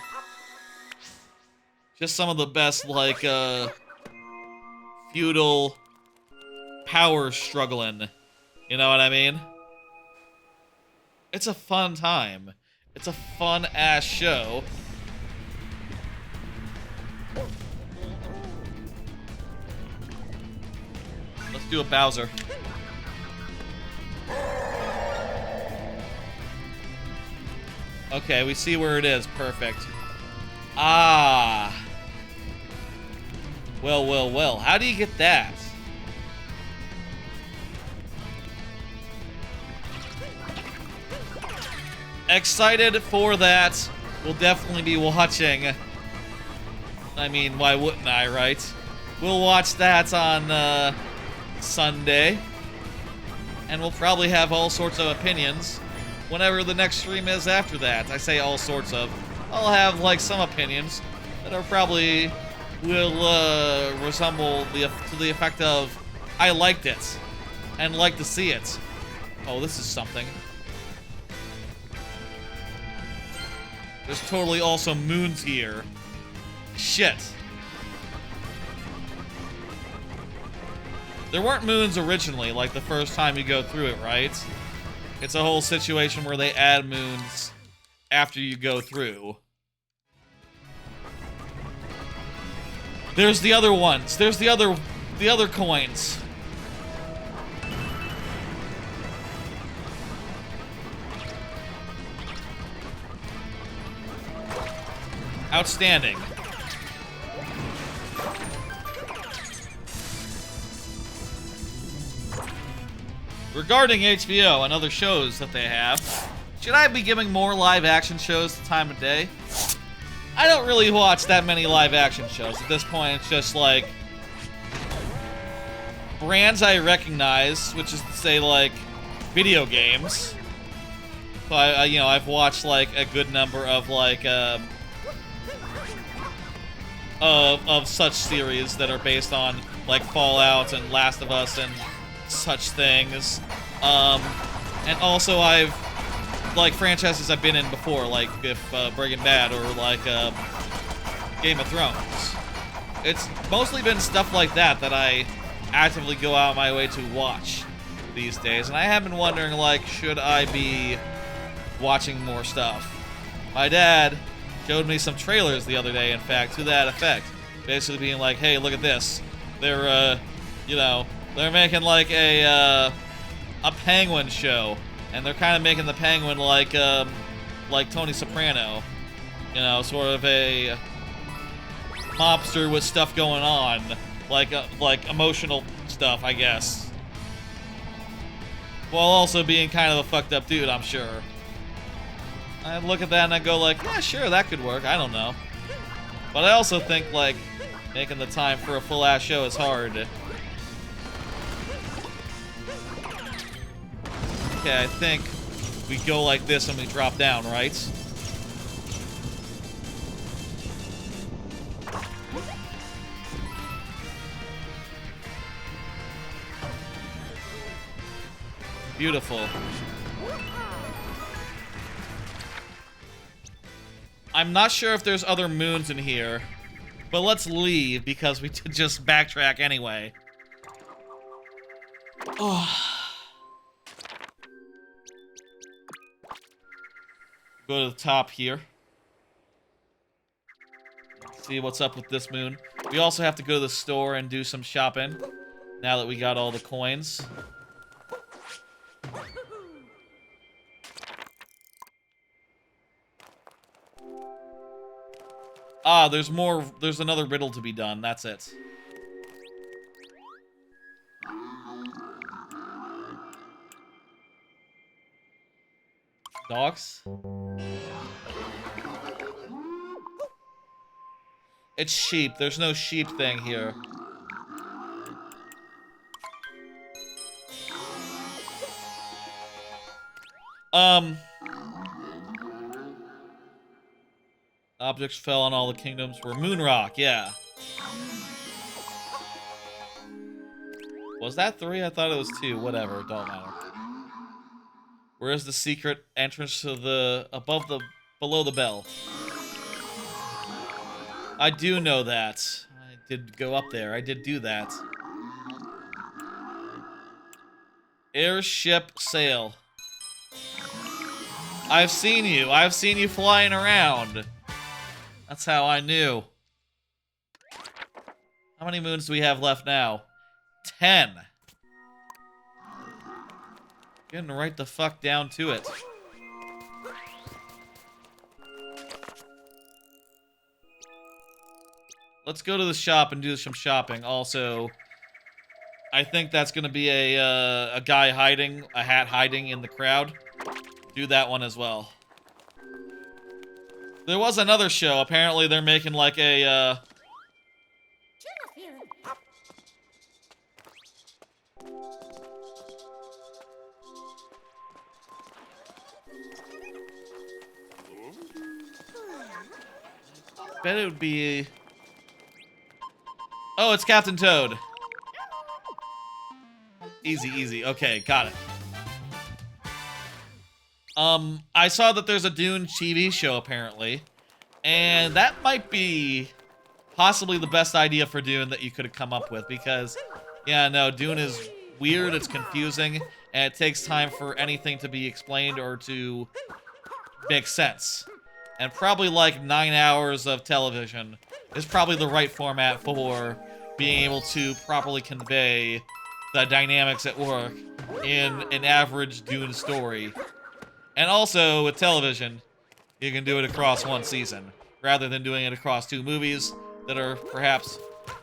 just some of the best, like, feudal power struggling. You know what I mean? It's a fun time. It's a fun-ass show. Let's do a Bowser. Okay, we see where it is. Perfect. Ah. Well, well, well. How do you get that? Excited for that. We'll definitely be watching. I mean, why wouldn't I, right? We'll watch that on Sunday. And we'll probably have all sorts of opinions whenever the next stream is after that. I say all sorts of. I'll have, like, some opinions that are probably will resemble to the effect of, I liked it and like to see it. Oh, this is something. There's totally also moons here. Shit. There weren't moons originally, like the first time you go through it, right? It's a whole situation where they add moons after you go through. There's the other ones. There's the other coins. Outstanding. Regarding HBO and other shows that they have, should I be giving more live action shows the time of day? I don't really watch that many live action shows. At this point, it's just like brands I recognize, which is to say, like, video games. So you know, I've watched like a good number of like of such series that are based on like Fallout and Last of Us and such things. And also I've like franchises I've been in before, like if Breaking Bad or like Game of Thrones. It's mostly been stuff like that that I actively go out my way to watch these days, and I have been wondering, like, should I be watching more stuff? My dad showed me some trailers the other day, in fact, to that effect. Basically being like, hey, look at this. They're, you know, they're making, like, a Penguin show, and they're kind of making the Penguin like Tony Soprano. You know, sort of a mobster with stuff going on. Like emotional stuff, I guess. While also being kind of a fucked up dude, I'm sure. I look at that and I go like, yeah, sure, that could work. I don't know. But I also think, like, making the time for a full-ass show is hard. Okay, I think we go like this and we drop down, right? Beautiful. I'm not sure if there's other moons in here, but let's leave because we did just backtrack anyway. Oh. Go to the top here. See what's up with this moon. We also have to go to the store and do some shopping now that we got all the coins. Ah, there's more. There's another riddle to be done. That's it. Dogs? It's sheep. There's no sheep thing here. Objects fell on all the kingdoms were Moonrock, yeah. Was that 3? I thought it was 2. Whatever, don't matter. Where is the secret entrance to the below the bell? I do know that. I did go up there. I did do that. Airship sail. I've seen you. I've seen you flying around. That's how I knew. How many moons do we have left now? 10. Getting right the fuck down to it. Let's go to the shop and do some shopping. Also, I think that's gonna be a guy hiding, a hat hiding in the crowd. Do that one as well. There was another show. Apparently, they're making like a bet it would be. Oh, it's Captain Toad. Easy, easy. Okay, got it. I saw that there's a Dune TV show, apparently. And that might be possibly the best idea for Dune that you could have come up with, because, yeah, no, Dune is weird, it's confusing, and it takes time for anything to be explained or to make sense. And probably like 9 hours of television is probably the right format for being able to properly convey the dynamics at work in an average Dune story. And also, with television, you can do it across one season, rather than doing it across 2 movies that are perhaps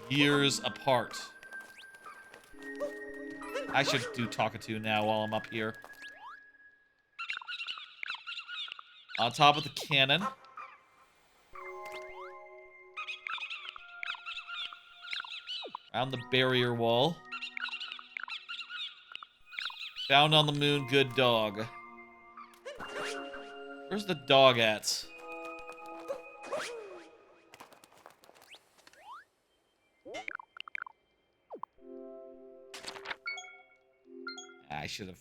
years apart. I should do Talkatoo now while I'm up here. On top of the cannon. Around the barrier wall. Found on the moon, good dog. Where's the dog at? I should have.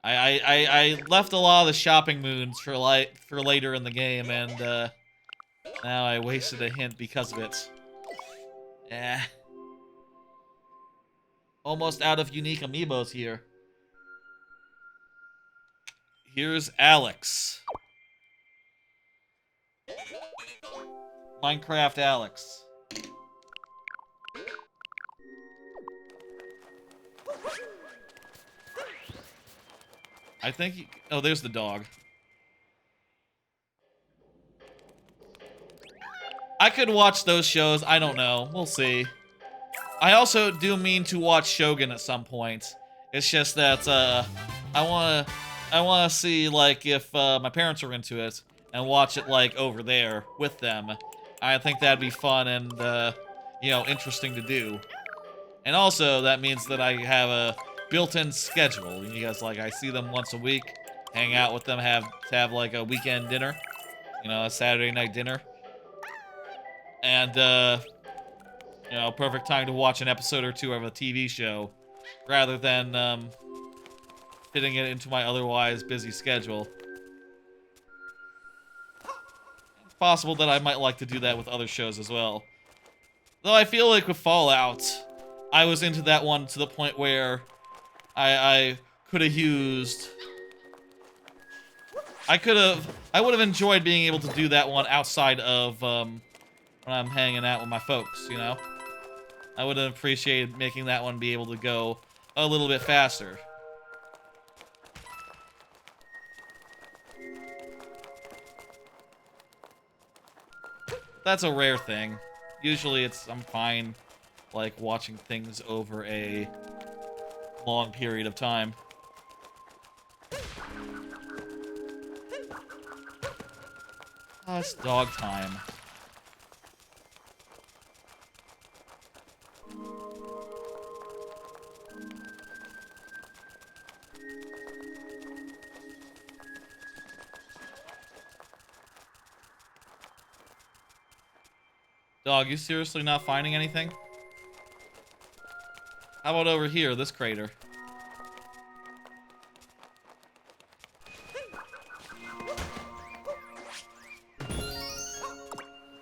I left a lot of the shopping moons for later in the game, and now I wasted a hint because of it. Yeah. Almost out of unique amiibos here. Here's Alex. Minecraft Alex. I think he, oh, there's the dog. I could watch those shows. I don't know. We'll see. I also do mean to watch Shogun at some point. It's just that I wanna see like if my parents are into it and watch it like over there with them. I think that'd be fun and you know, interesting to do. And also that means that I have a built-in schedule. You guys, like, I see them once a week, hang out with them, have like a weekend dinner, you know, a Saturday night dinner, and you know, perfect time to watch an episode or two of a TV show, rather than fitting it into my otherwise busy schedule. It's possible that I might like to do that with other shows as well. Though I feel like with Fallout, I was into that one to the point where I could have used... I would have enjoyed being able to do that one outside of when I'm hanging out with my folks, you know? I would have appreciated making that one be able to go a little bit faster. That's a rare thing. Usually I'm fine, like, watching things over a long period of time. Oh, it's dog time. Dog, you seriously not finding anything? How about over here, this crater?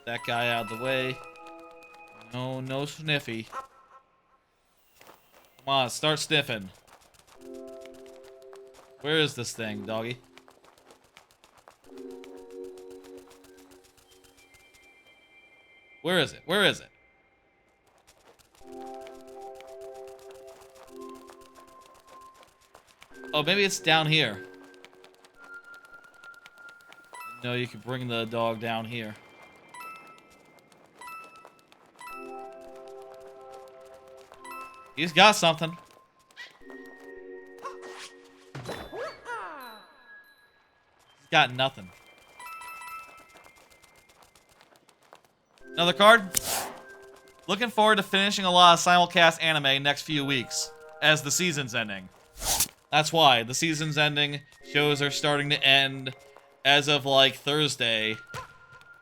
That guy out of the way. No sniffy. Come on, start sniffing. Where is this thing, doggy? Where is it? Where is it? Oh, maybe it's down here. No, you can bring the dog down here. He's got something. He's got nothing. Another card? Looking forward to finishing a lot of simulcast anime next few weeks, as the season's ending. That's why. The season's ending. Shows are starting to end. As of, like, Thursday,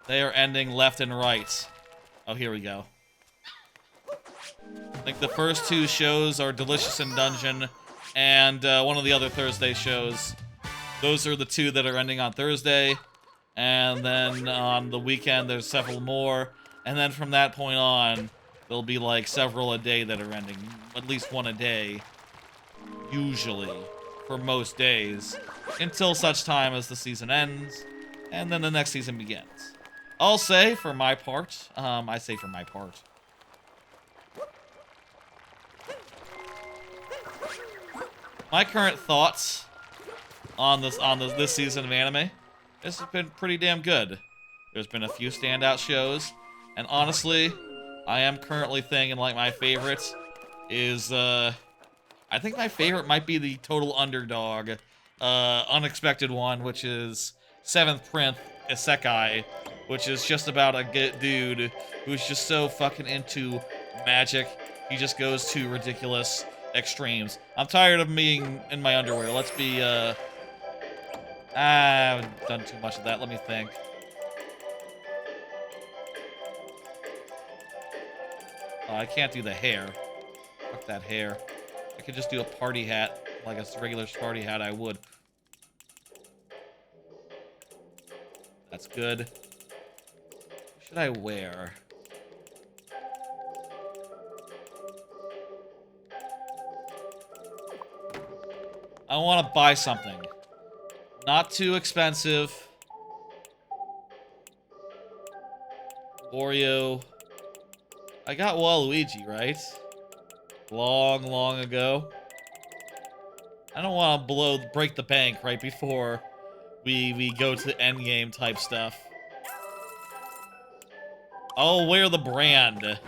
they are ending left and right. Oh, here we go. I think the first two shows are Delicious in Dungeon and one of the other Thursday shows. Those are the two that are ending on Thursday. And then on the weekend, there's several more. And then from that point on, there'll be like several a day that are ending. At least one a day. Usually. For most days. Until such time as the season ends. And then the next season begins. I'll say, for my part, I say for my part. My current thoughts on this season of anime, this has been pretty damn good. There's been a few standout shows, and honestly, I am currently thinking like my favorite is I think my favorite might be the total underdog, unexpected one, which is 7th Prince Isekai, which is just about a dude who's just so fucking into magic. He just goes to ridiculous extremes. I'm tired of being in my underwear. Let's be I haven't done too much of that. Let me think. Oh, I can't do the hair. Fuck that hair. I could just do a party hat. Like a regular party hat, I would. That's good. What should I wear? I want to buy something. Not too expensive. Wario. I got Waluigi, right? Long, long ago. I don't want to break the bank right before we go to endgame type stuff. I'll wear the brand.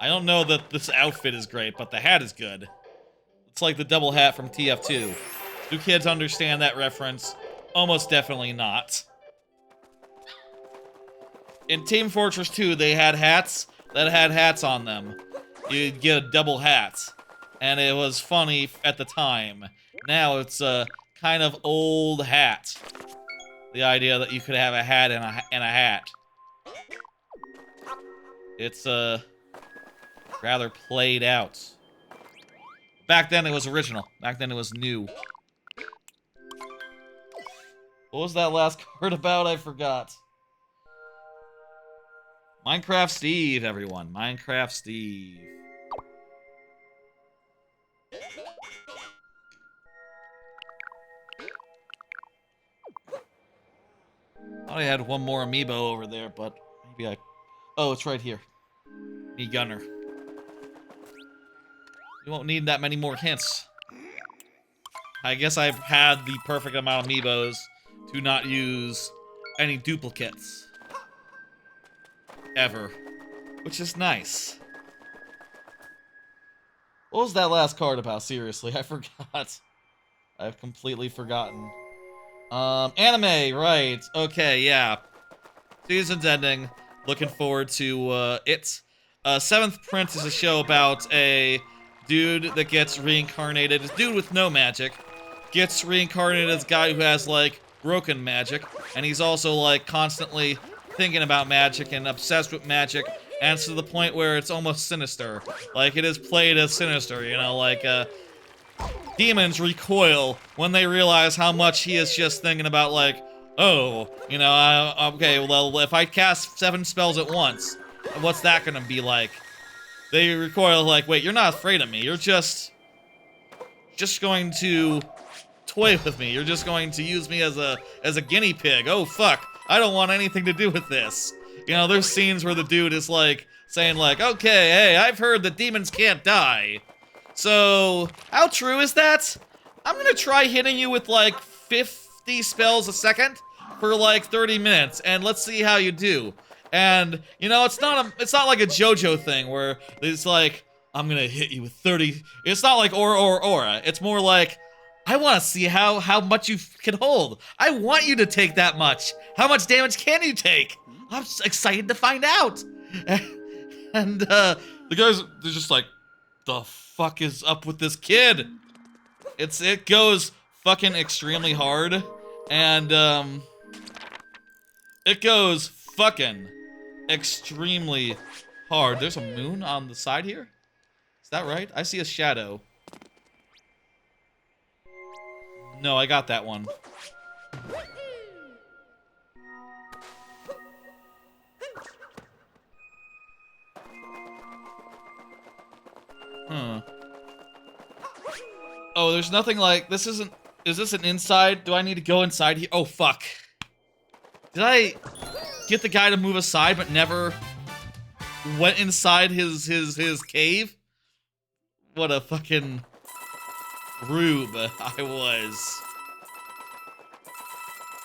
I don't know that this outfit is great, but the hat is good. It's like the double hat from TF2. Do kids understand that reference? Almost definitely not. In Team Fortress 2, they had hats that had hats on them. You'd get a double hat. And it was funny at the time. Now it's a kind of old hat. The idea that you could have a hat and a hat. It's rather played out. Back then it was original. Back then it was new. What was that last card about? I forgot. Minecraft Steve, everyone. Minecraft Steve. Thought I had one more amiibo over there, but maybe I... Oh, it's right here. Me Gunner. You won't need that many more hints. I guess I've had the perfect amount of amiibos to not use any duplicates. Ever. Which is nice. What was that last card about? Seriously, I forgot. I've completely forgotten. Anime, right. Okay, yeah. Season's ending. Looking forward to, it. Seventh Prince is a show about a dude that gets reincarnated. This dude with no magic gets reincarnated as a guy who has, like, broken magic. And he's also, like, constantly thinking about magic and obsessed with magic. And it's to the point where it's almost sinister. Like, it is played as sinister, you know, like, demons recoil when they realize how much he is just thinking about, like, oh, you know, okay, well, if I cast 7 spells at once, what's that gonna be like? They recoil like, wait, you're not afraid of me. You're just going to toy with me. You're just going to use me as a guinea pig. Oh, fuck. I don't want anything to do with this. You know, there's scenes where the dude is, like, saying, like, okay, hey, I've heard that demons can't die. So, how true is that? I'm gonna try hitting you with, like, 50 spells a second for, like, 30 minutes, and let's see how you do. And, you know, it's not like a JoJo thing where it's like, I'm gonna hit you with 30. It's not like Aura. It's more like, I want to see how much you can hold. I want you to take that much. How much damage can you take? I'm excited to find out. And the guys, they're just like, the fuck is up with this kid? It goes fucking extremely hard, and it goes fucking extremely hard. There's a moon on the side here. Is that right? I see a shadow. No, I got that one. Huh. Oh, there's nothing like... This isn't... Is this an inside? Do I need to go inside here? Oh, fuck. Did I get the guy to move aside but never went inside his cave? What a fucking rube I was.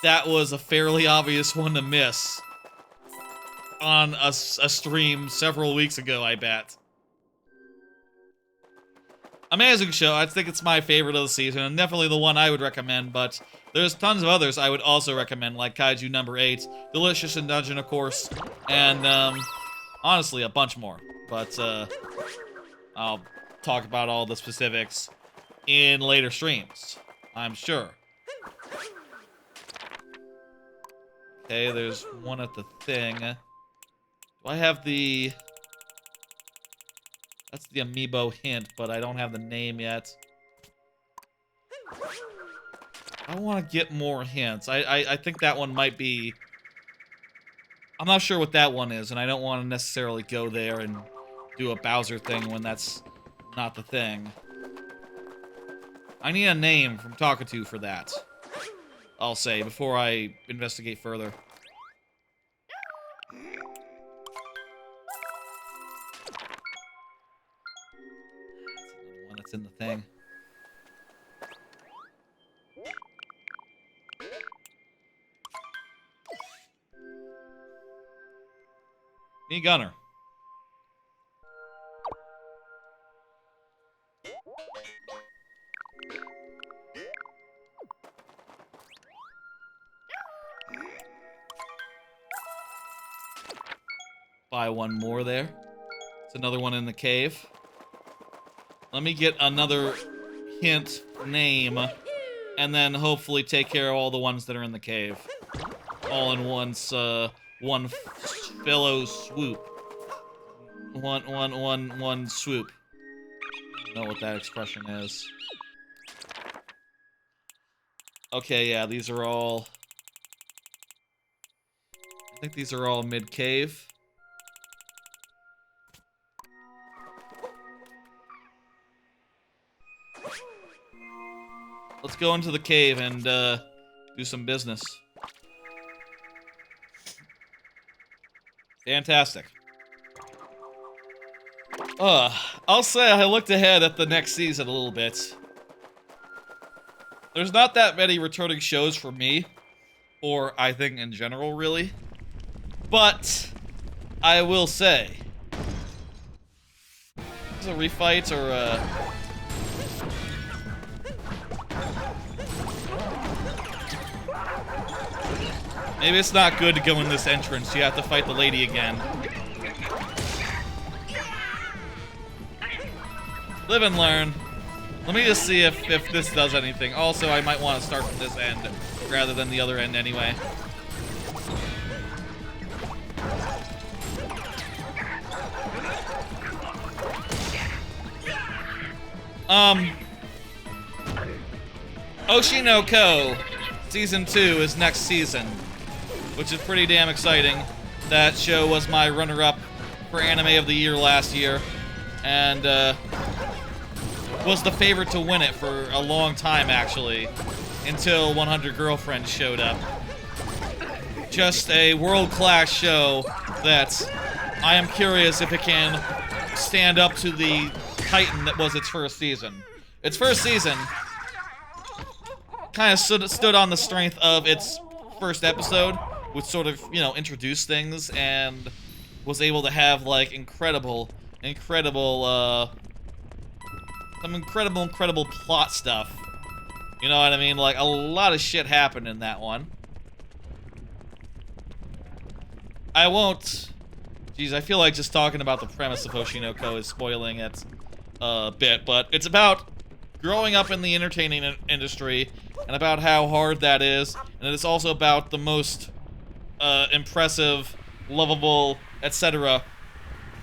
That was a fairly obvious one to miss on a stream several weeks ago, I bet. Amazing show. I think it's my favorite of the season, and definitely the one I would recommend, but there's tons of others I would also recommend, like Kaiju number 8, Delicious in Dungeon, of course, and, honestly, a bunch more. But, I'll talk about all the specifics in later streams, I'm sure. Okay, there's one at the thing. Do I have the... That's the Amiibo hint, but I don't have the name yet. I want to get more hints. I think that one might be... I'm not sure what that one is, and I don't want to necessarily go there and do a Bowser thing when that's not the thing. I need a name from Talkatoo for that, I'll say, before I investigate further. That's another one that's in the thing. Me Gunner. Buy one more there. It's another one in the cave. Let me get another hint, name, and then hopefully take care of all the ones that are in the cave. All in one fellow swoop. One swoop. I don't know what that expression is. Okay, yeah, these are all... I think these are all mid-cave. Let's go into the cave and do some business. Fantastic. I'll say I looked ahead at the next season a little bit. There's not that many returning shows for me, or I think in general, really. But I will say, is it a refight or maybe it's not good to go in this entrance. You have to fight the lady again. Live and learn. Let me just see if this does anything. Also, I might want to start from this end rather than the other end anyway. Oshinoko Season 2 is next season, which is pretty damn exciting. That show was my runner-up for Anime of the Year last year, and was the favorite to win it for a long time, actually, until 100 Girlfriends showed up. Just a world-class show that I am curious if it can stand up to the titan that was its first season. Its first season kind of stood on the strength of its first episode, which sort of, you know, introduced things and was able to have, like, incredible plot stuff. You know what I mean? Like, a lot of shit happened in that one. I won't... Geez, I feel like just talking about the premise of Oshinoko is spoiling it a bit, but it's about growing up in the entertaining industry and about how hard that is, and it's also about the most impressive, lovable, etc.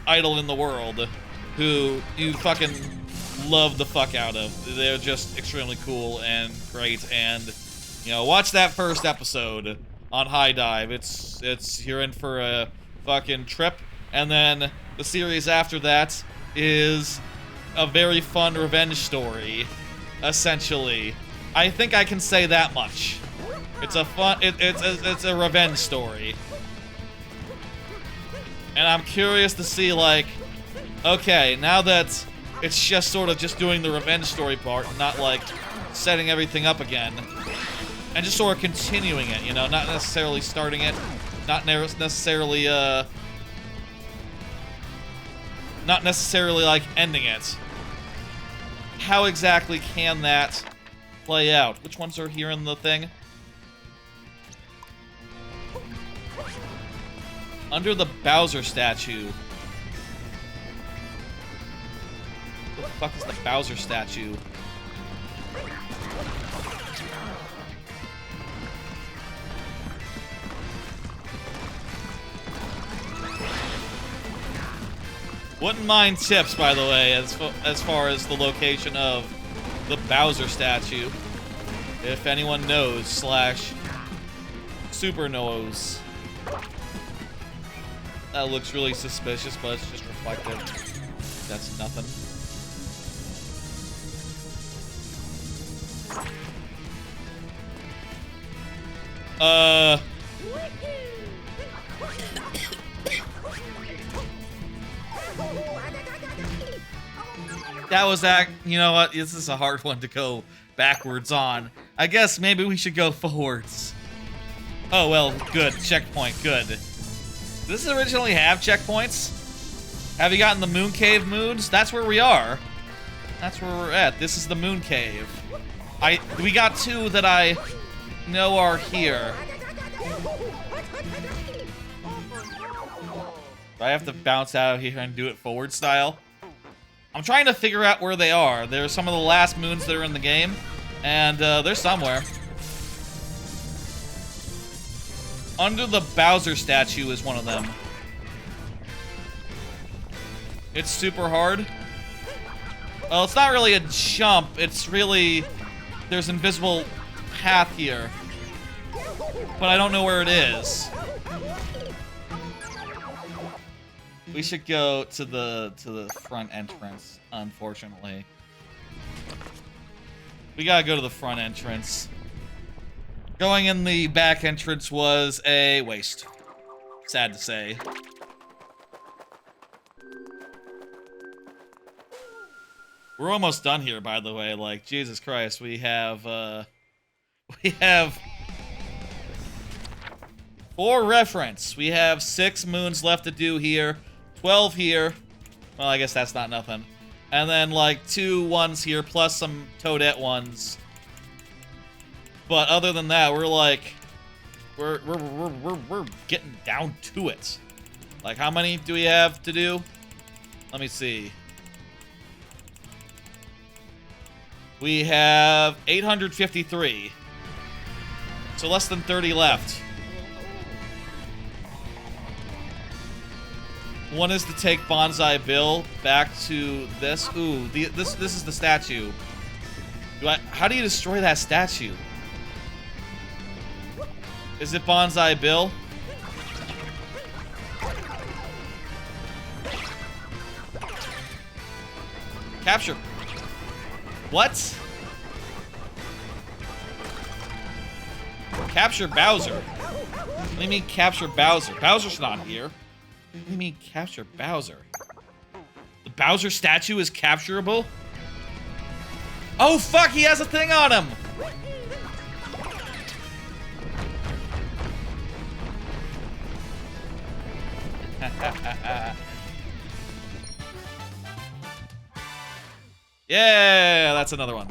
idol in the world who you fucking love the fuck out of. They're just extremely cool and great, and, you know, watch that first episode on High Dive. It's you're in for a fucking trip, and then the series after that is a very fun revenge story, essentially. I think I can say that much. It's a fun, it's a revenge story. And I'm curious to see, like, okay, now that it's just sort of just doing the revenge story part, not like setting everything up again, and just sort of continuing it, you know, not necessarily starting it, not necessarily like ending it. How exactly can that play out? Which ones are here in the thing? Under the Bowser statue. What the fuck is the Bowser statue? Wouldn't mind tips, by the way, as far as the location of the Bowser statue. If anyone knows, / super knows. That looks really suspicious, but it's just reflective. That's nothing. That was that. You know what? This is a hard one to go backwards on. I guess maybe we should go forwards. Oh, well, good. Checkpoint. Good. Did this originally have checkpoints? Have you gotten the Moon Cave moons? That's where we are. That's where we're at. This is the Moon Cave. We got 2 that I know are here. Do I have to bounce out of here and do it forward style? I'm trying to figure out where they are. They're some of the last moons that are in the game, and they're somewhere. Under the Bowser statue is one of them. It's super hard. Well, it's not really a jump. It's really... There's invisible path here. But I don't know where it is. We should go to the front entrance, unfortunately. We gotta go to the front entrance. Going in the back entrance was a waste. Sad to say. We're almost done here, by the way. Like, Jesus Christ, we have 4 reference. We have 6 moons left to do here. 12 here. Well, I guess that's not nothing. And then, like, 2 ones here, plus some Toadette ones. But other than that, we're like... We're getting down to it. Like, how many do we have to do? Let me see. We have 853. So less than 30 left. One is to take Bonsai Bill back to this. Ooh, this is the statue. How do you destroy that statue? Is it Bonsai Bill? Capture. What? Capture Bowser. What do you mean capture Bowser? Bowser's not here. What do you mean capture Bowser? The Bowser statue is capturable? Oh fuck, he has a thing on him! Yeah, that's another one.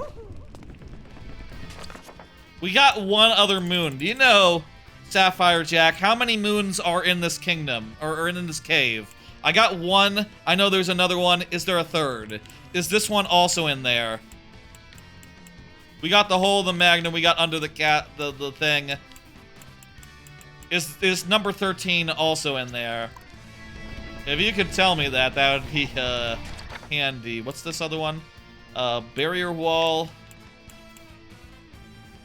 We got one other moon. Do you know, Sapphire Jack, how many moons are in this kingdom? Or in this cave? I got one. I know there's another one. Is there a third? Is this one also in there? We got the hole of the Magnum. We got under the the thing. Is number 13 also in there? If you could tell me that, that would be handy. What's this other one? Barrier wall.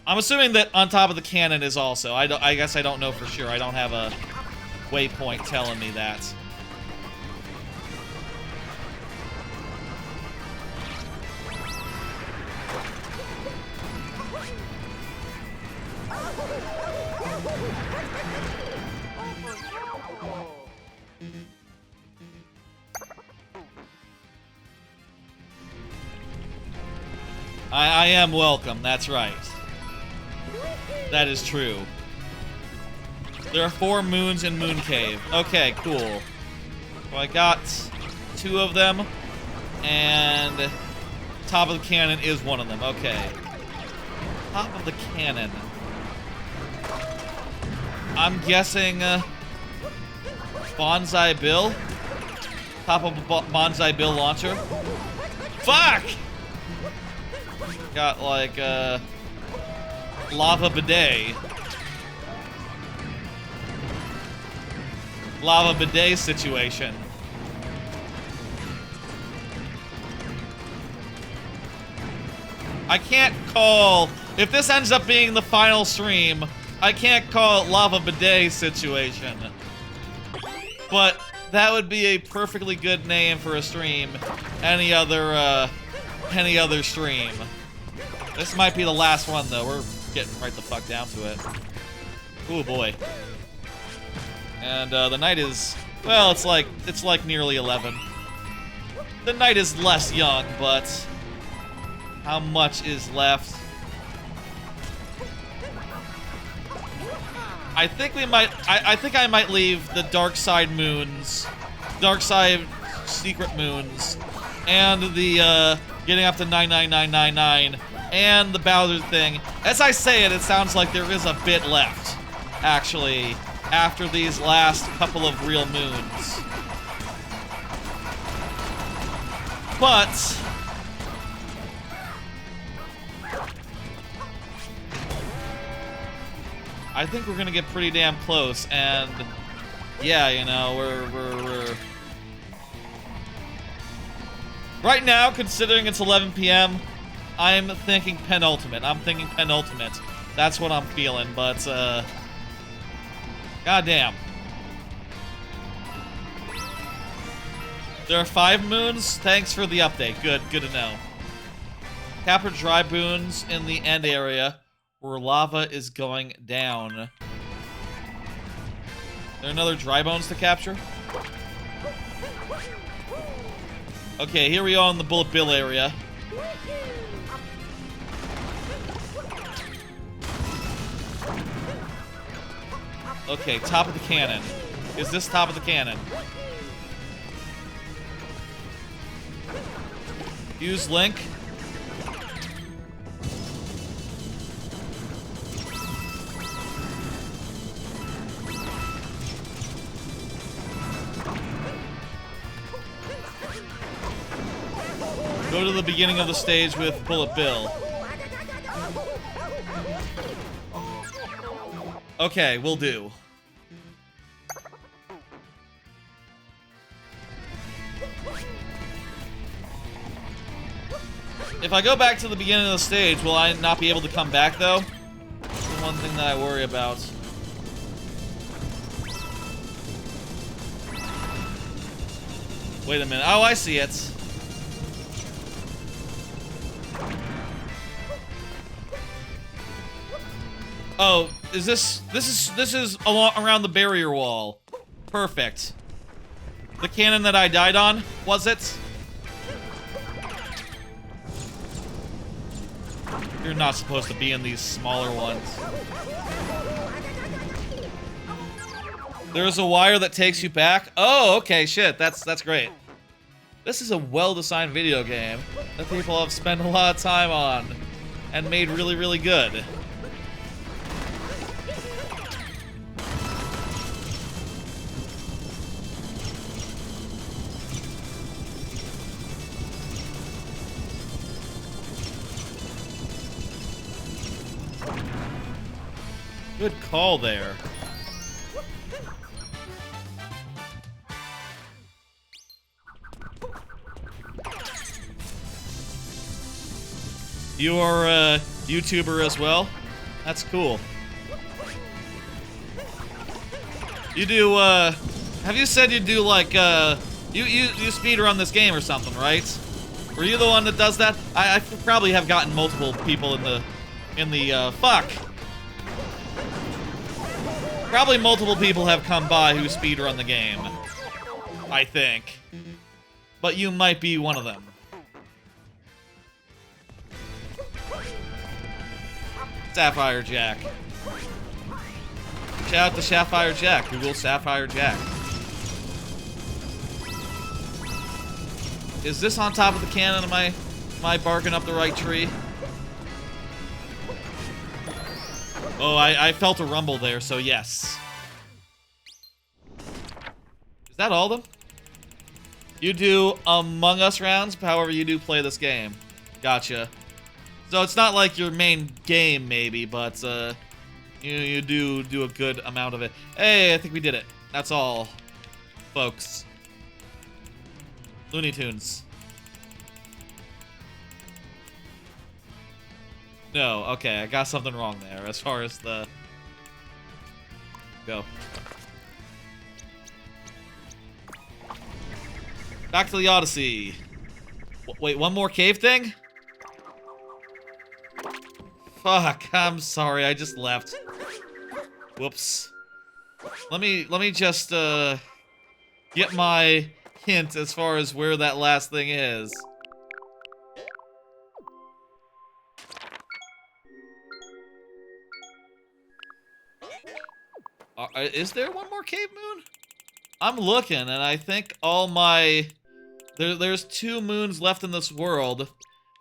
I'm assuming that on top of the cannon is also. I guess I don't know for sure. I don't have a waypoint telling me that. I am welcome, that's right. That is true. There are 4 moons in Moon Cave. Okay, cool. So I got 2 of them, and top of the cannon is one of them. Okay. Top of the cannon. I'm guessing Bonsai Bill? Top of Bonsai Bill launcher? Fuck! Got like lava bidet. Lava bidet situation. I can't call... If this ends up being the final stream, I can't call it lava bidet situation. But that would be a perfectly good name for a stream. Any other stream. This might be the last one, though. We're getting right the fuck down to it. Ooh, boy. And the night is... Well, it's like nearly 11. The night is less young, but... How much is left? I think we might... I think I might leave the Dark Side moons. Dark Side secret moons. And the, getting up to 99999. And the Bowser thing. As I say it, it sounds like there is a bit left. Actually, after these last couple of real moons. But... I think we're gonna get pretty damn close, and yeah, you know, we're right now, considering it's 11 p.m., I'm thinking penultimate. That's what I'm feeling, but goddamn. There are 5 moons. Thanks for the update. Good to know. Capture dry boons in the end area, where lava is going down. Is there another dry bones to capture? Okay, here we are in the Bullet Bill area. Okay, top of the cannon. Is this top of the cannon? Use Link. Go to the beginning of the stage with Bullet Bill. Okay, will do. If I go back to the beginning of the stage, will I not be able to come back, though? That's the one thing that I worry about. Wait a minute. Oh, I see it. Oh, is this is around the barrier wall. Perfect. The cannon that I died on, was it? You're not supposed to be in these smaller ones. There's a wire that takes you back. Oh, okay, shit. That's great. This is a well-designed video game that people have spent a lot of time on and made really, really good. Good call there. You are a YouTuber as well? That's cool. You do, have you said you do, like, you speedrun this game or something, right? Were you the one that does that? I probably have gotten multiple people in the, fuck! Probably multiple people have come by who speedrun the game. I think. But you might be one of them. Sapphire Jack. Shout out to Sapphire Jack. Google Sapphire Jack. Is this on top of the cannon? Am I barking up the right tree? Oh, I felt a rumble there, so yes. Is that all of them? You do Among Us rounds, however you do play this game. Gotcha. So it's not like your main game, maybe, but you do a good amount of it. Hey, I think we did it. That's all, folks. Looney Tunes. No, okay, I got something wrong there as far as the... Go. Back to the Odyssey. Wait, one more cave thing? Fuck, I'm sorry, I just left. Whoops. Let me just, get my hint as far as where that last thing is. Is there one more cave moon? I'm looking, and I think all my... There's 2 moons left in this world,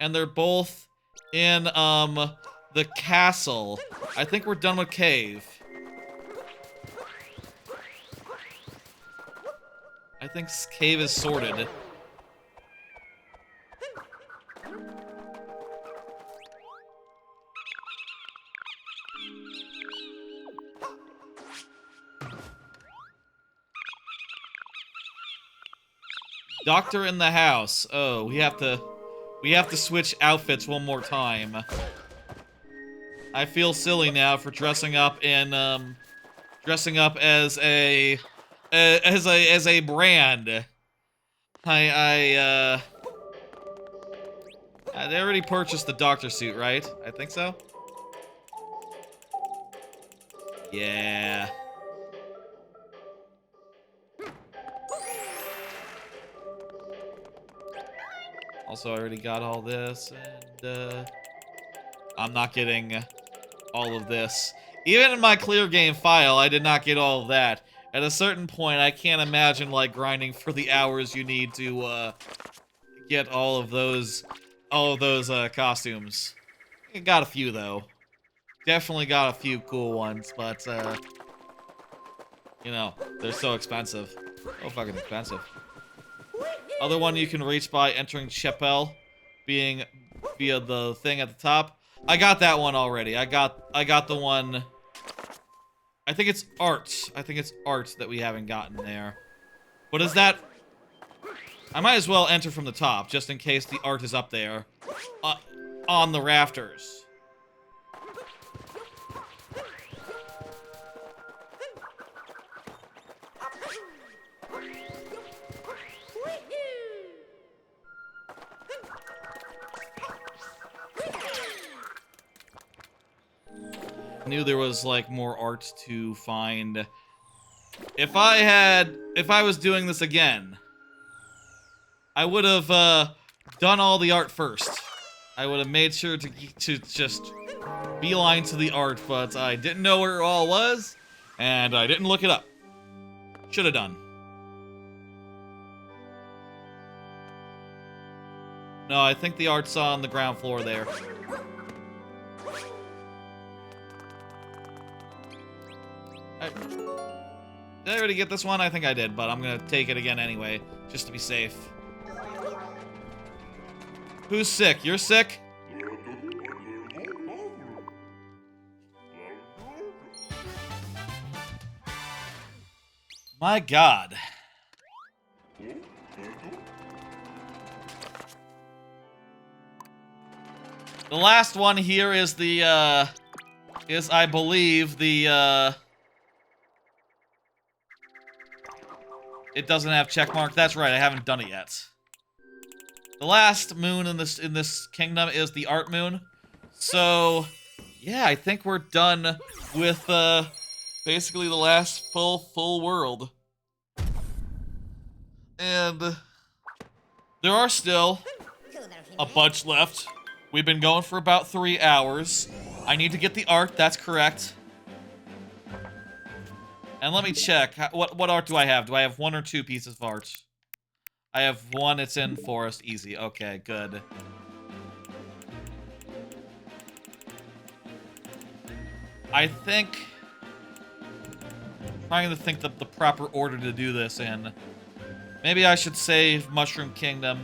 and they're both in, the castle. I think we're done with cave. I think cave is sorted. Doctor in the house. Oh, we have to switch outfits one more time. I feel silly now for dressing up in dressing up as a brand. I already purchased the doctor suit, right? I think so. Yeah. Also, I already got all this, and I'm not getting all of this. Even in my clear game file, I did not get all of that. At a certain point, I can't imagine, like, grinding for the hours you need to, get all of those costumes. I got a few, though. Definitely got a few cool ones, but, you know, they're so expensive. So fucking expensive. Other one you can reach by entering Chapelle, being via the thing at the top. I got that one already. I got the one... I think it's art. I think it's art that we haven't gotten there. What is that? I might as well enter from the top, just in case the art is up there. On the rafters. Knew there was like more art to find. If I was doing this again, I would have done all the art first. I would have made sure to just beeline to the art, but I didn't know where it all was, and I didn't look it up. Should have done. No, I think the art's on the ground floor there. Did I already get this one? I think I did, but I'm gonna take it again anyway, just to be safe. Who's sick? You're sick? My God. The last one here is the, I believe, the, it doesn't have checkmark. That's right, I haven't done it yet. The last moon in this kingdom is the art moon. So, yeah, I think we're done with basically the last full world. And there are still a bunch left. We've been going for about 3 hours. I need to get the art, that's correct. And let me check. What art do I have? Do I have 1 or 2 pieces of art? I have 1. It's in forest. Easy. Okay, good. I think... trying to think the proper order to do this in. Maybe I should save Mushroom Kingdom.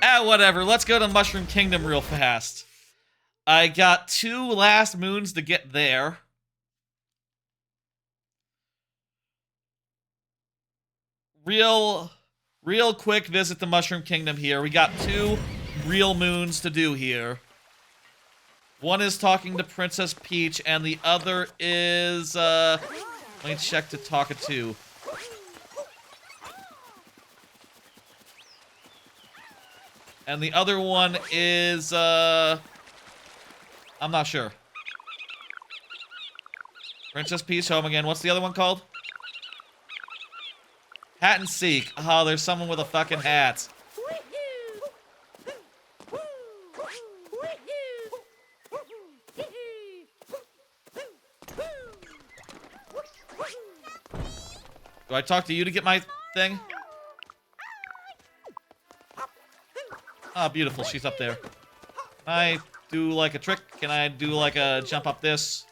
Ah, whatever. Let's go to Mushroom Kingdom real fast. I got 2 last moons to get there. Real quick visit to Mushroom Kingdom here. We got 2 real moons to do here. One is talking to Princess Peach, and the other is, let me check to Talkatoo. And the other one is, I'm not sure. Princess Peach home again. What's the other one called? Hat and Seek. Oh, there's someone with a fucking hat. Do I talk to you to get my thing? Ah, beautiful. She's up there. Can I do like a trick? Can I do like a jump up this?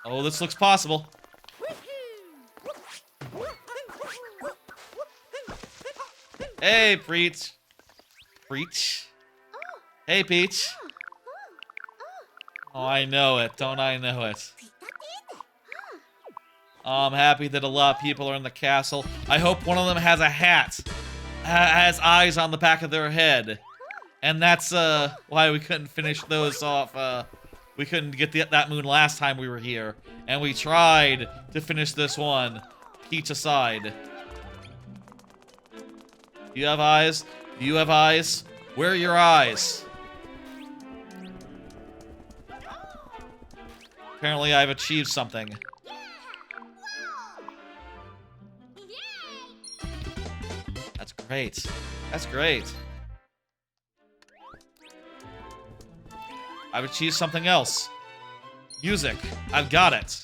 Oh, this looks possible. Hey, Peach. Peach. Hey, Peach. Oh, I know it. Don't I know it? I'm happy that a lot of people are in the castle. I hope one of them has a hat. Has eyes on the back of their head. And that's, why we couldn't finish those off, we couldn't get that moon last time we were here. And we tried to finish this one. Peach aside. Do you have eyes? Do you have eyes? Where are your eyes? Apparently I've achieved something. That's great. That's great. I've achieved something else. Music. I've got it.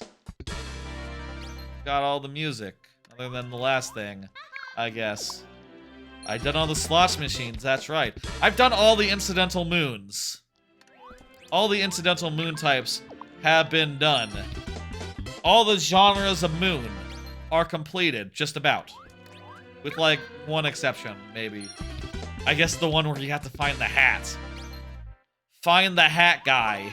Got all the music. Other than the last thing, I guess. I've done all the slots machines, that's right. I've done all the incidental moons. All the incidental moon types have been done. All the genres of moon are completed, just about. With, like, one exception, maybe. I guess the one where you have to find the hat. Find the hat guy.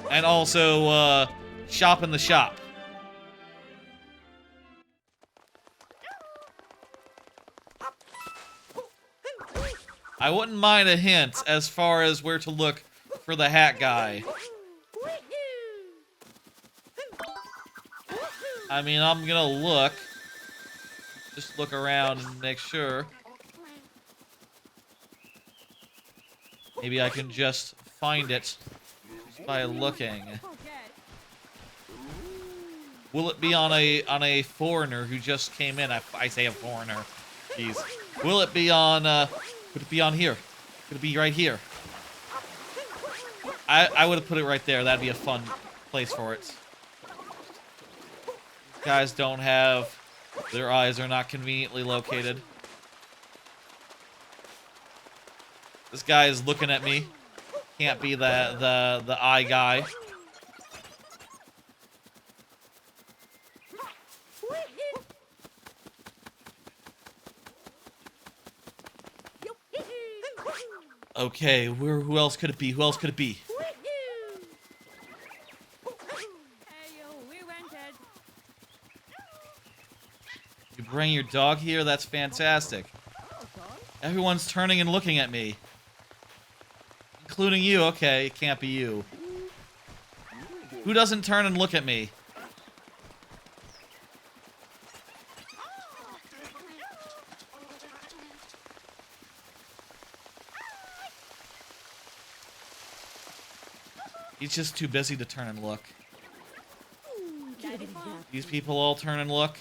And also, shop in the shop. I wouldn't mind a hint as far as where to look for the hat guy. I mean, I'm gonna look. Just look around and make sure. Maybe I can just find it just by looking. Will it be on a foreigner who just came in? I say a foreigner. Jeez. Will it be on, could it be on here? Could it be right here? I would have put it right there. That'd be a fun place for it. Guys don't have... Their eyes are not conveniently located. This guy is looking at me. Can't be the eye guy. Okay, who else could it be? Who else could it be? You bring your dog here? That's fantastic. Everyone's turning and looking at me. Including you. Okay, it can't be you. Who doesn't turn and look at me? He's just too busy to turn and look. These people all turn and look.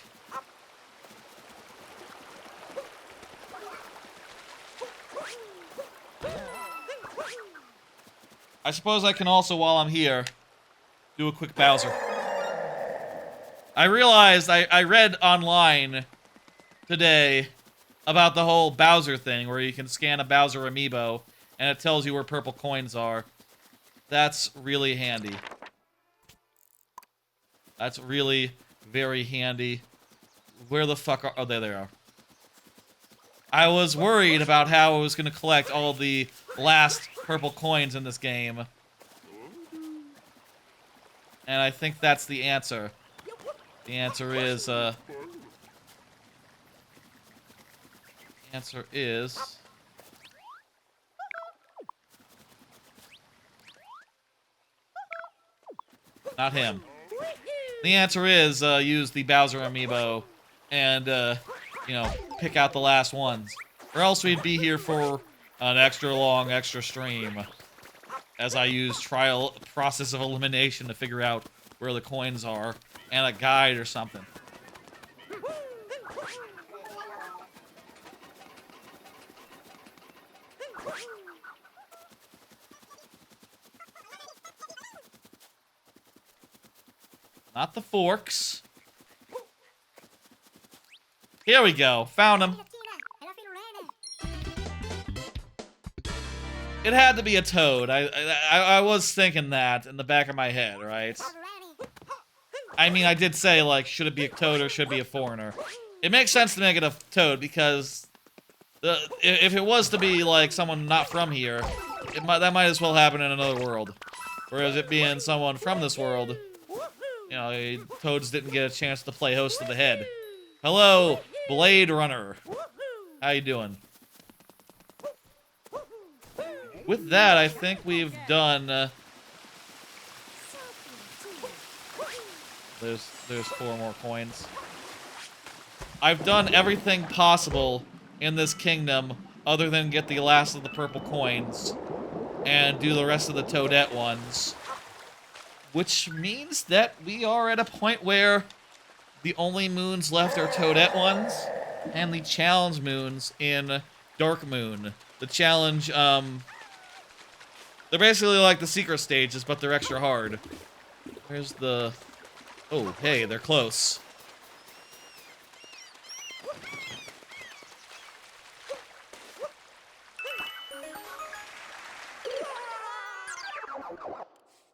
I suppose I can also, while I'm here, do a quick Bowser. I realized I read online today about the whole Bowser thing, where you can scan a Bowser Amiibo, and it tells you where purple coins are. That's really handy. That's really very handy. Where the fuck are... Oh, there they are. I was worried about how I was going to collect all the last purple coins in this game. And I think that's the answer. The answer is, The answer is... Not him. The answer is, use the Bowser Amiibo and, you know, pick out the last ones. Or else we'd be here for an extra long, extra stream. As I use trial process of elimination to figure out where the coins are. And a guide or something. Not the forks. Here we go. Found him. It had to be a toad. I was thinking that in the back of my head, right? I mean, I did say, like, should it be a toad or should it be a foreigner? It makes sense to make it a toad because if it was to be, like, someone not from here, that might as well happen in another world. Whereas it being someone from this world... You know, toads didn't get a chance to play host to the head. Hello, Blade Runner. How you doing? With that, I think we've done... There's 4 more coins. I've done everything possible in this kingdom other than get the last of the purple coins and do the rest of the Toadette ones. Which means that we are at a point where the only moons left are Toadette ones and the challenge moons in Dark Moon. The challenge, they're basically like the secret stages, but they're extra hard. Where's the... Oh, hey, they're close.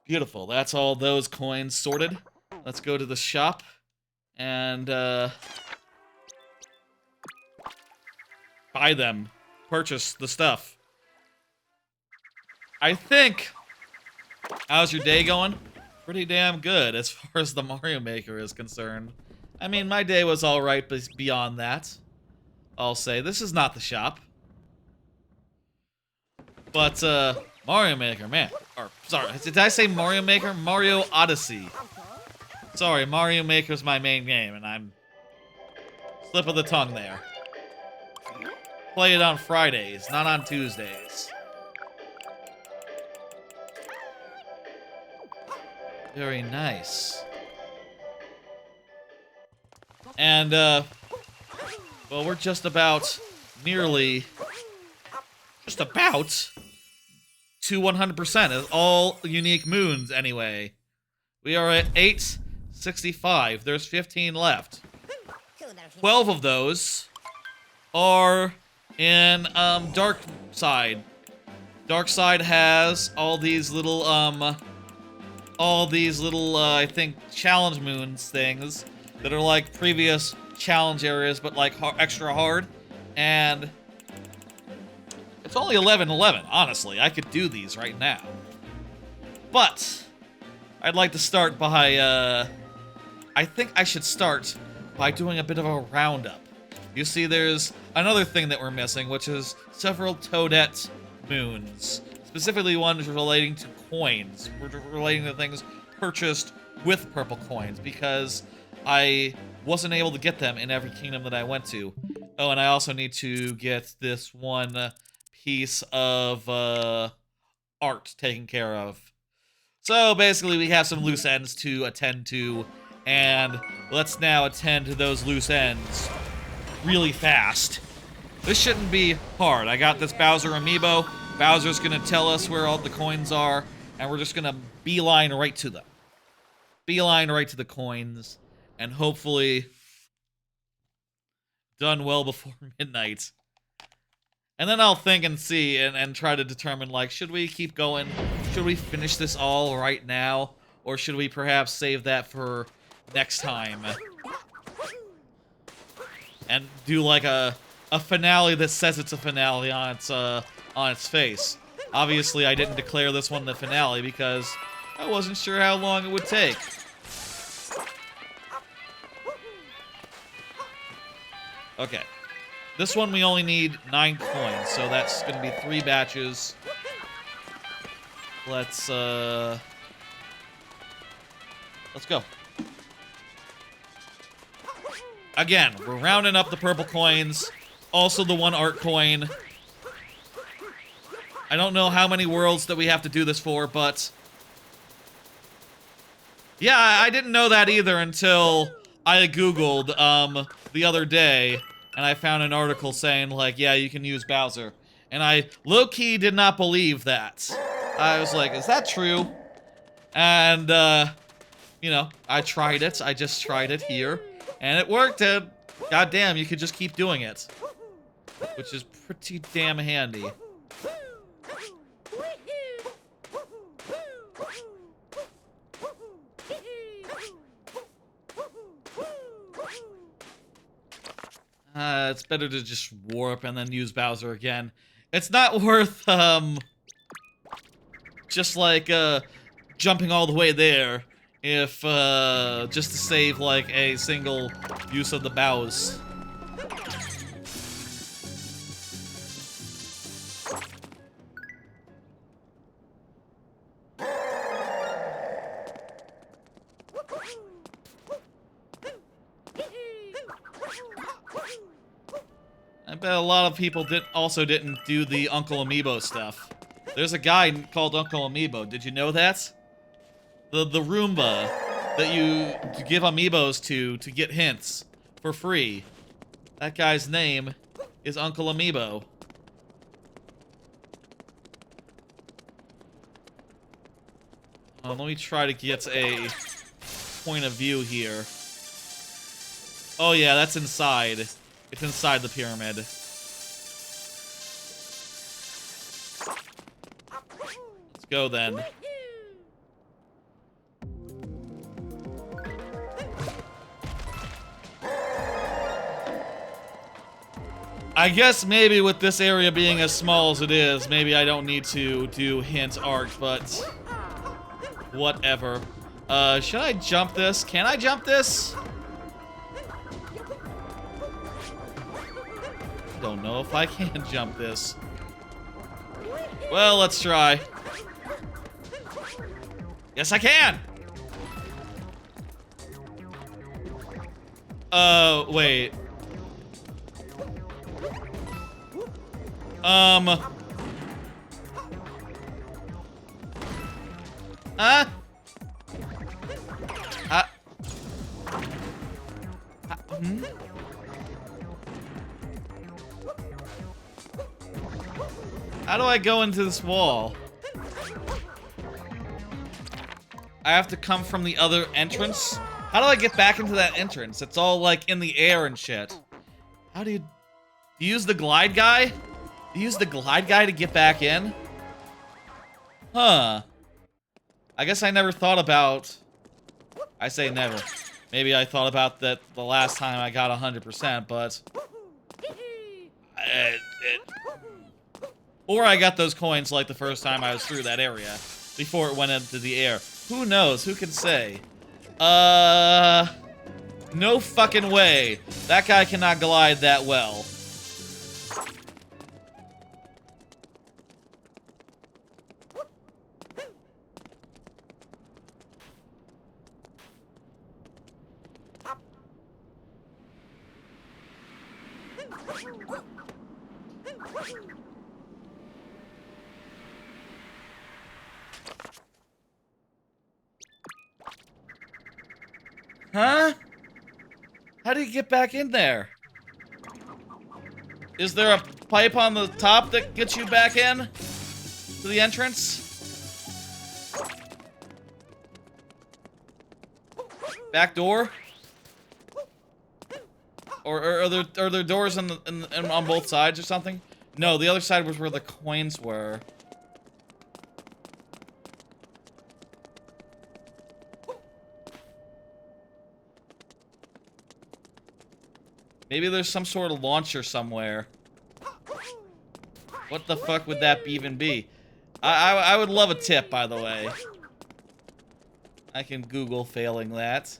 Beautiful. That's all those coins sorted. Let's go to the shop and buy them. Purchase the stuff. I think... How's your day going? Pretty damn good as far as the Mario Maker is concerned. I mean, my day was alright, but beyond that, I'll say. This is not the shop. But, Mario Maker, man. Or, sorry, did I say Mario Maker? Mario Odyssey. Sorry, Mario Maker's my main game, and I'm... Slip of the tongue there. Play it on Fridays, not on Tuesdays. Very nice. And, well, we're just about nearly... Just about... to 100%. All unique moons, anyway. We are at 865. There's 15 left. 12 of those are in, Dark Side. Dark Side has all these little, I think, challenge moons things that are like previous challenge areas, but like extra hard. And it's only 11:11, honestly. I could do these right now. But I'd like to start by, I think I should start by doing a bit of a roundup. You see, there's another thing that we're missing, which is several Toadette moons. Specifically ones relating to coins. Relating to things purchased with purple coins, because I wasn't able to get them in every kingdom that I went to. Oh, and I also need to get this one piece of art taken care of. So basically we have some loose ends to attend to, and let's now attend to those loose ends really fast. This shouldn't be hard. I got this Bowser Amiibo. Bowser's gonna tell us where all the coins are, and we're just gonna beeline right to them. Beeline right to the coins, and hopefully done well before midnight. And then I'll think and see and try to determine, like, should we keep going? Should we finish this all right now? Or should we perhaps save that for next time? And do like a finale that says it's a finale on its face. Obviously, I didn't declare this one the finale because I wasn't sure how long it would take. Okay. This one we only need 9 coins, so that's gonna be 3 batches. Let's go. Again, we're rounding up the purple coins. Also the 1 art coin. I don't know how many worlds that we have to do this for, but... yeah, I didn't know that either until I googled, the other day, and I found an article saying, like, yeah, you can use Bowser. And I low-key did not believe that. I was like, is that true? And, you know, I tried it. I just tried it here. And it worked, and goddamn, you could just keep doing it. Which is pretty damn handy. It's better to just warp and then use Bowser again. It's not worth, just like, jumping all the way there if, just to save, like, a single use of the bows. I bet a lot of people also didn't do the Uncle Amiibo stuff. There's a guy called Uncle Amiibo. Did you know that? The Roomba that you give Amiibos to get hints for free. That guy's name is Uncle Amiibo. Let me try to get a point of view here. Oh yeah, that's inside. It's inside the pyramid. Let's go then. I guess maybe with this area being as small as it is, maybe I don't need to do hint art, but whatever. Should I jump this? Can I jump this? Don't know if I can jump this. Well, let's try. Yes, I can! Wait. How do I go into this wall? I have to come from the other entrance? How do I get back into that entrance? It's all, like, in the air and shit. How do you use the glide guy? You use the glide guy to get back in? Huh. I guess I never thought about... I say never. Maybe I thought about that the last time I got 100%, but... Or I got those coins like the first time I was through that area, before it went into the air. Who knows? Who can say? No fucking way. That guy cannot glide that well. Huh? How do you get back in there? Is there a pipe on the top that gets you back in? To the entrance? Back door? Or are there doors on both sides or something? No, the other side was where the coins were. Maybe there's some sort of launcher somewhere. What the fuck would that even be? I would love a tip, by the way. I can Google failing that.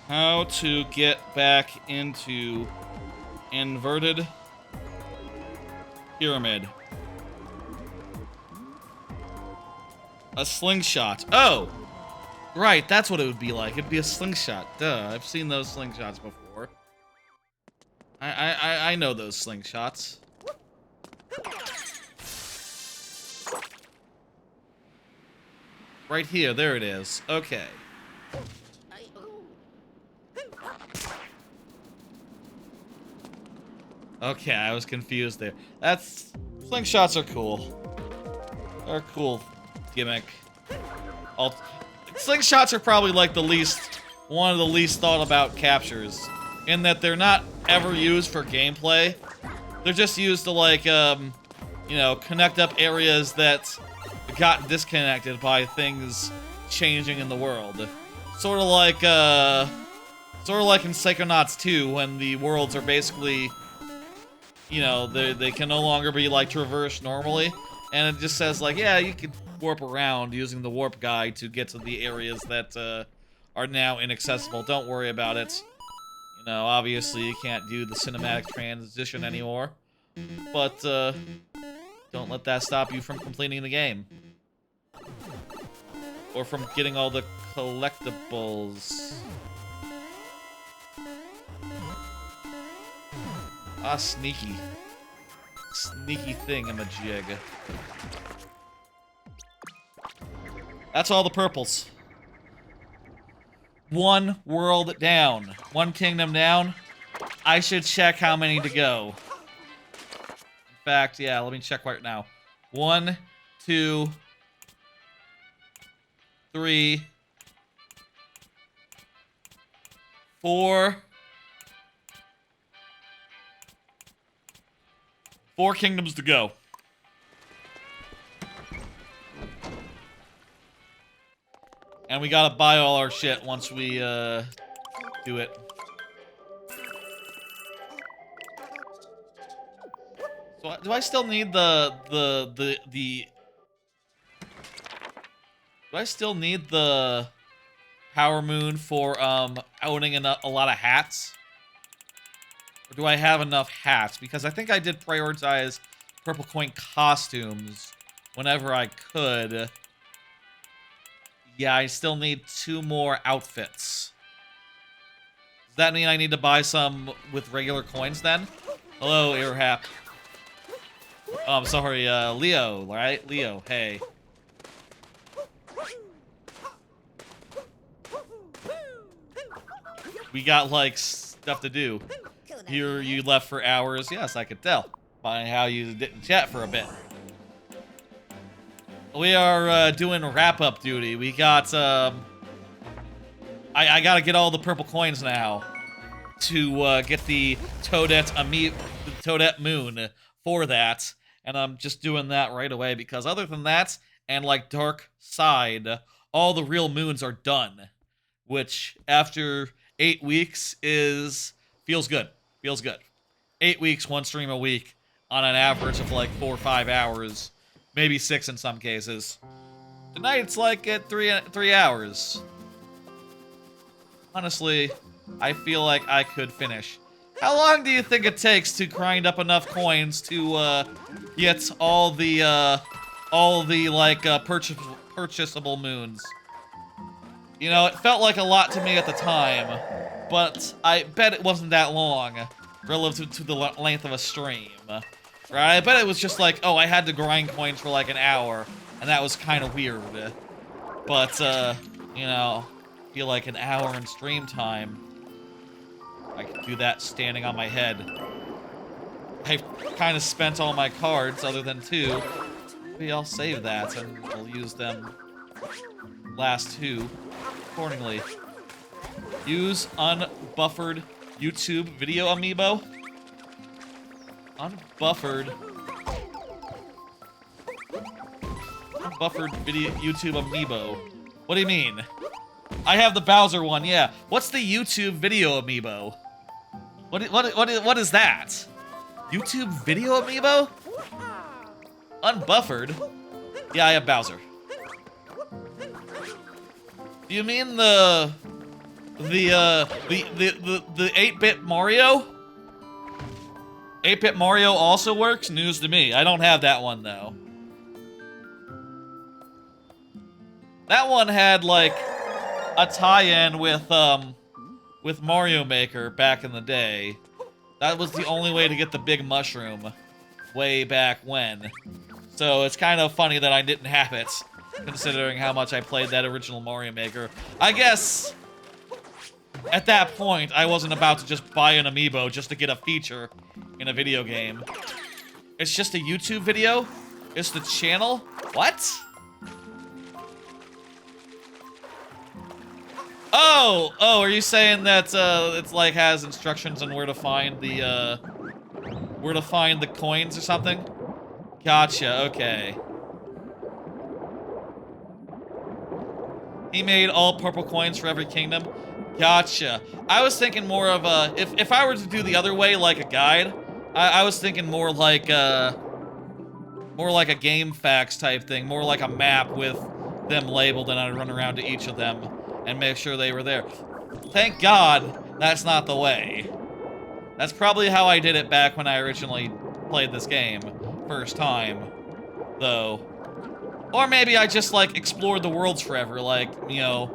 How to get back into inverted pyramid. A slingshot. Oh! Right, that's what it would be like. It'd be a slingshot. Duh, I've seen those slingshots before. I know those slingshots. Right here, there it is. Okay. Okay, I was confused there. Slingshots are cool. They're a cool gimmick. Slingshots are probably like one of the least thought about captures, in that they're not ever used for gameplay. They're just used to like, you know, connect up areas that got disconnected by things changing in the world. Sort of like in Psychonauts 2, when the worlds are basically, you know, they can no longer be, like, traversed normally. And it just says, like, yeah, you can warp around using the warp guide to get to the areas that are now inaccessible. Don't worry about it. You know, obviously you can't do the cinematic transition anymore. But, don't let that stop you from completing the game. Or from getting all the collectibles. Ah, sneaky. Sneaky thing in the jig. That's all the purples. One world down. One kingdom down. I should check how many to go. In fact, yeah, let me check right now. 1, 2, 3, 4. 4 kingdoms to go. And we gotta buy all our shit once we, do it. So, do I still need do I still need the Power Moon for, owning a lot of hats? Or do I have enough hats? Because I think I did prioritize purple coin costumes whenever I could. Yeah, I still need 2 more outfits. Does that mean I need to buy some with regular coins then? Hello, Earhap. Oh, I'm sorry, Leo, right? Leo, hey. We got, like, stuff to do. Here you left for hours. Yes, I could tell by how you didn't chat for a bit. We are doing wrap-up duty. We got, I gotta get all the purple coins now to get the Toadette Amiibo, the Toadette Moon for that. And I'm just doing that right away because other than that, and like Dark Side, all the real moons are done. Which, after 8 weeks, feels good. Feels good. 8 weeks, 1 stream a week, on an average of like 4 or 5 hours. Maybe 6 in some cases. Tonight it's like at 3 hours. Honestly, I feel like I could finish. How long do you think it takes to grind up enough coins to get all the like purchasable moons? You know, it felt like a lot to me at the time, but I bet it wasn't that long relative to the length of a stream. Right? I bet it was just like, oh, I had to grind coins for like an hour, and that was kind of weird. But, you know, I feel like an hour in stream time, I could do that standing on my head. I kind of spent all my cards, other than 2. Maybe I'll save that, and I'll use them last two accordingly. Use unbuffered YouTube video amiibo. Unbuffered video YouTube amiibo. What do you mean? I have the Bowser one, yeah. What's the YouTube video amiibo? What is that? YouTube video amiibo? Unbuffered? Yeah, I have Bowser. Do you mean the 8-bit Mario? 8-bit Mario also works? News to me. I don't have that one though. That one had like a tie-in with Mario Maker back in the day. That was the only way to get the big mushroom way back when. So it's kind of funny that I didn't have it, considering how much I played that original Mario Maker. I guess at that point I wasn't about to just buy an amiibo just to get a feature in a video game. It's just a YouTube video? It's the channel? What? Oh, are you saying that it's like has instructions on where to find the coins or something? Gotcha, okay. He made all purple coins for every kingdom. Gotcha. I was thinking more of a if I were to do the other way like a guide, I was thinking more like a game facts type thing, more like a map with them labeled, and I'd run around to each of them and make sure they were there. Thank God that's not the way. That's probably how I did it back when I originally played this game. First time, though. Or maybe I just, like, explored the worlds forever. Like, you know,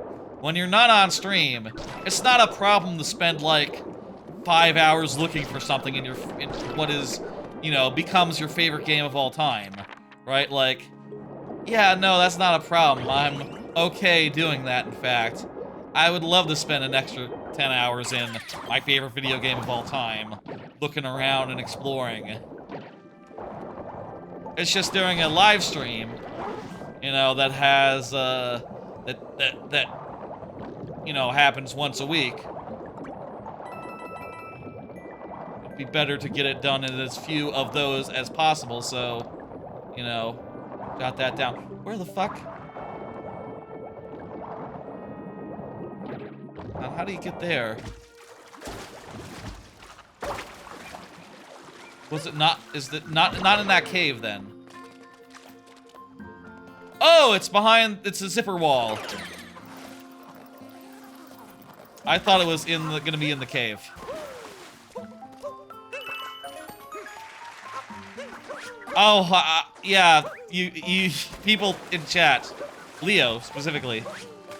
when you're not on stream, it's not a problem to spend, like, 5 hours looking for something in what is, you know, becomes your favorite game of all time. Right? Like, yeah, no, that's not a problem. I'm okay doing that, in fact. I would love to spend an extra 10 hours in my favorite video game of all time, looking around and exploring. It's just during a live stream, you know, that has, that you know, happens once a week. It'd be better to get it done in as few of those as possible, so, you know, jot that down. Where the fuck? Now, how do you get there? Was it not? Is it not in that cave then? Oh, it's behind. It's a zipper wall. I thought it was gonna be in the cave. Oh, yeah. You people in chat, Leo specifically,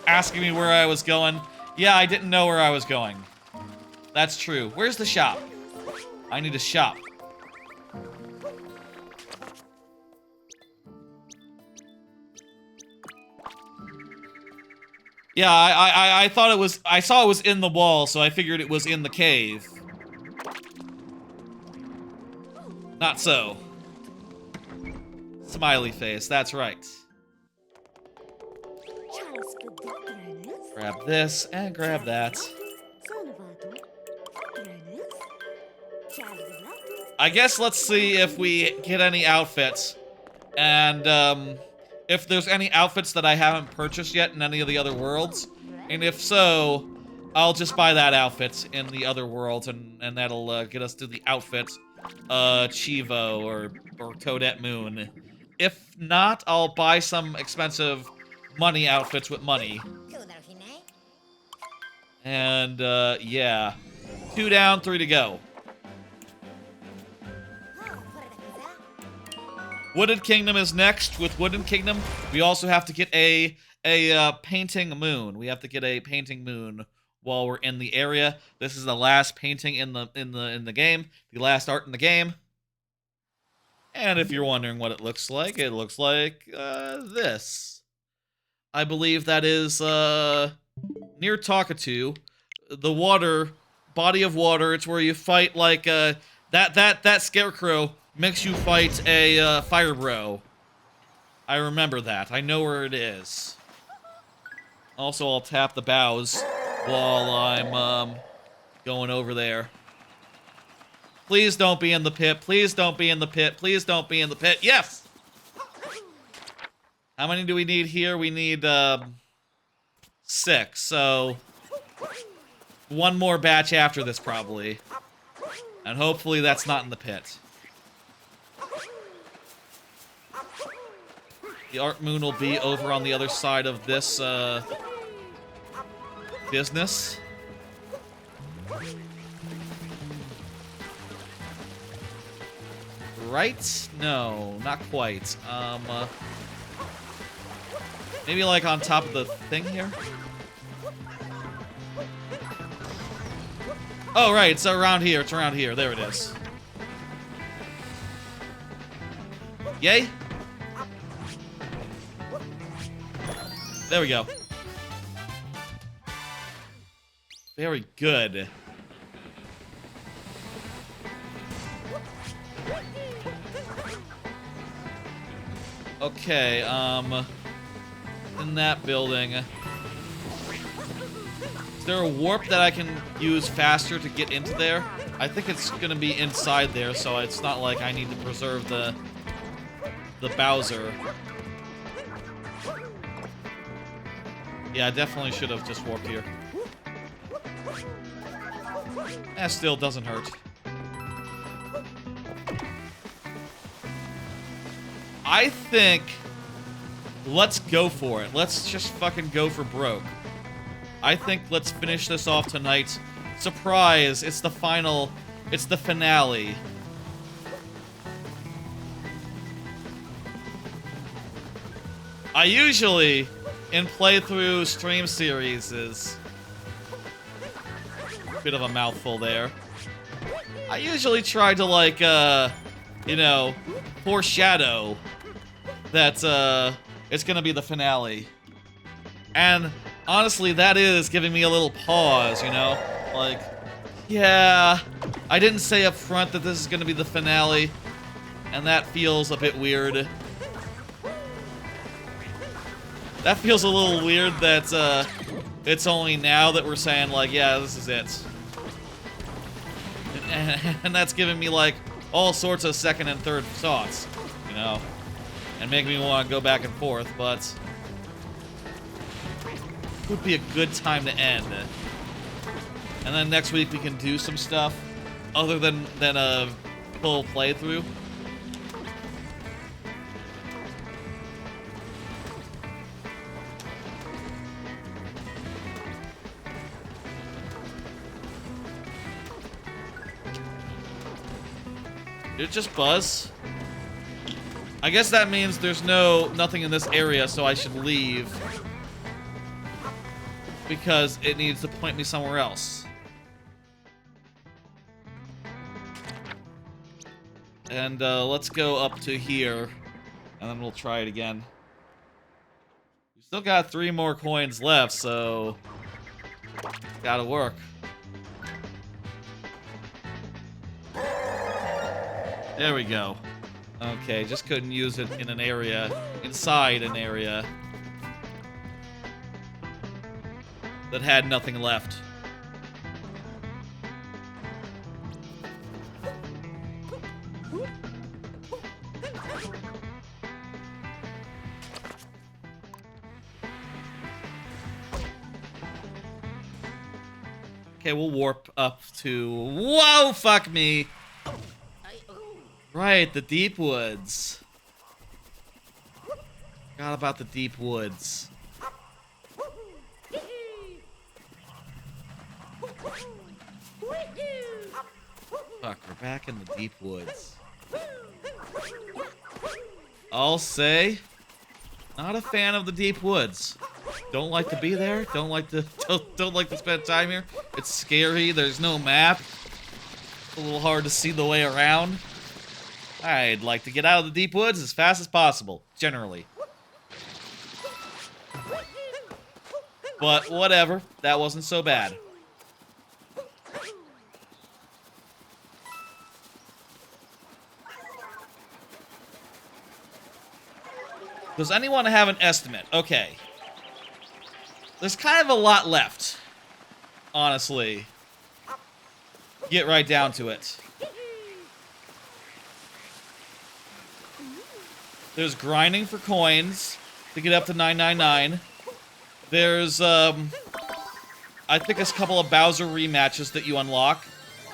asking me where I was going. Yeah, I didn't know where I was going. That's true. Where's the shop? I need a shop. Yeah, I thought it was, I saw it was in the wall, so I figured it was in the cave. Not so. Smiley face, that's right. Grab this and grab that. I guess let's see if we get any outfits. And, if there's any outfits that I haven't purchased yet in any of the other worlds. And if so, I'll just buy that outfit in the other worlds, and that'll get us to the outfit Chivo or Toadette Moon. If not, I'll buy some expensive money outfits with money. And yeah. 2 down, 3 to go. Wooded Kingdom is next. With Wooded Kingdom, we also have to get a painting moon. We have to get a painting moon while we're in the area. This is the last painting in the game, the last art in the game. And if you're wondering what it looks like this. I believe that is near Talkatoo, the water body of water. It's where you fight like that scarecrow makes you fight a fire bro. I remember that. I know where it is. Also, I'll tap the bows while I'm going over there. Please don't be in the pit. Please don't be in the pit. Please don't be in the pit. Yes! How many do we need here? We need 6. So one more batch after this probably. And hopefully that's not in the pit. The Art Moon will be over on the other side of this business. Right? No, not quite. Maybe like on top of the thing here? Oh, right, it's around here. It's around here. There it is. Yay? There we go. Very good. Okay, in that building. Is there a warp that I can use faster to get into there? I think it's gonna be inside there, so it's not like I need to preserve the Bowser. Yeah, I definitely should have just warped here. That still doesn't hurt. I think let's go for it. Let's just fucking go for broke. I think let's finish this off tonight. Surprise, it's the final, it's the finale. I usually, in playthrough stream series, is a bit of a mouthful there. I usually try to, like, you know, foreshadow that, it's gonna be the finale. And, honestly, that is giving me a little pause, you know? Like, yeah, I didn't say up front that this is gonna be the finale, and that feels a bit weird. That feels a little weird that, it's only now that we're saying, like, yeah, this is it. And that's giving me, like, all sorts of second and third thoughts, you know? And making me want to go back and forth, but it would be a good time to end. And then next week we can do some stuff other than a full playthrough. Did it just buzz? I guess that means there's nothing in this area, so I should leave. Because it needs to point me somewhere else. And let's go up to here, and then we'll try it again. We still got 3 more coins left, so gotta work. There we go. Okay, just couldn't use it in an area, inside an area that had nothing left. Okay, we'll warp up to... Whoa, fuck me! Right, the deep woods. Forgot about the deep woods. Fuck, we're back in the deep woods. I'll say, not a fan of the deep woods. Don't like to be there. Don't like to spend time here. It's scary. There's no map. It's a little hard to see the way around. I'd like to get out of the deep woods as fast as possible, generally. But whatever, that wasn't so bad. Does anyone have an estimate? Okay. There's kind of a lot left, honestly. Get right down to it. There's grinding for coins to get up to 999. There's, I think there's a couple of Bowser rematches that you unlock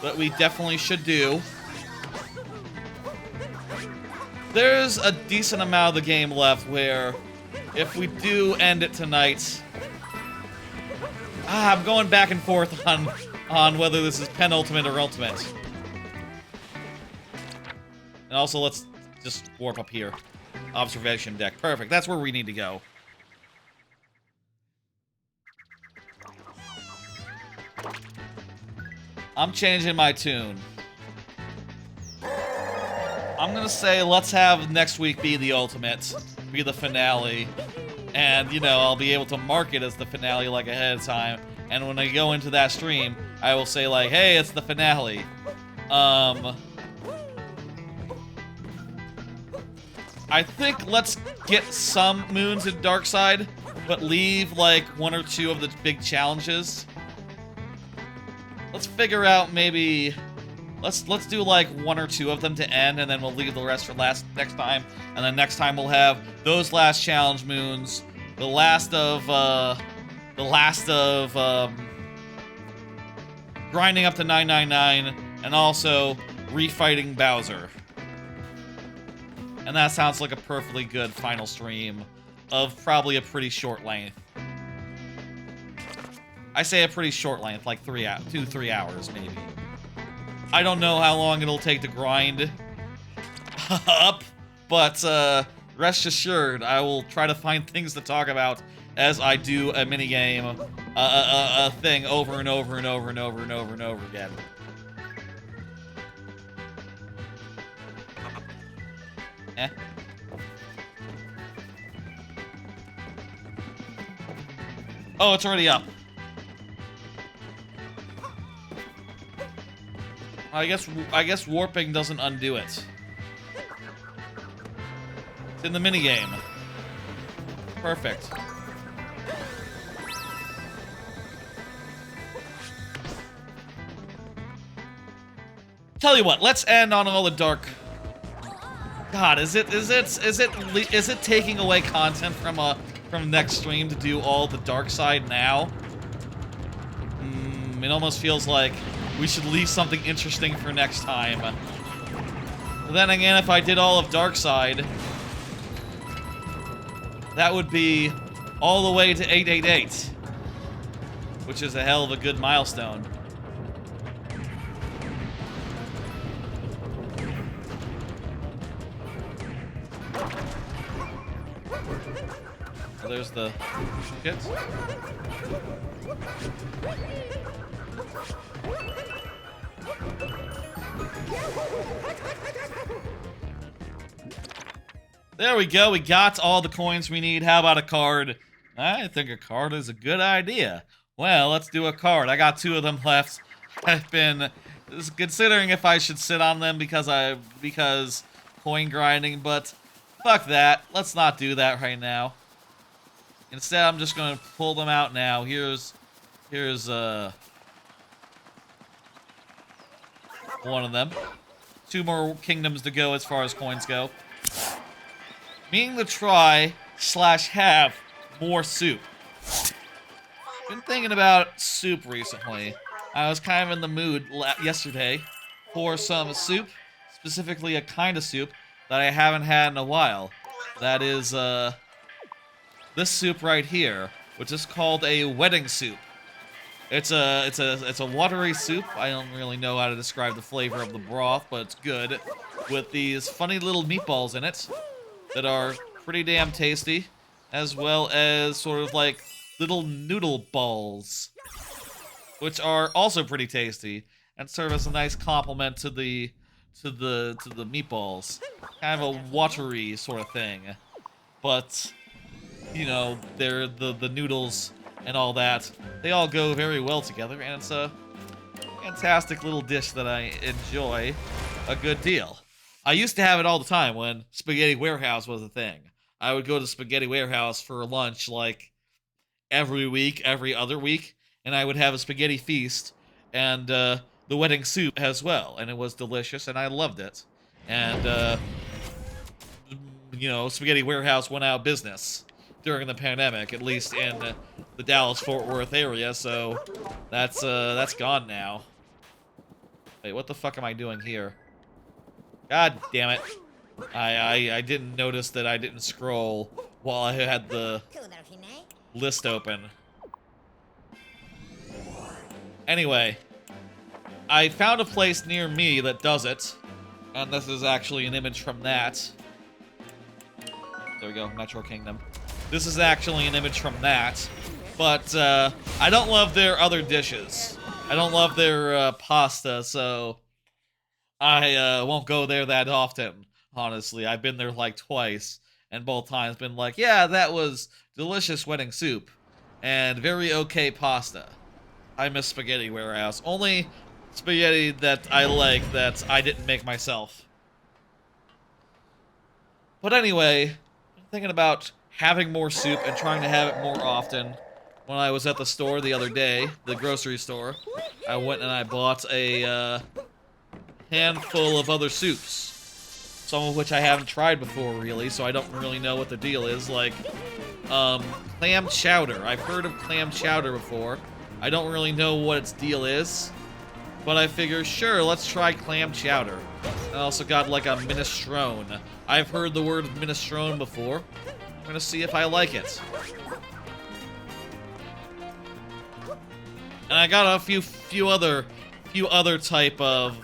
that we definitely should do. There's a decent amount of the game left where, if we do end it tonight... I'm going back and forth on whether this is penultimate or ultimate. And also, let's just warp up here. Observation deck. Perfect. That's where we need to go. I'm changing my tune. I'm gonna say let's have next week be the ultimate, be the finale. And, you know, I'll be able to mark it as the finale, like, ahead of time. And when I go into that stream, I will say, like, hey, it's the finale. I think let's get some moons in Darkside, but leave, like, one or two of the big challenges. Let's figure out maybe... Let's do, like, one or two of them to end, and then we'll leave the rest for next time. And then next time we'll have those last challenge moons, the last of grinding up to 999, and also refighting Bowser. And that sounds like a perfectly good final stream of probably a pretty short length. I say a pretty short length, like 2-3 hours, maybe. I don't know how long it'll take to grind up, but rest assured, I will try to find things to talk about as I do a minigame, a thing over and over and over and over and over and over again. Eh. Oh, it's already up. I guess warping doesn't undo it. It's in the minigame. Perfect. Tell you what, let's end on all the dark. God, is it taking away content from next stream to do all the dark side now? It almost feels like we should leave something interesting for next time. But then again, if I did all of dark side, that would be all the way to 888, which is a hell of a good milestone. So there's the kits. There we go, we got all the coins we need. How about a card? I think a card is a good idea. Well, let's do a card. I got 2 of them left. I've been considering if I should sit on them because coin grinding, but fuck that. Let's not do that right now. Instead, I'm just gonna pull them out now. Here's one of them. 2 more kingdoms to go as far as coins go. Meaning to try / have more soup. Been thinking about soup recently. I was kind of in the mood yesterday for some soup, specifically a kind of soup that I haven't had in a while. That is this soup right here, which is called a wedding soup. It's a watery soup. I don't really know how to describe the flavor of the broth, but it's good, with these funny little meatballs in it that are pretty damn tasty, as well as sort of like little noodle balls, which are also pretty tasty and serve as a nice complement to the meatballs. Kind of a watery sort of thing, but you know, they're the noodles and all that. They all go very well together, and it's a fantastic little dish that I enjoy a good deal. I used to have it all the time when Spaghetti Warehouse was a thing. I would go to Spaghetti Warehouse for lunch, like, every week, every other week, and I would have a spaghetti feast and the wedding soup as well, and it was delicious, and I loved it. And Spaghetti Warehouse went out of business during the pandemic, at least in the Dallas-Fort Worth area, so that's gone now. Wait, what the fuck am I doing here? God damn it. I didn't notice that I didn't scroll while I had the list open. Anyway, I found a place near me that does it, and this is actually an image from that. There we go, Metro Kingdom. This is actually an image from that, but I don't love their other dishes. I don't love their pasta, so I won't go there that often, honestly. I've been there like twice, and both times been like, yeah, that was delicious wedding soup, and very okay pasta. I miss Spaghetti Warehouse. Only spaghetti that I like that I didn't make myself. But anyway, I'm thinking about having more soup and trying to have it more often. When I was at the store the other day, the grocery store, I went and I bought a handful of other soups. Some of which I haven't tried before, really, so I don't really know what the deal is. Like, clam chowder. I've heard of clam chowder before. I don't really know what its deal is. But I figure, sure, let's try clam chowder. I also got, like, a minestrone. I've heard the word minestrone before. I'm gonna see if I like it. And I got a few other type of...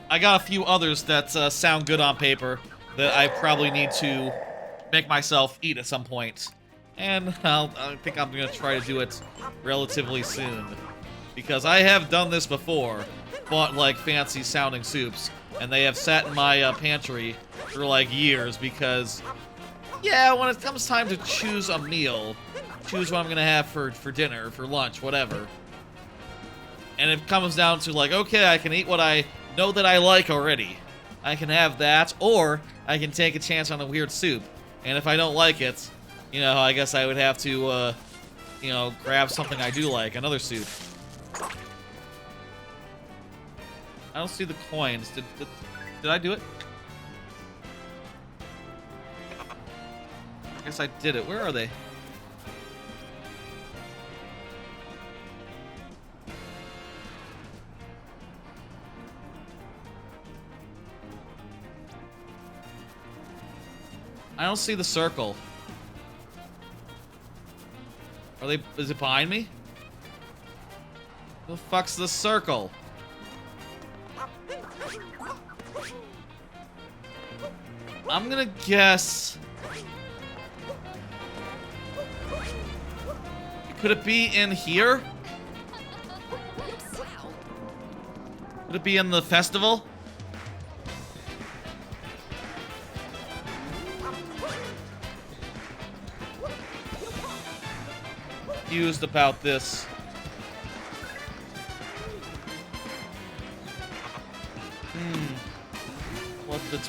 I got a few others that sound good on paper that I probably need to make myself eat at some point. And I think I'm going to try to do it relatively soon. Because I have done this before. Bought, like, fancy sounding soups. And they have sat in my pantry for, like, years because... Yeah, when it comes time to choose a meal, choose what I'm going to have for dinner, for lunch, whatever. And it comes down to, like, okay, I can eat what I know that I like already. I can have that, or I can take a chance on a weird soup. And if I don't like it, you know, I guess I would have to, grab something I do like, another soup. I don't see the coins. Did I do it? I guess I did it. Where are they? I don't see the circle. Is it behind me? The fuck's the circle? I'm gonna guess... Could it be in here? Could it be in the festival? Confused about this.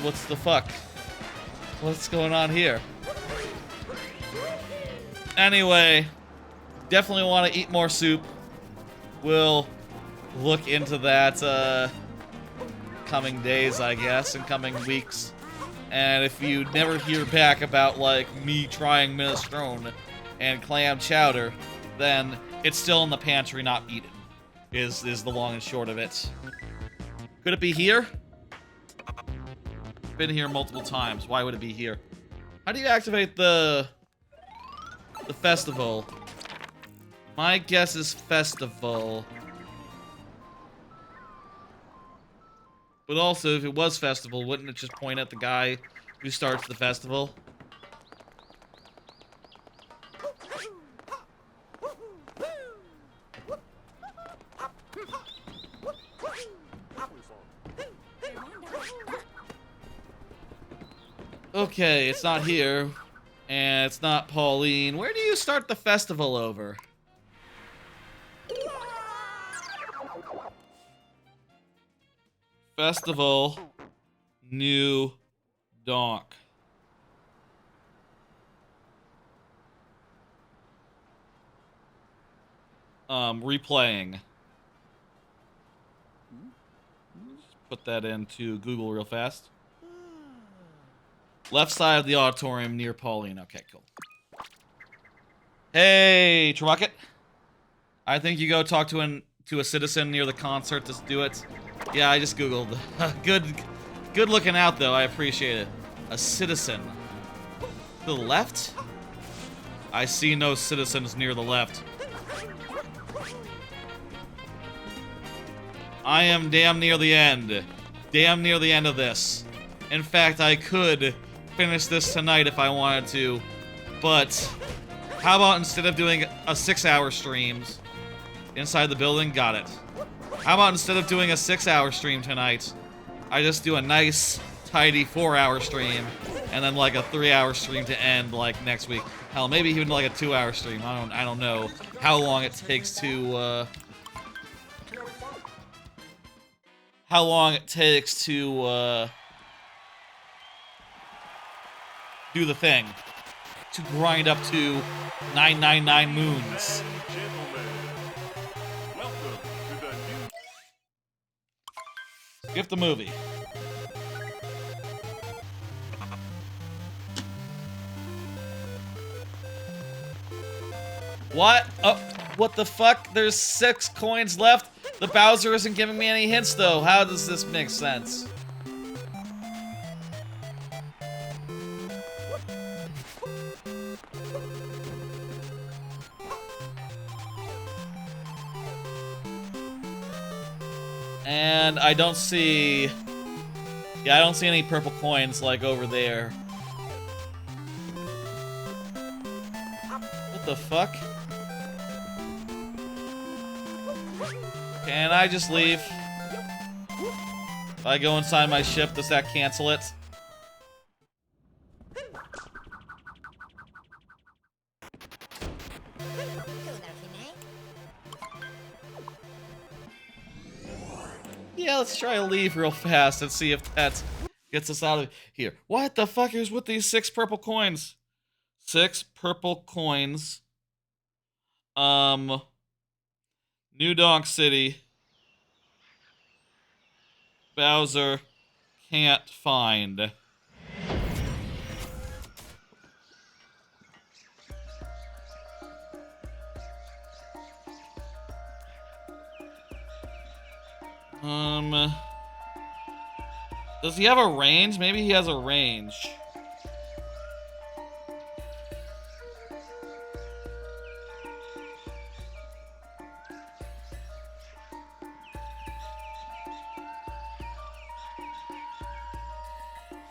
What's the fuck? What's going on here? Anyway, definitely want to eat more soup. We'll look into that coming days, I guess, and coming weeks. And if you never hear back about, like, me trying minestrone and clam chowder, then it's still in the pantry, not eaten, is the long and short of it. Could it be here? Been here multiple times. Why would it be here? How do you activate the festival? My guess is festival. But also, if it was festival, wouldn't it just point at the guy who starts the festival? Okay, it's not here, and it's not Pauline. Where do you start the festival over? Festival, New Donk. replaying. Just put that into Google real fast. Left side of the auditorium near Pauline. Okay, cool. Hey, Trubucket. I think you go talk to a citizen near the concert to do it. Yeah, I just Googled. Good looking out, though. I appreciate it. A citizen. To the left? I see no citizens near the left. I am damn near the end. Damn near the end of this. In fact, I could finish this tonight if I wanted to. But how about instead of doing a 6-hour streams inside the building? Got it. How about instead of doing a 6-hour stream tonight, I just do a nice, tidy 4-hour stream, and then like a 3-hour stream to end like next week. Hell, maybe even like a 2-hour stream. I don't know how long it takes to do the thing. To grind up to 999 moons. Skip the movie. What? Oh, what the fuck? There's 6 coins left? The Bowser isn't giving me any hints, though. How does this make sense? And I don't see... Yeah, I don't see any purple coins, like, over there. What the fuck? Can I just leave? If I go inside my ship, does that cancel it? Yeah, let's try to leave real fast and see if that gets us out of here. What the fuck is with these 6 purple coins? 6 purple coins. New Donk City. Bowser can't find. Does he have a range? Maybe he has a range.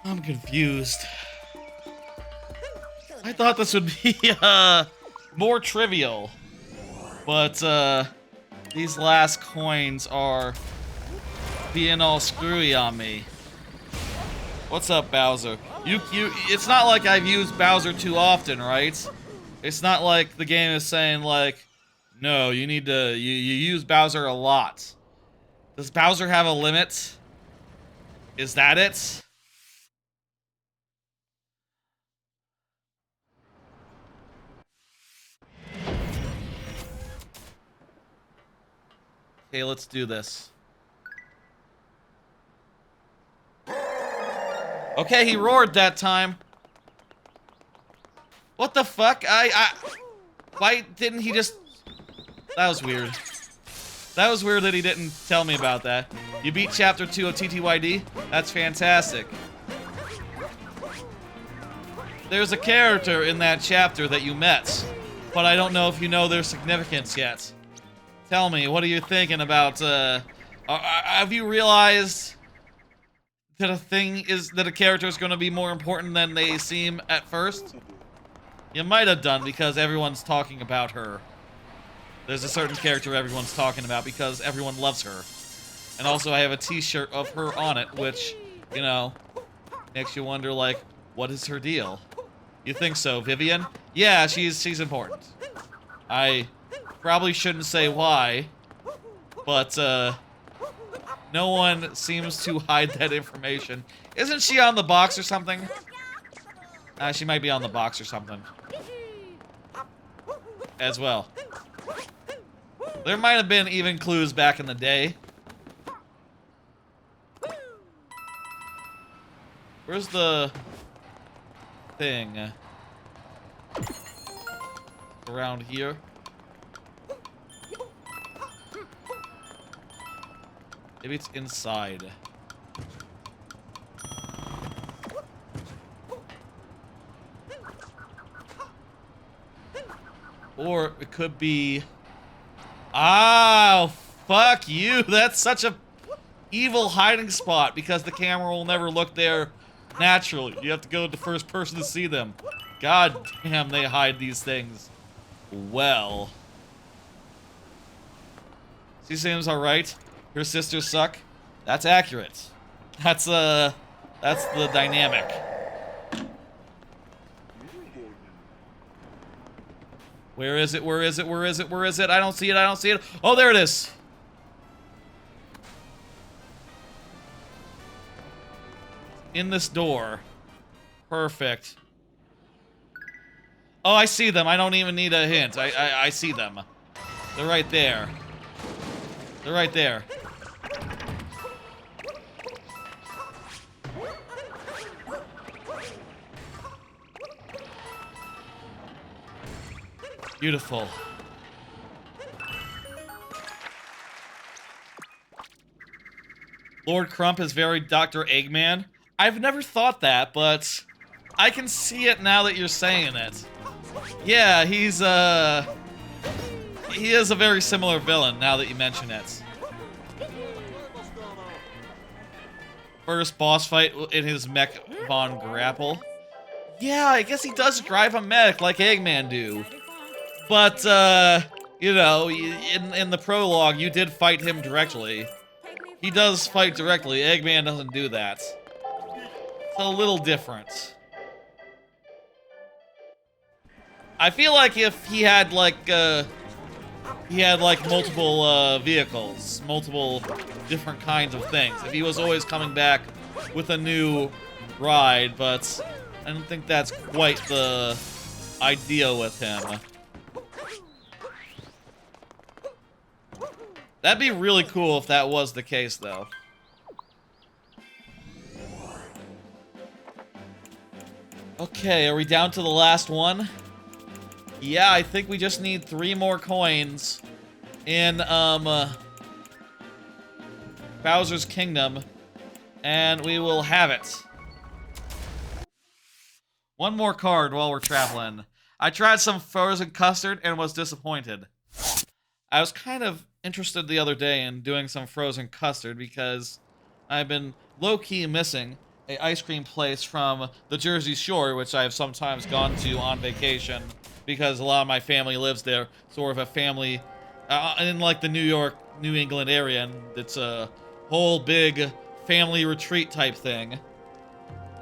I'm confused. I thought this would be, more trivial. But, these last coins are being all screwy on me. What's up, Bowser? It's not like I've used Bowser too often, right? It's not like the game is saying, like, no, you need to, you use Bowser a lot. Does Bowser have a limit? Is that it? Okay, let's do this. Okay, he roared that time. What the fuck? Why didn't he just... That was weird. That was weird that he didn't tell me about that. You beat Chapter 2 of TTYD? That's fantastic. There's a character in that chapter that you met, but I don't know if you know their significance yet. Tell me, what are you thinking about, have you realized that a character is going to be more important than they seem at first? You might have done, because everyone's talking about her. There's a certain character everyone's talking about because everyone loves her. And also I have a t-shirt of her on it, which, you know, makes you wonder, like, what is her deal? You think so, Vivian? Yeah, she's important. I probably shouldn't say why, but, no one seems to hide that information. Isn't she on the box or something? She might be on the box or something. As well. There might have been even clues back in the day. Where's the thing? Around here. Maybe it's inside. Or it could be... Oh, fuck you. That's such a evil hiding spot because the camera will never look there naturally. You have to go to first person to see them. God damn, they hide these things well. She seems alright. Her sisters suck. That's accurate. That's the dynamic. Where is it? Where is it? Where is it? Where is it? I don't see it. I don't see it. Oh, there it is. In this door. Perfect. Oh, I see them. I don't even need a hint. I see them. They're right there. They're right there. Beautiful. Lord Crump is very Dr. Eggman. I've never thought that, but I can see it now that you're saying it. Yeah, he is a very similar villain now that you mention it. First boss fight in his mech Von Grapple. Yeah, I guess he does drive a mech like Eggman do. But, you know, in the prologue, you did fight him directly. He does fight directly. Eggman doesn't do that. It's a little different. I feel like if he had, like, multiple, vehicles, multiple different kinds of things, if he was always coming back with a new ride, but I don't think that's quite the idea with him. That'd be really cool if that was the case, though. Okay, are we down to the last one? Yeah, I think we just need 3 more coins in, Bowser's Kingdom, and we will have it. One more card while we're traveling. I tried some frozen custard and was disappointed. I was kind of interested the other day in doing some frozen custard because I've been low-key missing a ice cream place from the Jersey Shore, which I've sometimes gone to on vacation because a lot of my family lives there, sort of a family in like the New England area, and it's a whole big family retreat type thing.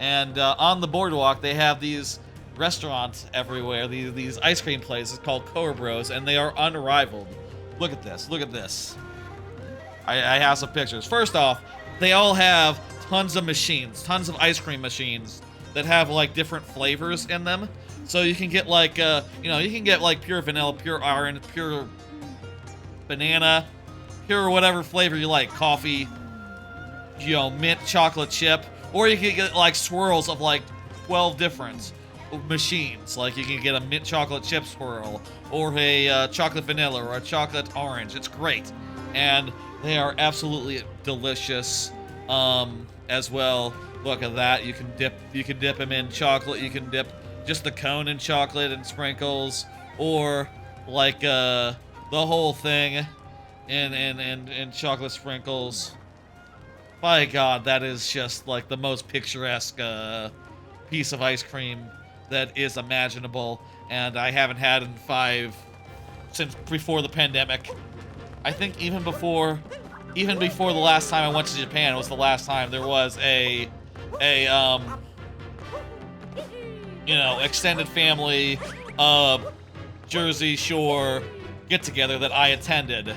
And on the boardwalk, they have these restaurants everywhere, these ice cream places called Cobras, and they are unrivaled. Look at this. Look at this. I have some pictures. First off, they all have tons of machines, tons of ice cream machines that have like different flavors in them. So you can get like, you know, you can get like pure vanilla, pure orange, pure banana, pure whatever flavor you like. Coffee, you know, mint chocolate chip. Or you can get like swirls of like 12 different machines. Like you can get a mint chocolate chip swirl, or a chocolate vanilla, or a chocolate orange. It's great, and they are absolutely delicious as well. Look at that. You can dip them in chocolate. You can dip just the cone in chocolate and sprinkles, or like the whole thing in chocolate sprinkles. My God, that is just like the most picturesque piece of ice cream that is imaginable, and I haven't had since before the pandemic. I think even before the last time I went to Japan was the last time there was a you know, extended family Jersey Shore get together that I attended.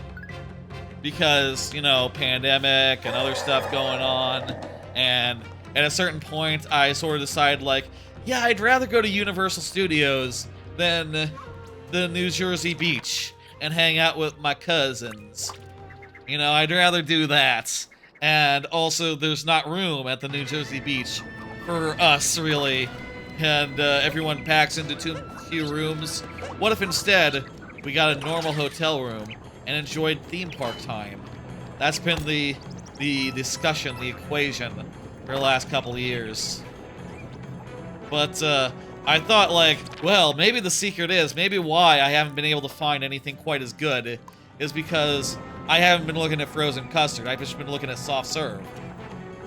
Because, you know, pandemic and other stuff going on, and at a certain point I sort of decided, like, yeah, I'd rather go to Universal Studios than the New Jersey beach. and hang out with my cousins. You know, I'd rather do that. And also, there's not room at the New Jersey beach for us, really. And everyone packs into too few rooms. What if instead we got a normal hotel room and enjoyed theme park time? That's been the discussion, the equation for the last couple of years. But I thought, like, well, maybe the secret is, maybe why I haven't been able to find anything quite as good is because I haven't been looking at frozen custard. I've just been looking at soft serve.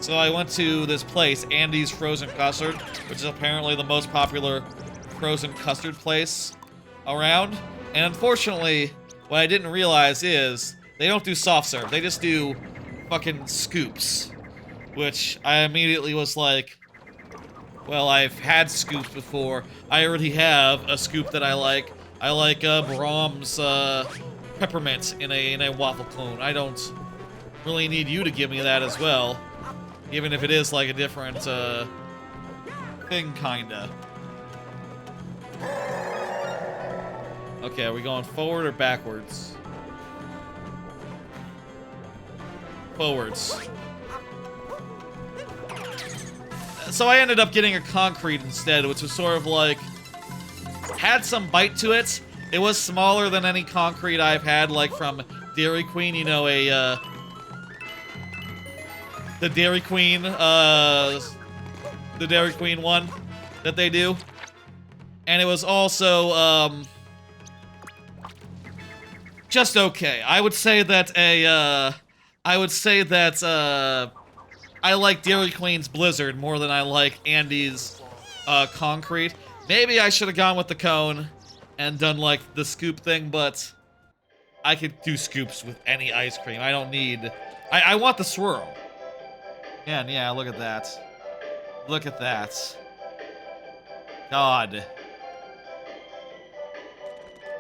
So I went to this place, Andy's Frozen Custard, which is apparently the most popular frozen custard place around. And unfortunately, what I didn't realize is they don't do soft serve. They just do fucking scoops, which I immediately was like, well, I've had scoops before. I already have a scoop that I like. I like Brahms peppermint in a waffle cone. I don't really need you to give me that as well, even if it is like a different thing, kinda. Okay, are we going forward or backwards? Forwards. So I ended up getting a concrete instead, which was sort of like, had some bite to it. It was smaller than any concrete I've had, like from Dairy Queen, you know, the Dairy Queen one that they do. And it was also, just okay. I would say that I like Dairy Queen's Blizzard more than I like Andy's concrete. Maybe I should have gone with the cone and done like the scoop thing, but I could do scoops with any ice cream. I don't need... I want the swirl. Yeah, look at that. Look at that. God.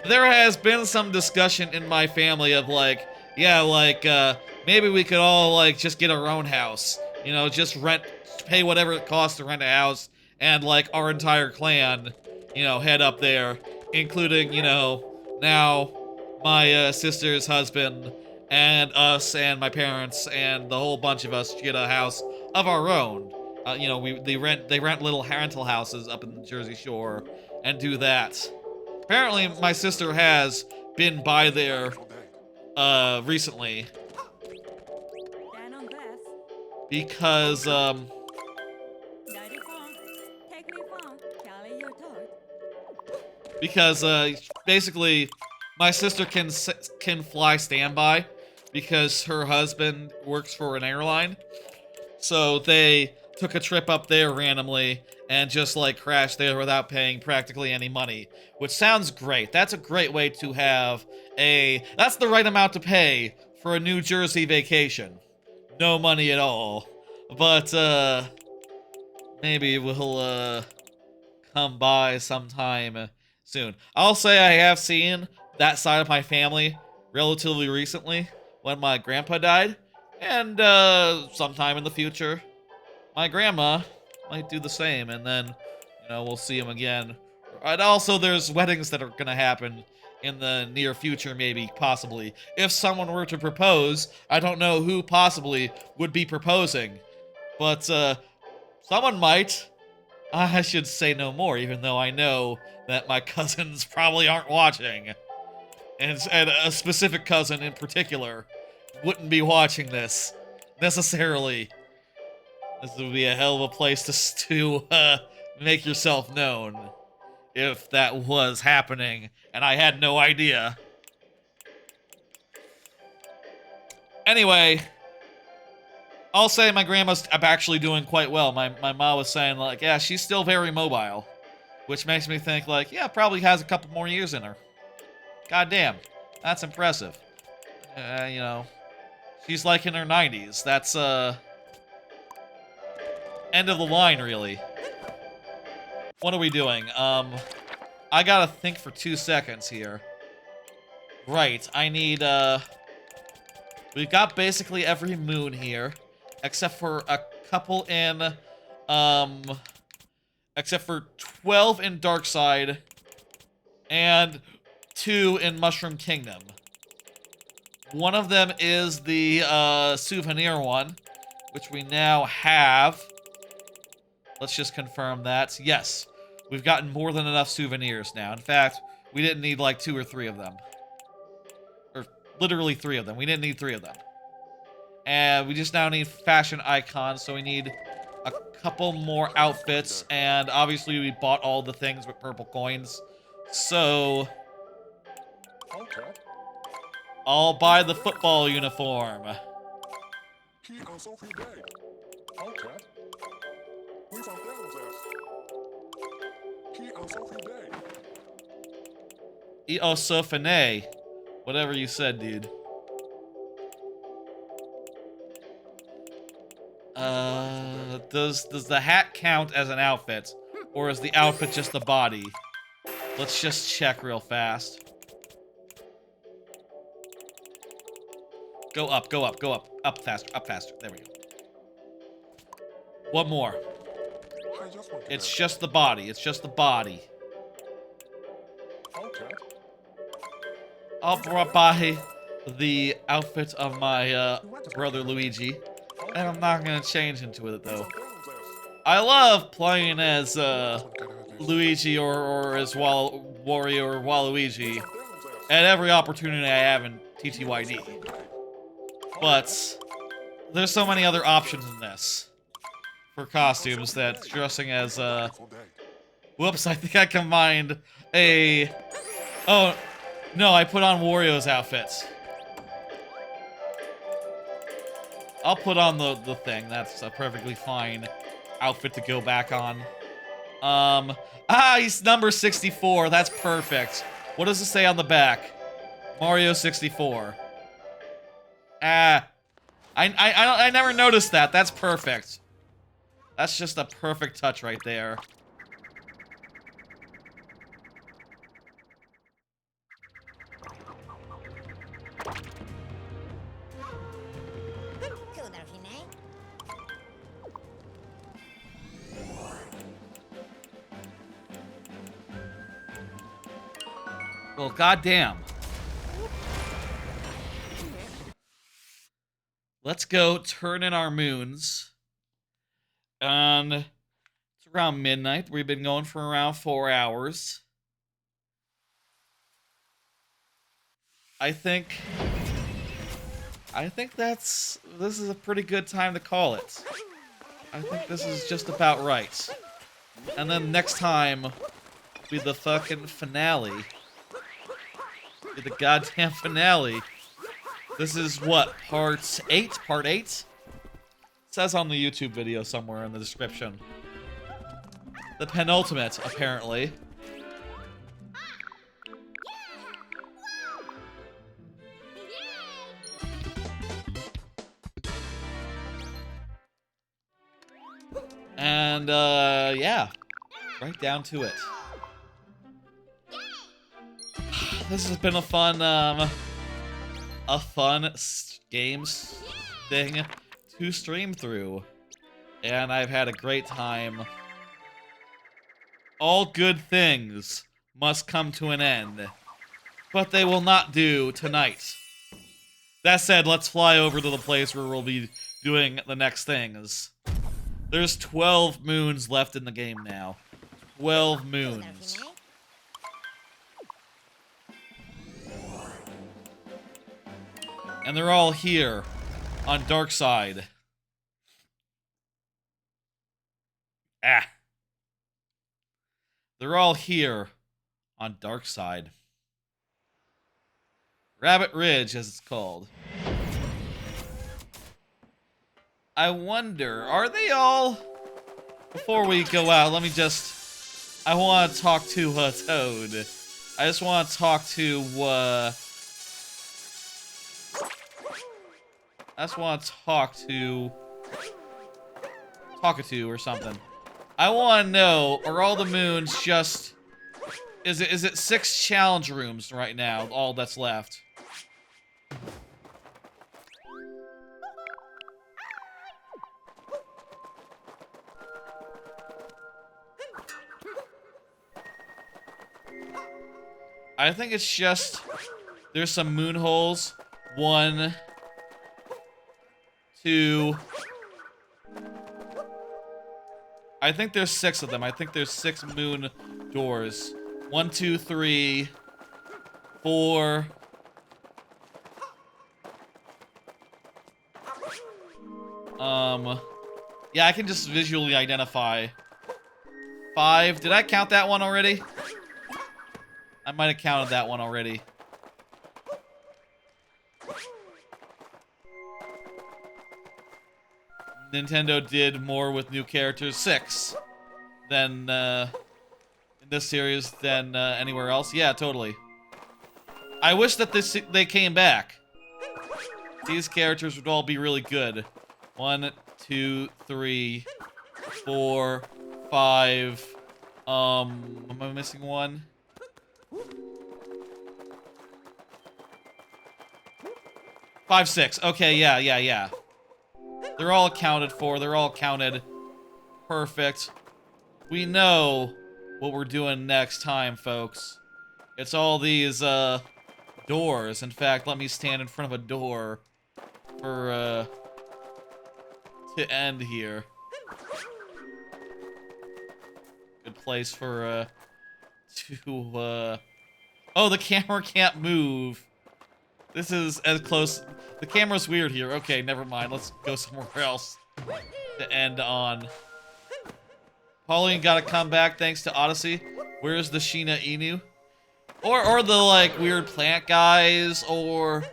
There has been some discussion in my family of like, yeah, like, maybe we could all like just get our own house. You know, just pay whatever it costs to rent a house, and like our entire clan, you know, head up there, including, you know, now my sister's husband and us and my parents and the whole bunch of us get a house of our own. You know, they rent little rental houses up in the Jersey Shore and do that. Apparently, my sister has been by there recently. Because, basically, my sister can fly standby because her husband works for an airline. So they took a trip up there randomly and just, like, crashed there without paying practically any money, which sounds great. That's a great way to have that's the right amount to pay for a New Jersey vacation. No money at all. But, maybe we'll, come by sometime soon. I'll say I have seen that side of my family relatively recently when my grandpa died. And, sometime in the future, my grandma might do the same. And then, you know, we'll see him again. And also, there's weddings that are gonna happen in the near future, maybe, possibly. If someone were to propose, I don't know who possibly would be proposing. But, someone might. I should say no more, even though I know that my cousins probably aren't watching. And a specific cousin in particular wouldn't be watching this, necessarily. This would be a hell of a place to make yourself known. If that was happening, and I had no idea. Anyway, I'll say my grandma's actually doing quite well. My mom was saying, like, yeah, she's still very mobile. Which makes me think, like, yeah, probably has a couple more years in her. God damn, that's impressive. You know, she's like in her 90s. That's, end of the line, really. What are we doing? I gotta think for 2 seconds here. Right, I need, we've got basically every moon here, except for a couple in, except for 12 in Darkside, and two in Mushroom Kingdom. One of them is the souvenir one, which we now have. Let's just confirm that. Yes, we've gotten more than enough souvenirs now. In fact, we didn't need like 2 or 3 of them. Or literally 3 of them. We didn't need 3 of them. And we just now need fashion icons, so we need a couple more outfits. And obviously we bought all the things with purple coins. So I'll buy the football uniform. Eosofane. Whatever you said, dude. Does the hat count as an outfit? Or is the outfit just the body? Let's just check real fast. Go up, go up, go up. Up faster, up faster. There we go. One more. It's just the body. It's just the body. I'll buy the outfit of my brother Luigi. And I'm not gonna change into it, though. I love playing as Luigi or as Wario or Waluigi at every opportunity I have in TTYD. But there's so many other options in this for costumes that dressing as whoops, I think I combined a... Oh, no, I put on Wario's outfits. I'll put on the thing. That's a perfectly fine outfit to go back on. He's number 64. That's perfect. What does it say on the back? Mario 64. I never noticed that. That's perfect. That's just a perfect touch right there. Well, goddamn. Let's go turn in our moons. And it's around midnight. We've been going for around 4 hours. I think this is a pretty good time to call it. I think this is just about right. And then next time will be the fucking finale. Be the goddamn finale. This is what, part 8? Part 8? It says on the YouTube video somewhere in the description. The penultimate, apparently. And, yeah. Right down to it. This has been a fun games thing to stream through. And I've had a great time. All good things must come to an end. But they will not do tonight. That said, let's fly over to the place where we'll be doing the next things. There's 12 moons left in the game now. 12 moons. And they're all here on Dark Side. Ah. They're all here on Dark Side. Rabbit Ridge, as it's called. I wonder, are they all... Before we go out, let me just... I want to talk to Toad. I just want to talk to... I just want to talk to... Talkatoo or something. I want to know, are all the moons just... Is it 6 challenge rooms right now, all that's left? I think it's just there's some moon holes. 1, 2. I think there's 6 of them. I think there's 6 moon doors. 1, 2, 3, 4. Yeah, I can just visually identify. 5. Did I count that one already? I might have counted that one already. Nintendo did more with new characters. 6 than in this series than anywhere else. Yeah, totally. I wish that they came back. These characters would all be really good. 1, 2, 3, 4, 5. Am I missing one? Five, 6. Okay, yeah. They're all accounted for. They're all counted. Perfect. We know what we're doing next time, folks. It's all these, doors. In fact, let me stand in front of a door for, to end here. Good place for, oh, the camera can't move. This is as close. The camera's weird here. Okay, never mind. Let's go somewhere else to end on. Pauline gotta come back thanks to Odyssey. Where's the Sheena Inu? Or the, like, weird plant guys, or...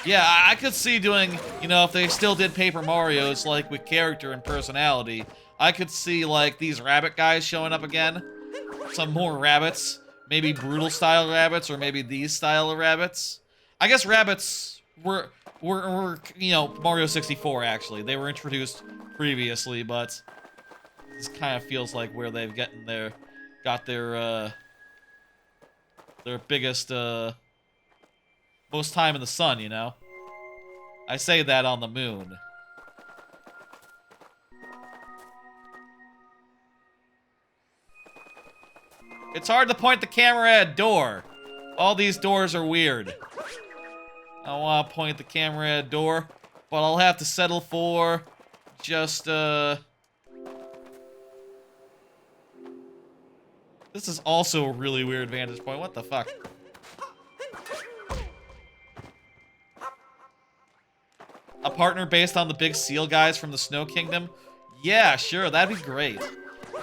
Yeah, I could see doing, you know, if they still did Paper Mario's, like, with character and personality, I could see, like, these rabbit guys showing up again. Some more rabbits. Maybe brutal-style rabbits, or maybe these style of rabbits. I guess rabbits were you know, Mario 64, actually. They were introduced previously, but... This kind of feels like where they've got their biggest, most time in the sun, you know? I say that on the moon. It's hard to point the camera at a door. All these doors are weird. I want to point the camera at a door, but I'll have to settle for just, This is also a really weird vantage point. What the fuck? A partner based on the big seal guys from the Snow Kingdom? Yeah, sure, that'd be great.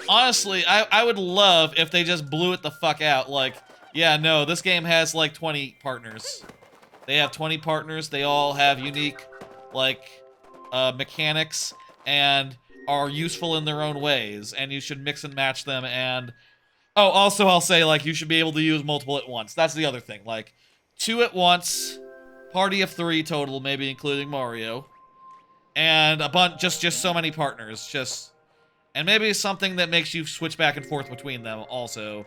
Honestly, I would love if they just blew it the fuck out. Like, yeah, no, this game has like 20 partners. They have 20 partners. They all have unique, like, mechanics and are useful in their own ways. And you should mix and match them and... Oh, also I'll say, like, you should be able to use multiple at once. That's the other thing. Like, 2 at once, party of 3 total, maybe including Mario. And a bunch, just so many partners. And maybe something that makes you switch back and forth between them also.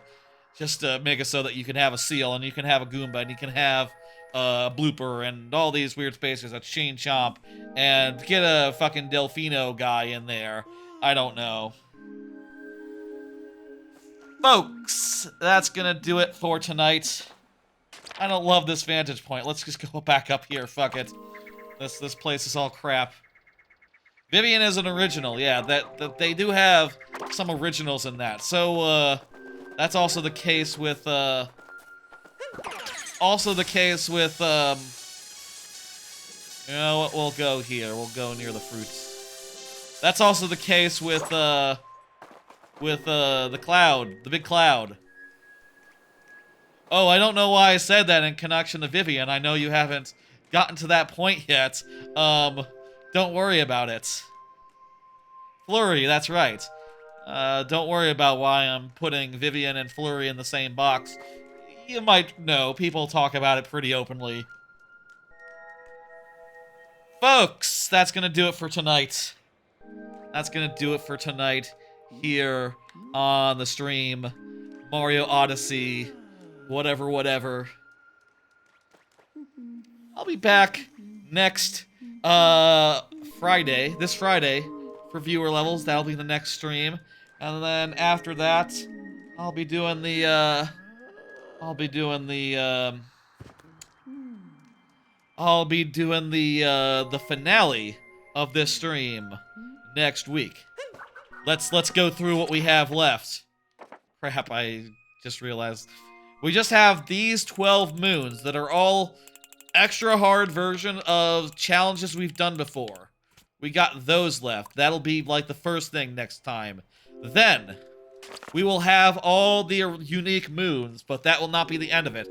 Just to make it so that you can have a seal, and you can have a Goomba, and you can have a Blooper, and all these weird spaces, a Chain Chomp, and get a fucking Delfino guy in there. I don't know. Folks, that's gonna do it for tonight. I don't love this vantage point. Let's just go back up here. Fuck it. This place is all crap. Vivian is an original. Yeah, that they do have some originals in that. So that's also the case with you know what? We'll go here. We'll go near the fruits. That's also the case with the cloud, the big cloud. Oh, I don't know why I said that in connection to Vivian. I know you haven't gotten to that point yet. Don't worry about it. Flurry, that's right. Don't worry about why I'm putting Vivian and Flurry in the same box. You might know, people talk about it pretty openly. Folks, that's gonna do it for tonight. That's gonna do it for tonight. Here on the stream, Mario Odyssey, whatever. I'll be back next Friday, this Friday, for viewer levels. That'll be the next stream, and then after that, I'll be doing the I'll be doing the finale of this stream next week. Let's go through what we have left. Crap, I just realized. We just have these 12 moons that are all extra hard version of challenges we've done before. We got those left. That'll be like the first thing next time. Then we will have all the unique moons, but that will not be the end of it.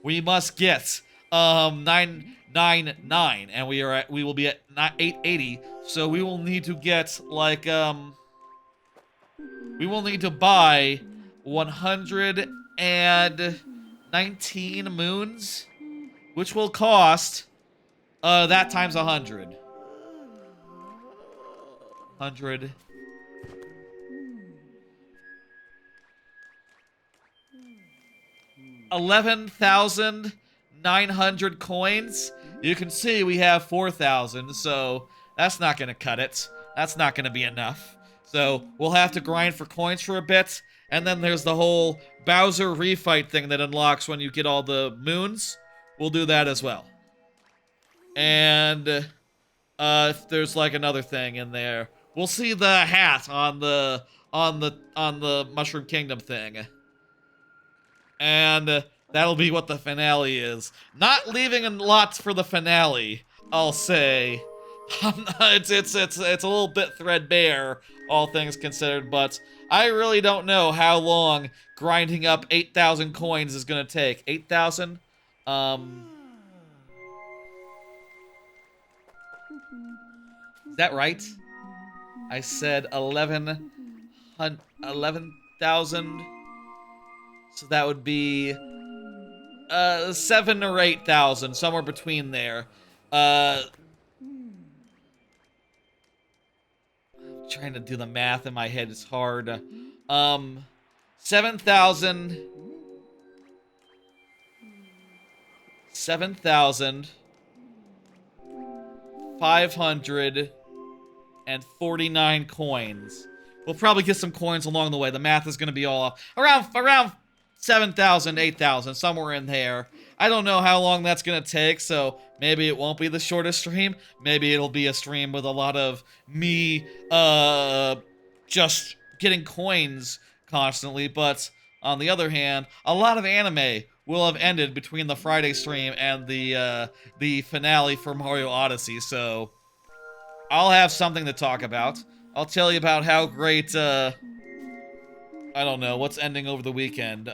We must get 999, and we will be at 880. So we will need to get like we will need to buy 119 moons, which will cost that times 100. 100. $11,900 coins. You can see we have 4,000, so that's not gonna cut it. That's not gonna be enough. So we'll have to grind for coins for a bit, and then there's the whole Bowser refight thing that unlocks when you get all the moons. We'll do that as well. And if there's like another thing in there, we'll see the hat on the Mushroom Kingdom thing. And that'll be what the finale is. Not leaving a lot for the finale, I'll say. It's a little bit threadbare, all things considered, but I really don't know how long grinding up 8,000 coins is gonna take. 8,000? Is that right? I said 11,000. So that would be 7 or 8,000, somewhere between there. Trying to do the math in my head is hard. 7,549 coins. We'll probably get some coins along the way. The math is going to be all off. Around 7,000, 8,000, somewhere in there. I don't know how long that's gonna take, so maybe it won't be the shortest stream. Maybe it'll be a stream with a lot of me, just getting coins constantly, but on the other hand, a lot of anime will have ended between the Friday stream and the finale for Mario Odyssey, so I'll have something to talk about. I'll tell you about how great, I don't know, what's ending over the weekend,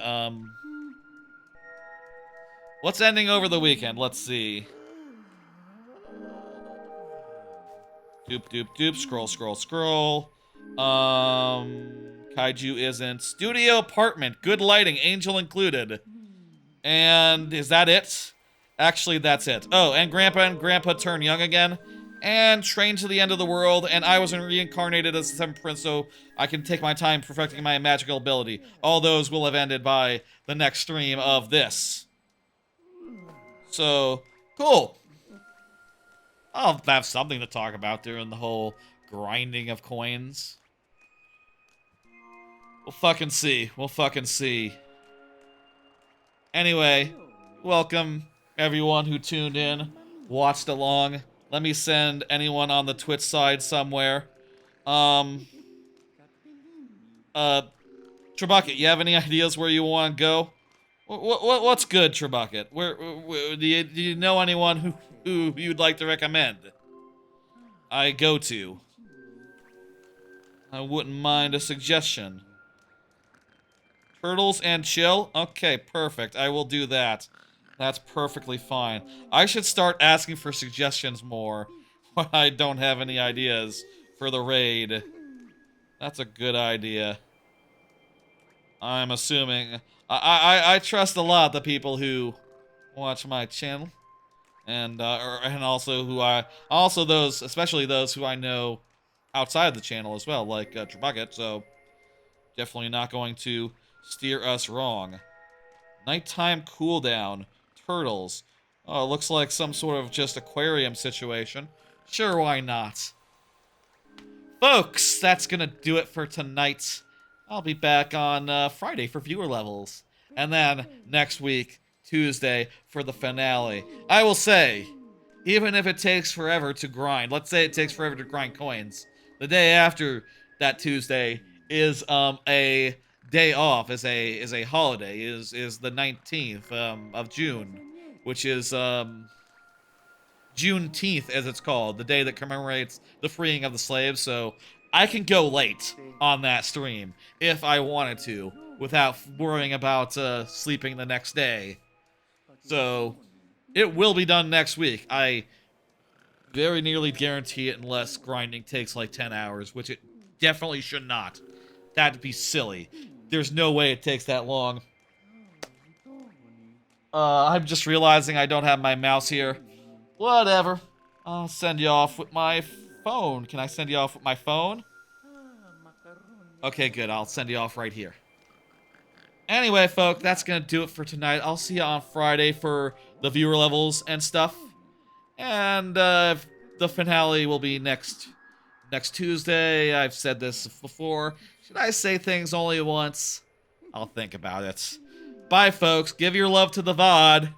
what's ending over the weekend? Let's see. Doop, doop, doop. Scroll, scroll, scroll. Kaiju isn't. Studio apartment. Good lighting. Angel included. And is that it? Actually, that's it. Oh, and Grandpa turn young again. And Train to the End of the World. And I was reincarnated as the Seventh Prince, so I can take my time perfecting my magical ability. All those will have ended by the next stream of this. So, cool. I'll have something to talk about during the whole grinding of coins. We'll fucking see. We'll fucking see. Anyway, welcome everyone who tuned in, watched along. Let me send anyone on the Twitch side somewhere. Trebucket, you have any ideas where you want to go? What's good, Trebucket? Do you know anyone who you'd like to recommend I go to? I wouldn't mind a suggestion. Turtles and chill? Okay, perfect. I will do that. That's perfectly fine. I should start asking for suggestions more when I don't have any ideas for the raid. That's a good idea. I'm assuming... I trust a lot the people who watch my channel, and also those, especially those who I know outside the channel as well, like Trebucket. So definitely not going to steer us wrong. Nighttime cooldown, turtles. Oh, looks like some sort of just aquarium situation. Sure, why not? Folks, that's gonna do it for tonight. I'll be back on Friday for viewer levels. And then next week, Tuesday, for the finale. I will say, even if it takes forever to grind, let's say it takes forever to grind coins, the day after that Tuesday is a day off, is a holiday, is the 19th of June, which is Juneteenth, as it's called, the day that commemorates the freeing of the slaves. So I can go late on that stream if I wanted to, without worrying about sleeping the next day. So it will be done next week. I very nearly guarantee it, unless grinding takes like 10 hours, which it definitely should not. That'd be silly. There's no way it takes that long. I'm just realizing I don't have my mouse here. Whatever. I'll send you off with my phone. Can I send you off with my phone? Okay, good. I'll send you off right here. Anyway, folks, that's gonna do it for tonight. I'll see you on Friday for the viewer levels and stuff. And the finale will be next Tuesday. I've said this before. Should I say things only once? I'll think about it. Bye, folks. Give your love to the VOD.